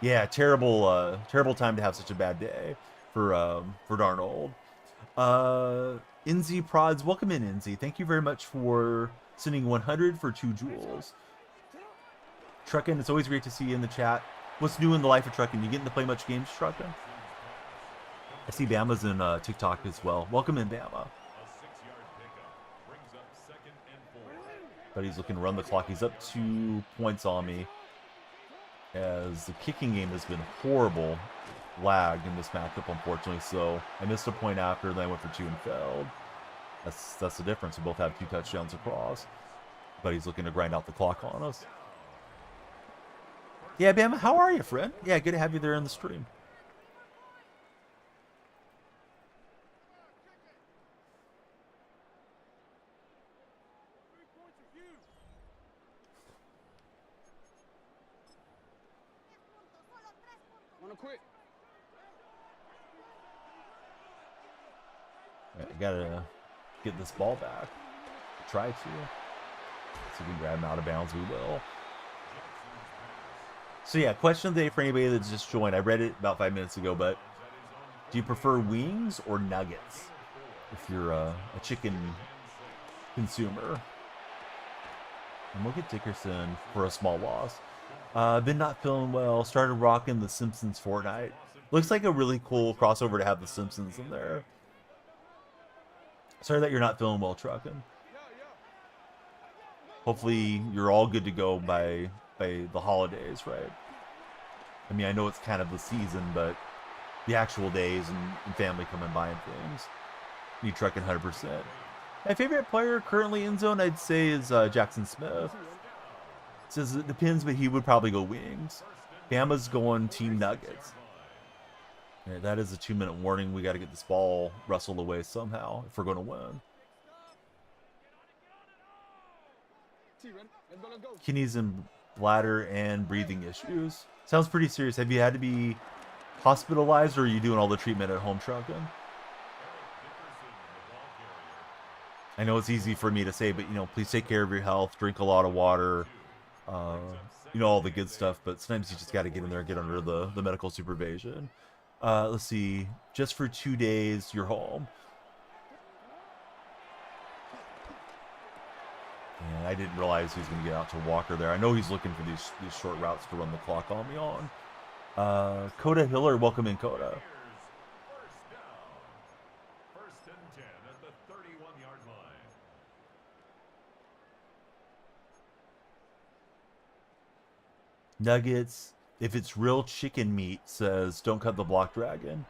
Yeah, terrible time to have such a bad day for Darnold. Inzi Prods, welcome in, Inzi. Thank you very much for sending 100 for 2 jewels. Truckin', it's always great to see you in the chat. What's new in the life of Truckin'? You getting to play much games, Truckin'? I see Bama's in TikTok as well. Welcome in, Bama. But he's looking to run the clock. He's up 2 points on me, as the kicking game has been horrible lag in this matchup, unfortunately. So I missed a point after, then I went for 2 and failed. That's the difference. We both have 2 touchdowns across, but he's looking to grind out the clock on us. Yeah, Bama, how are you, friend? Yeah, good to have you there in the stream. I gotta get this ball back. Try to. See if we can grab him out of bounds, we will. So yeah, question of the day for anybody that's just joined. I read it about 5 minutes ago, but do you prefer wings or nuggets if you're a chicken consumer? And we'll get Dickerson for a small loss. Been not feeling well. Started rocking the Simpsons Fortnite. Looks like a really cool crossover to have the Simpsons in there. Sorry that you're not feeling well, Truckin'. Hopefully you're all good to go by the holidays, right? I mean, I know it's kind of the season, but the actual days and family coming by and things. Need Truckin' 100%. My favorite player currently in zone, I'd say, is Jackson Smith. Says it depends, but he would probably go wings. Bama's going Team Nuggets. Yeah, that is a 2-minute warning. We got to get this ball wrestled away somehow if we're going to win. Kidneys and bladder and breathing issues. Sounds pretty serious. Have you had to be hospitalized, or are you doing all the treatment at home, Truckin'? I know it's easy for me to say, but, you know, please take care of your health. Drink a lot of water. You know, all the good stuff. But sometimes you just got to get in there and get under the medical supervision. Let's see. Just for 2 days, you're home. And I didn't realize he was going to get out to Walker there. I know he's looking for these short routes to run the clock on me on. Coda Hiller, welcome in, Coda. First and 10 at the 31-yard line. Nuggets, if it's real chicken meat, says don't cut the Block Dragon.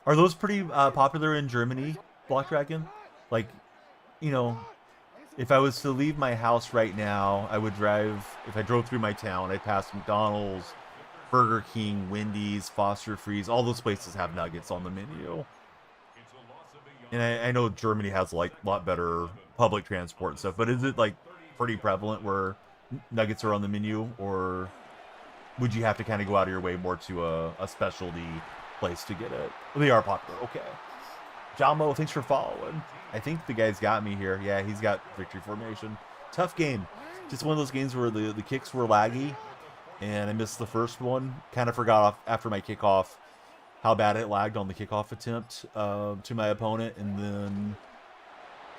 Are those pretty popular in Germany, Block Dragon? Like, you know, If I was to leave my house right now, I would drive. If I drove through my town, I'd pass McDonald's, Burger King, Wendy's, Foster Freeze. All those places have nuggets on the menu. And I know Germany has like a lot better public transport and stuff, but is it like pretty prevalent where nuggets are on the menu, or would you have to kind of go out of your way more to a specialty place to get it? Well, they are popular. Okay. Jamo, thanks for following. I think the guy's got me here. Yeah, he's got victory formation. Tough game. Just one of those games where the kicks were laggy, and I missed the first one. Kind of forgot off after my kickoff how bad it lagged on the kickoff attempt to my opponent, and then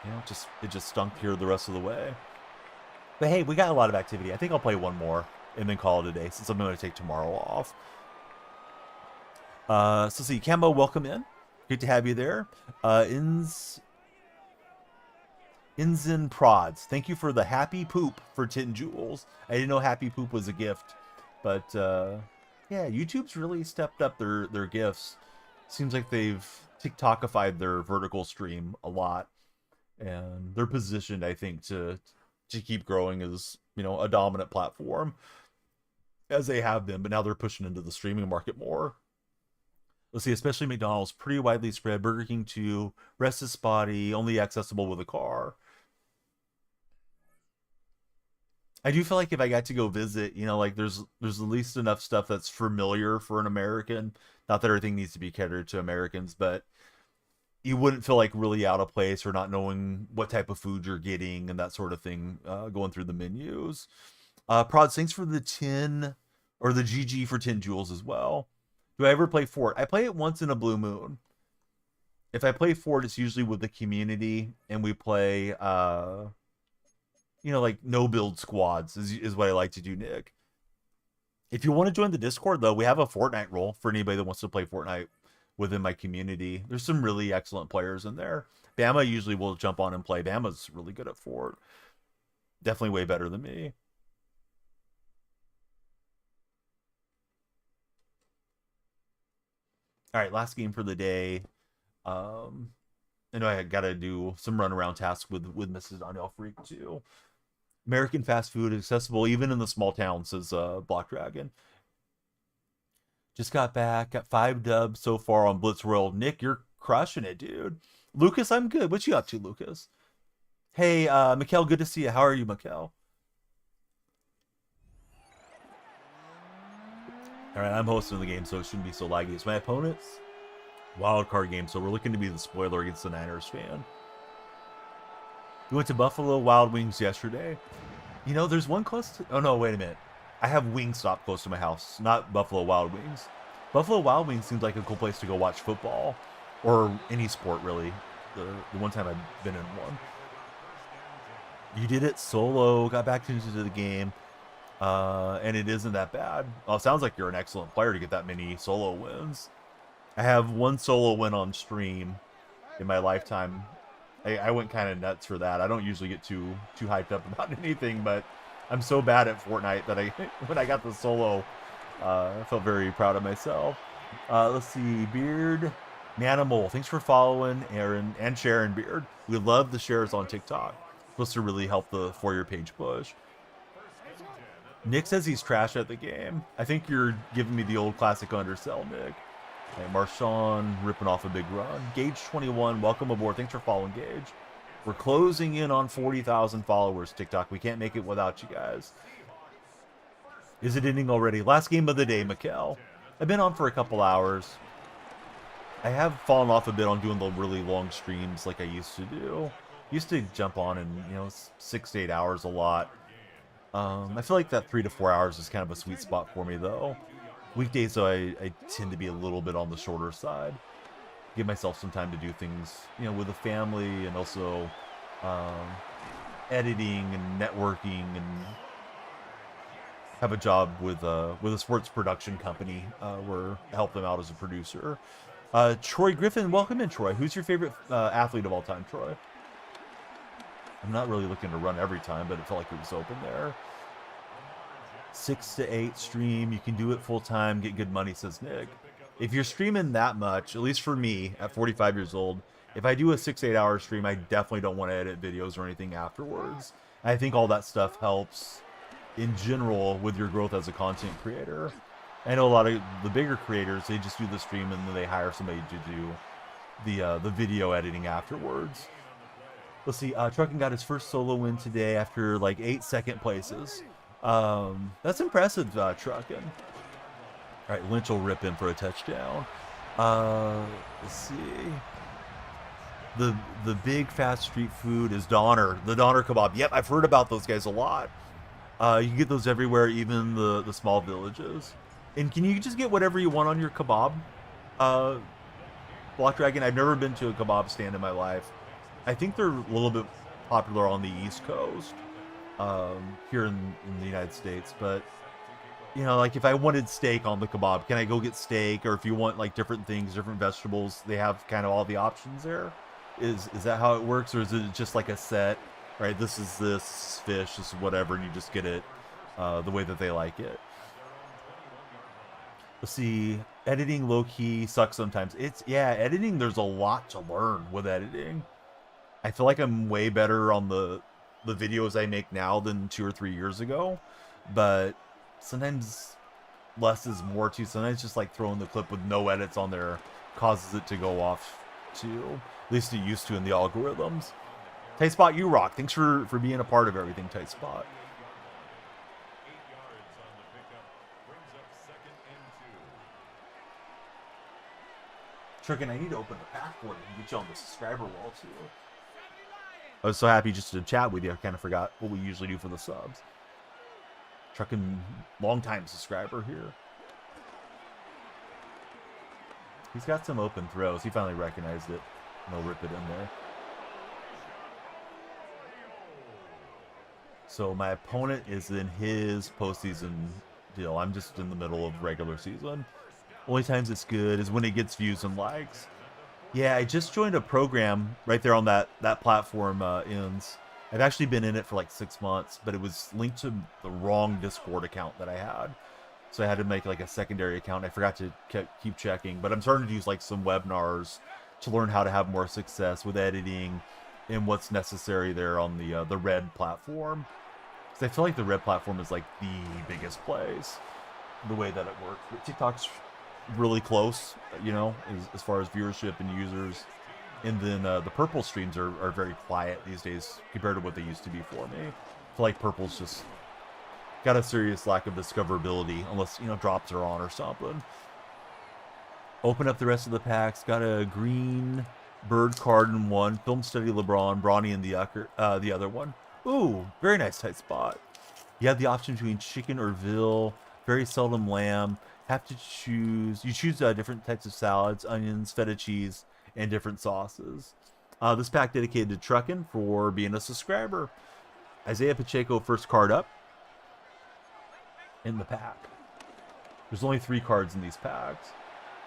it just stunk here the rest of the way. But hey, we got a lot of activity. I think I'll play one more and then call it a day, since I'm going to take tomorrow off. So see, Cambo, welcome in. Good to have you there. Inzin Prods, thank you for the happy poop for 10 jewels. I didn't know happy poop was a gift, but yeah, YouTube's really stepped up their gifts. Seems like they've TikTokified their vertical stream a lot, and they're positioned, I think, to keep growing as, you know, a dominant platform, as they have been, but now they're pushing into the streaming market more. Let's see, especially McDonald's, pretty widely spread. Burger King too, rest is spotty, only accessible with a car. I do feel like if I got to go visit, you know, like there's at least enough stuff that's familiar for an American. Not that everything needs to be catered to Americans, but you wouldn't feel like really out of place or not knowing what type of food you're getting and that sort of thing going through the menus. Prods, thanks for the 10 or the GG for 10 jewels as well. Do I ever play Fort? I play it once in a blue moon. If I play Fort, it's usually with the community, and we play, you know, like no build squads is what I like to do, Nick. If you want to join the Discord, though, we have a Fortnite role for anybody that wants to play Fortnite within my community. There's some really excellent players in there. Bama usually will jump on and play. Bama's really good at Fort. Definitely way better than me. All right, last game for the day. I know I gotta do some run around tasks with Mrs. Danielle Freak too. American fast food accessible even in the small towns, says Block Dragon. Just got back, got 5 dubs so far on Blitz World. Nick, you're crushing it, dude. Lucas, I'm good. What you up to, Lucas? Hey, Mikkel, good to see you. How are you, Mikkel? All right, I'm hosting the game, so it shouldn't be so laggy. It's my opponent's wild card game, so we're looking to be the spoiler against the Niners fan. We went to Buffalo Wild Wings yesterday. You know, there's one close to... Oh, no, wait a minute. I have Wingstop close to my house, not Buffalo Wild Wings. Buffalo Wild Wings seems like a cool place to go watch football, or any sport, really. The one time I've been in one. You did it solo, got back into the game. And it isn't that bad. Well, it sounds like you're an excellent player to get that many solo wins. I have one solo win on stream in my lifetime. I went kind of nuts for that. I don't usually get too hyped up about anything, but I'm so bad at Fortnite that when I got the solo, I felt very proud of myself. Let's see, Beard Manimal, thanks for following Aaron and Sharon Beard. We love the shares on TikTok. Supposed to really help the For Your Page push. Nick says he's trash at the game. I think you're giving me the old classic undersell, Nick. Hey, Marshawn ripping off a big run. Gage21, welcome aboard. Thanks for following, Gage. We're closing in on 40,000 followers, TikTok. We can't make it without you guys. Is it ending already? Last game of the day, Mikkel. I've been on for a couple hours. I have fallen off a bit on doing the really long streams like I used to do. Used to jump on in, 6 to 8 hours a lot. I feel like that 3 to 4 hours is kind of a sweet spot for me, though. Weekdays, though, I tend to be a little bit on the shorter side. Give myself some time to do things, with the family, and also editing and networking, and have a job with a sports production company where I help them out as a producer. Troy Griffin, welcome in, Troy. Who's your favorite athlete of all time, Troy? I'm not really looking to run every time, but it felt like it was open there. 6 to 8 stream. You can do it full time, get good money, says Nick. If you're streaming that much, at least for me, at 45 years old, if I do a 6-8 hour stream, I definitely don't want to edit videos or anything afterwards. I think all that stuff helps in general with your growth as a content creator. I know a lot of the bigger creators, they just do the stream and then they hire somebody to do the video editing afterwards. Let's see, Truckin got his first solo win today after like 8 second places. That's impressive, Truckin. All right, Lynch will rip in for a touchdown. Let's see. The big fast street food is Donner. The Donner kebab. Yep, I've heard about those guys a lot. You can get those everywhere, even the small villages. And can you just get whatever you want on your kebab? Black Dragon, I've never been to a kebab stand in my life. I think they're a little bit popular on the East Coast, here in the United States. But, you know, like if I wanted steak on the kebab, can I go get steak? Or if you want like different things, different vegetables, they have kind of all the options there. Is that how it works? Or is it just like a set, right? This is fish, this is whatever, and you just get it the way that they like it. Let's see, editing low-key sucks sometimes. Yeah, editing, there's a lot to learn with editing. I feel like I'm way better on the videos I make now than 2 or 3 years ago, but sometimes less is more too. Sometimes just like throwing the clip with no edits on there causes it to go off too. At least it used to in the algorithms. Tight Spot, you rock. Thanks for being a part of everything, Tight Spot. Truckin, I need to open the pack for you and get you on the subscriber wall too. I was so happy just to chat with you. I kind of forgot what we usually do for the subs. Truckin, long-time subscriber here. He's got some open throws. He finally recognized it. And he'll rip it in there. So my opponent is in his postseason deal. I'm just in the middle of regular season. Only times it's good is when it gets views and likes. Yeah, I just joined a program right there on that platform, Ends. I've actually been in it for like 6 months, but it was linked to the wrong Discord account that I had. So I had to make like a secondary account. I forgot to keep checking, but I'm starting to use like some webinars to learn how to have more success with editing and what's necessary there on the Red platform. Because I feel like the Red platform is like the biggest place, the way that it works. But TikTok's really close, you know, as far as viewership and users. And then the purple streams are very quiet these days compared to what they used to be for me. I feel like purple's just got a serious lack of discoverability unless, you know, drops are on or something. Open up the rest of the packs. Got a green bird card in one. Film study LeBron, Bronny in the other one. Ooh, very nice tight spot. You have the option between chicken or veal. Very seldom lamb. Have to choose. You choose different types of salads, onions, feta cheese, and different sauces. This pack dedicated to Truckin for being a subscriber. Isaiah Pacheco, first card up in the pack. There's only 3 cards in these packs.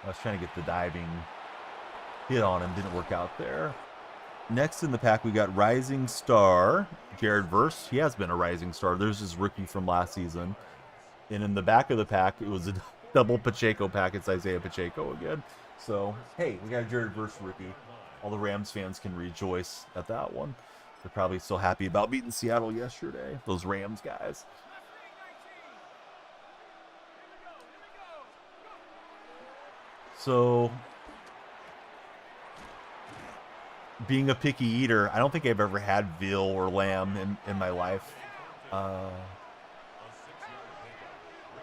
I was trying to get the diving hit on him. Didn't work out there. Next in the pack, we got Rising Star, Jared Verse. He has been a Rising Star. There's his rookie from last season. And in the back of the pack, it was a double Pacheco pack. It's Isaiah Pacheco again. So, hey, we got a Jared Verse rookie. All the Rams fans can rejoice at that one. They're probably still happy about beating Seattle yesterday. Those Rams guys. So, being a picky eater, I don't think I've ever had veal or lamb in my life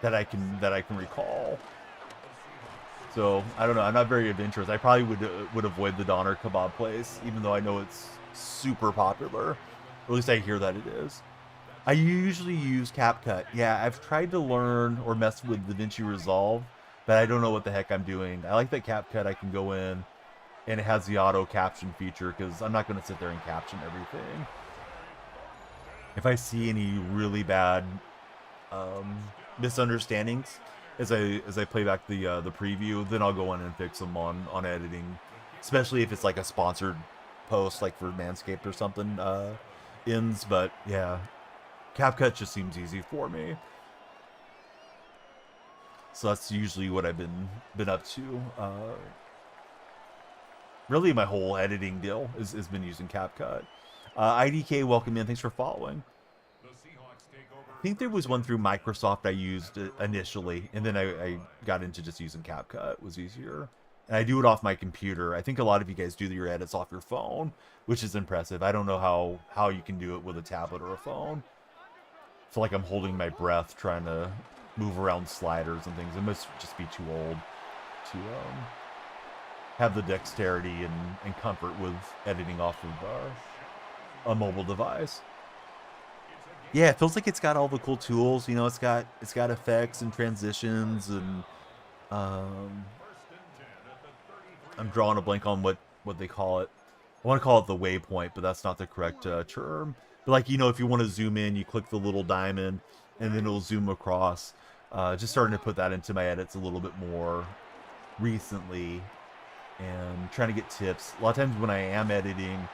that I can recall. So I don't know. I'm not very adventurous. I probably would avoid the Donner kebab place, even though I know it's super popular. Or at least I hear that it is. I usually use CapCut. Yeah, I've tried to learn or mess with DaVinci Resolve, but I don't know what the heck I'm doing. I like that CapCut. I can go in and it has the auto caption feature because I'm not going to sit there and caption everything. If I see any really bad misunderstandings as I play back the preview, then I'll go in and fix them on editing, especially if it's like a sponsored post like for Manscaped or something ends. But yeah, CapCut just seems easy for me, so that's usually what I've been up to. really my whole editing deal has been using CapCut. IDK, welcome in. Thanks for following. I think there was one through Microsoft I used initially, and then I got into just using CapCut. It was easier. And I do it off my computer. I think a lot of you guys do your edits off your phone, which is impressive. I don't know how you can do it with a tablet or a phone. I feel like I'm holding my breath trying to move around sliders and things. I must just be too old to have the dexterity and comfort with editing off of a mobile device. Yeah, it feels like it's got all the cool tools. You know, it's got effects and transitions, and I'm drawing a blank on what they call it. I want to call it the waypoint, but that's not the correct term. But like, you know, if you want to zoom in, you click the little diamond, and then it'll zoom across. Just starting to put that into my edits a little bit more recently, and trying to get tips. A lot of times when I am editing,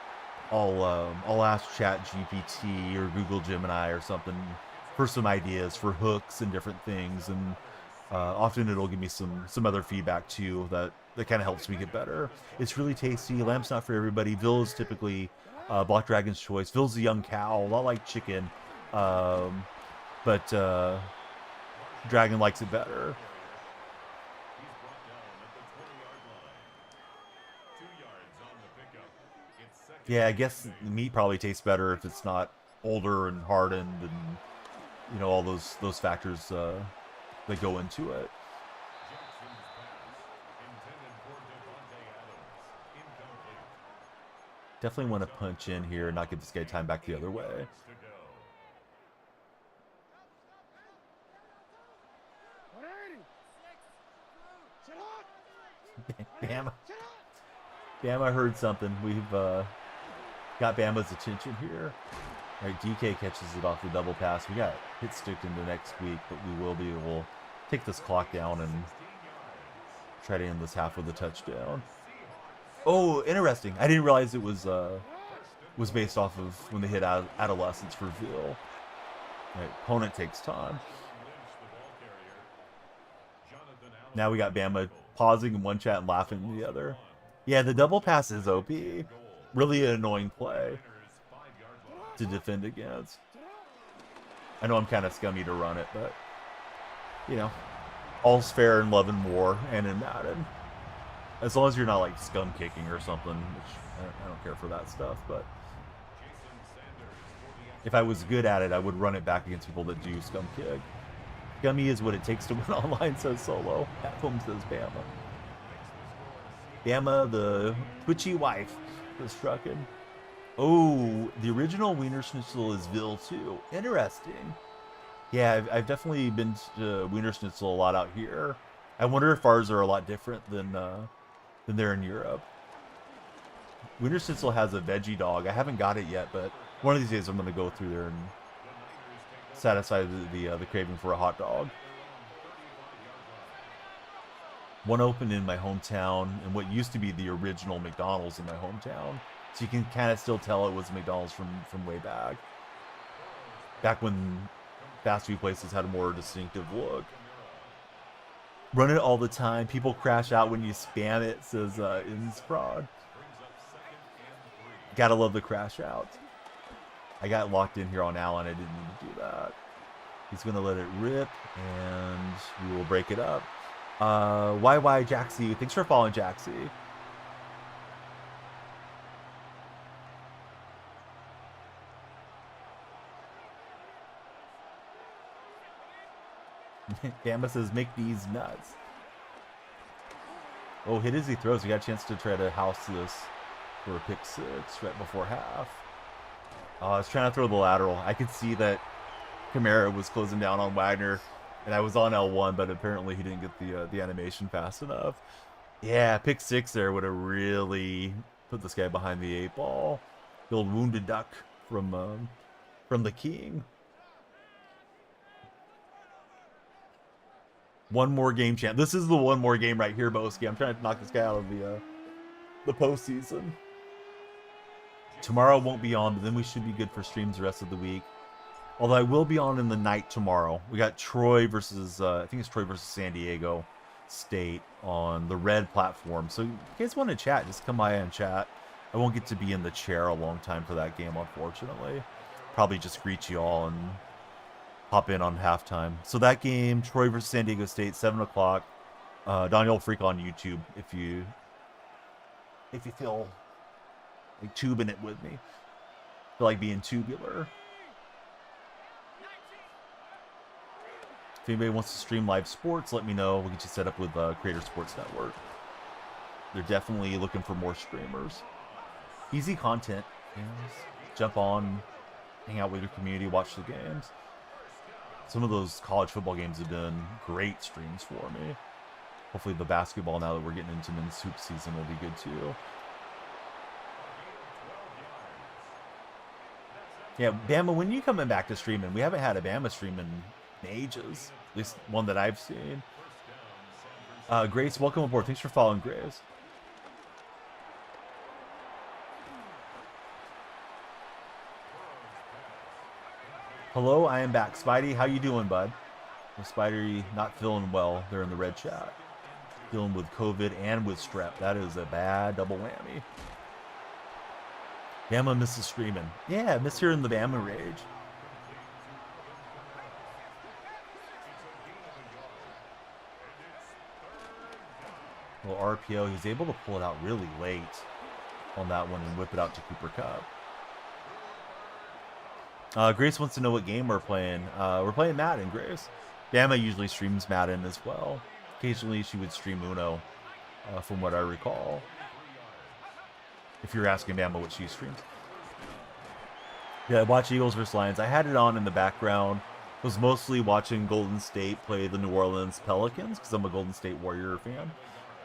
I'll ask ChatGPT or Google Gemini or something for some ideas for hooks and different things, and often it'll give me some other feedback too that kind of helps me get better. It's really tasty. Lamb's not for everybody. Veal is typically Black Dragon's choice. Veal's a young cow, a lot like chicken, but Dragon likes it better. Yeah, I guess the meat probably tastes better if it's not older and hardened, and you know, all those factors that go into it. Definitely want to punch in here and not get this guy time back the other way. Bama heard something. We've got Bama's attention here. All right, DK catches it off the double pass. We got hit sticked into next week, but we will be able to take this clock down and try to end this half with a touchdown. Oh, interesting. I didn't realize it was based off of when they hit adolescence for Veal. All right, opponent takes time. Now we got Bama pausing in one chat and laughing in the other. Yeah, the double pass is OP. Really an annoying play to defend against. I know I'm kind of scummy to run it, but, you know, all's fair in love and war and in Madden. As long as you're not, like, scum kicking or something, which I don't care for that stuff, but if I was good at it, I would run it back against people that do scum kick. Scummy is what it takes to win online, says Solo. At home says Bama. Bama, the twitchy wife, is trucking. Oh, the original Wiener Schnitzel is Veal too. Interesting. Yeah, I've definitely been to Wiener Schnitzel a lot out here. I wonder if ours are a lot different than they're in Europe. Wiener Schnitzel has a veggie dog. I haven't got it yet, but one of these days I'm going to go through there and satisfy the craving for a hot dog. One opened in my hometown, and what used to be the original McDonald's in my hometown. So you can kind of still tell it was McDonald's from way back. Back when fast food places had a more distinctive look. Run it all the time. People crash out when you spam it, says Insprod. Gotta love the crash out. I got locked in here on Allen. I didn't need to do that. He's going to let it rip, and we will break it up. YY Jaxie, thanks for following Jaxie. Bama says, make these nuts. Oh, hit as he throws. You got a chance to try to house this for a pick six right before half. I was trying to throw the lateral. I could see that Kamara was closing down on Wagner, and I was on L1, but apparently he didn't get the animation fast enough. Yeah, pick six there would have really put this guy behind the 8-ball. The old wounded duck from the King. One more game champ. This is the one more game right here, Boski. I'm trying to knock this guy out of the postseason. Tomorrow won't be on, but then we should be good for streams the rest of the week. Although I will be on in the night tomorrow. We got Troy versus, I think it's Troy versus San Diego State on the red platform. So if you guys want to chat, just come by and chat. I won't get to be in the chair a long time for that game, unfortunately. Probably just greet you all and hop in on halftime. So that game, Troy versus San Diego State, 7 o'clock. Daniel Freak on YouTube if you feel like tubing it with me. Feel like being tubular. If anybody wants to stream live sports, let me know. We'll get you set up with Creator Sports Network. They're definitely looking for more streamers. Easy content. You know, jump on, hang out with your community, watch the games. Some of those college football games have been great streams for me. Hopefully the basketball, now that we're getting into men's hoop season, will be good too. Yeah, Bama, when you coming back to streaming? We haven't had a Bama stream in ages. At least one that I've seen. Grace, welcome aboard. Thanks for following, Grace. Hello, I am back. Spidey, how you doing, bud? Spidey not feeling well. They're in the red chat. Dealing with COVID and with strep. That is a bad double whammy. Bama misses streaming. Yeah, I miss hearing the Bama rage. Little RPO. He was able to pull it out really late on that one and whip it out to Cooper Kupp. Grace wants to know what game we're playing. We're playing Madden, Grace. Bama usually streams Madden as well. Occasionally she would stream Uno, from what I recall. If you're asking Bama what she streams. Yeah, I watch Eagles versus Lions. I had it on in the background. Was mostly watching Golden State play the New Orleans Pelicans because I'm a Golden State Warrior fan.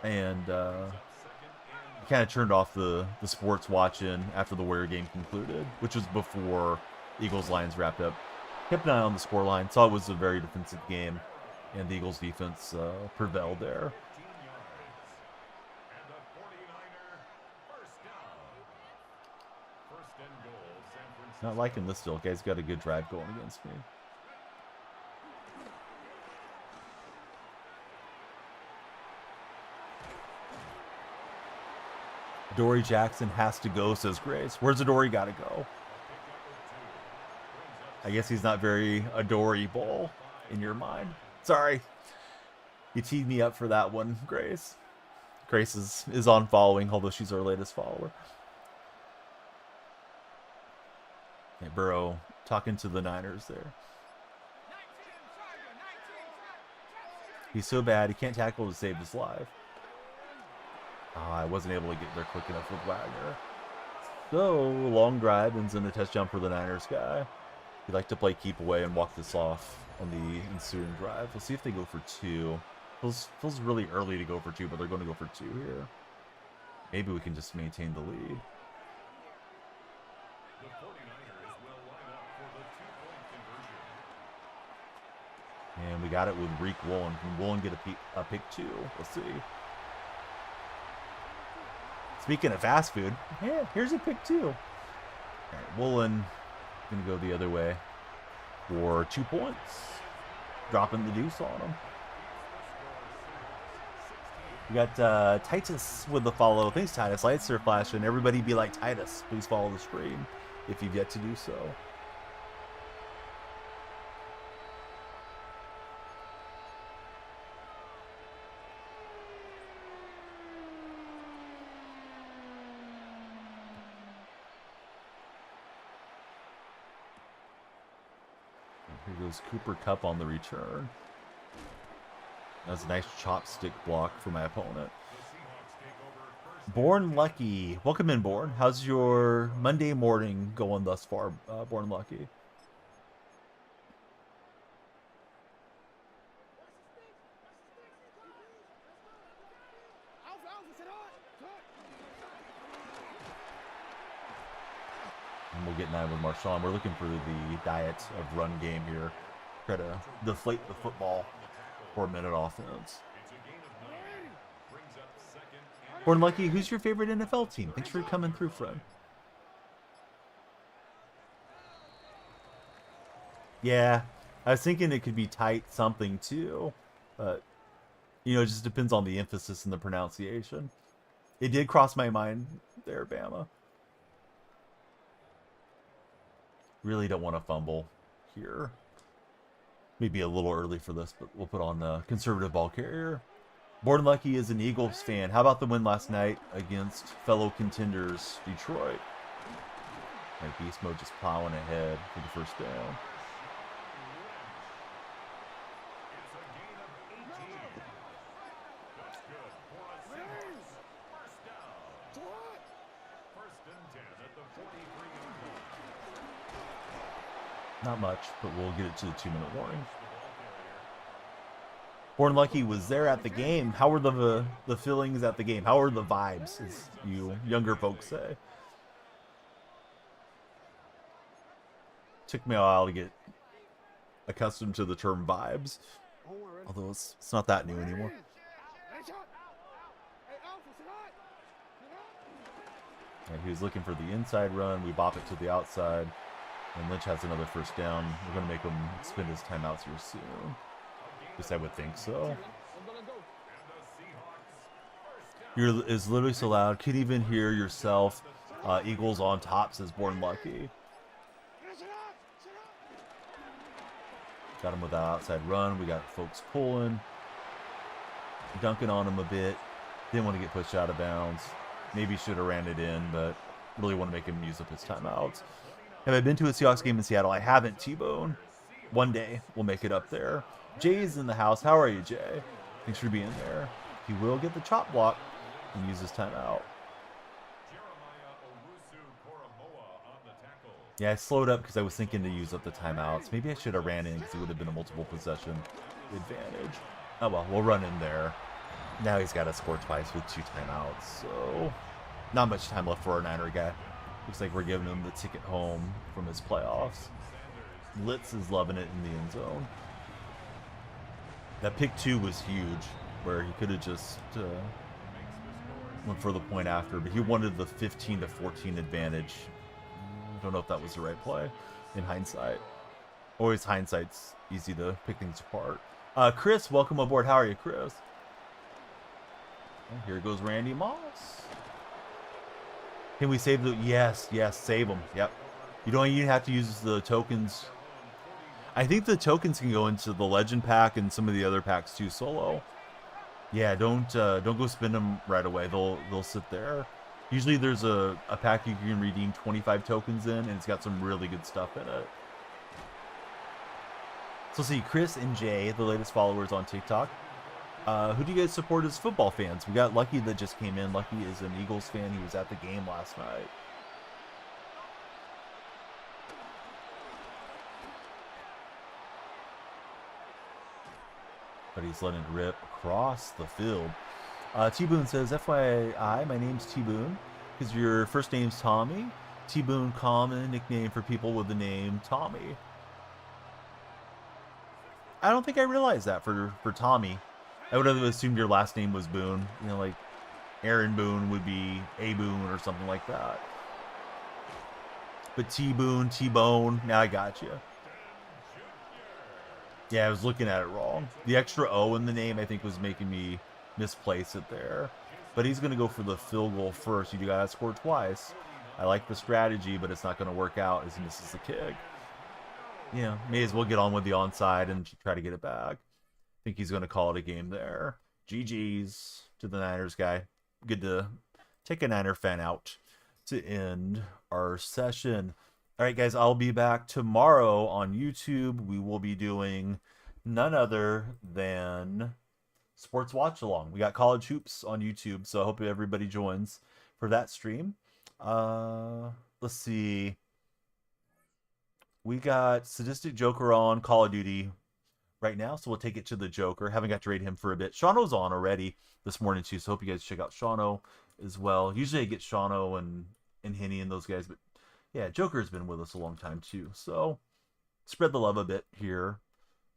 And kind of turned off the sports watching after the Warrior game concluded, which was before Eagles-Lions wrapped up. Kept an eye on the scoreline. Saw it was a very defensive game, and the Eagles defense prevailed there. Not liking this still. Guy's got a good drive going against me. Dory Jackson has to go, says Grace. Where's Adoree got to go? I guess he's not very adorable in your mind. Sorry. You teed me up for that one, Grace. Grace is on following, although she's our latest follower. Hey, Burrow talking to the Niners there. He's so bad, he can't tackle to save his life. I wasn't able to get there quick enough with Wagner. So, long drive ends in a touchdown for the Niners guy. He'd like to play keep away and walk this off on the ensuing drive. We'll see if they go for two. Feels really early to go for two, but they're going to go for two here. Maybe we can just maintain the lead. And we got it with Reek Woolen. Can Woolen get a pick two? We'll see. Speaking of fast food, yeah, here's a pick two. All right, Woolen going to go the other way for 2 points. Dropping the deuce on him. We got Titus with the follow. Thanks, Titus. Lights are flashing. Everybody be like Titus. Please follow the stream if you've yet to do so. Here goes Cooper Kupp on the return. That's a nice chopstick block for my opponent. Born Lucky. Welcome in, Born. How's your Monday morning going thus far, Born Lucky? And we'll get 9 with Marshawn. We're looking for the diet of run game here. Try to deflate the football. 4-minute offense. Born Lucky, who's your favorite NFL team? Thanks for coming through, friend. Yeah, I was thinking it could be tight something too, but You know, it just depends on the emphasis and the pronunciation. It did cross my mind there, Bama. Really don't want to fumble here. Maybe a little early for this, but we'll put on the conservative ball carrier. Born Lucky is an Eagles fan. How about the win last night against fellow contenders, Detroit? Like Beast Mode just plowing ahead for the first down. Not much, but we'll get it to the 2-minute warning. Born Lucky was there at the game. How were the feelings at the game? How were the vibes, as you younger folks say? Took me a while to get accustomed to the term vibes, although it's not that new anymore. Yeah, he was looking for the inside run. We bop it to the outside. And Lynch has another first down. We're going to make him spend his timeouts here soon. At least I would think so. It's literally so loud. Can't even hear yourself. Eagles on top, says Born Lucky. Got him with that outside run. We got folks pulling. Dunking on him a bit. Didn't want to get pushed out of bounds. Maybe should have ran it in, but really want to make him use up his timeouts. Have I been to a Seahawks game in Seattle? I haven't, T-Bone. One day, we'll make it up there. Jay's in the house. How are you, Jay? Thanks for being there. He will get the chop block and use his timeout. Yeah, I slowed up because I was thinking to use up the timeouts. Maybe I should have ran in because it would have been a multiple possession advantage. Oh well, we'll run in there. Now he's got to score twice with 2 timeouts, so not much time left for our Niner guy. Looks like we're giving him the ticket home from his playoffs. Litz is loving it in the end zone. That pick 2 was huge, where he could have just went for the point after, but he wanted the 15-14 advantage. Don't know if that was the right play in hindsight. Always hindsight's easy to pick things apart. Chris, welcome aboard. How are you, Chris? And here goes Randy Moss. Can we save the... Yes, save them. Yep. You don't even have to use the tokens. I think the tokens can go into the Legend pack and some of the other packs too solo. Yeah, don't go spend them right away. They'll sit there. Usually there's a pack you can redeem 25 tokens in, and it's got some really good stuff in it. So see, Chris and Jay, the latest followers on TikTok. Who do you guys support as football fans? We got Lucky that just came in. Lucky is an Eagles fan. He was at the game last night. But he's letting it rip across the field. T-Boone says, FYI, my name's T-Boone, because your first name's Tommy. T-Boone, common nickname for people with the name Tommy. I don't think I realized that for Tommy. I would have assumed your last name was Boone. You know, like Aaron Boone would be A Boone or something like that. But T-Boone, T-Bone, now I got you. Yeah, I was looking at it wrong. The extra O in the name, I think, was making me misplace it there. But he's going to go for the field goal first. You got to score twice. I like the strategy, but it's not going to work out as he misses the kick. Yeah, may as well get on with the onside and try to get it back. I think he's going to call it a game there. GG's to the Niners guy. Good to take a Niner fan out to end our session. All right, guys, I'll be back tomorrow on YouTube. We will be doing none other than Sports Watch Along. We got College Hoops on YouTube, so I hope everybody joins for that stream. Let's see. We got Sadistic Joker on Call of Duty right now, so we'll take it to the Joker. Haven't got to rate him for a bit. Shauno's on already this morning, too, so hope you guys check out Shauno as well. Usually I get Shauno and Henny and those guys, but yeah, Joker's been with us a long time, too. So spread the love a bit here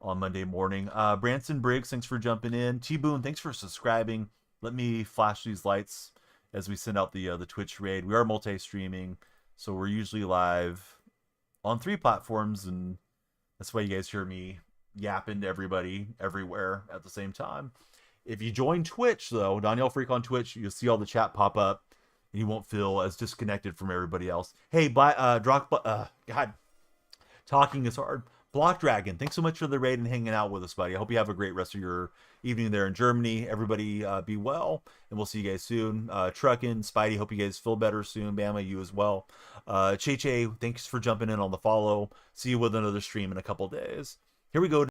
on Monday morning. Branson Briggs, thanks for jumping in. T-Boone, thanks for subscribing. Let me flash these lights as we send out the Twitch raid. We are multi-streaming, so we're usually live on 3 platforms, and that's why you guys hear me yapping to everybody everywhere at the same time. If you join Twitch, though, Danielle Freak on Twitch, you'll see all the chat pop up, and you won't feel as disconnected from everybody else. Hey, God, talking is hard. Block Dragon, thanks so much for the raid and hanging out with us, buddy. I hope you have a great rest of your evening there in Germany. Everybody be well, and we'll see you guys soon. Truckin', Spidey, hope you guys feel better soon. Bama, you as well. Che, thanks for jumping in on the follow. See you with another stream in a couple days. Here we go.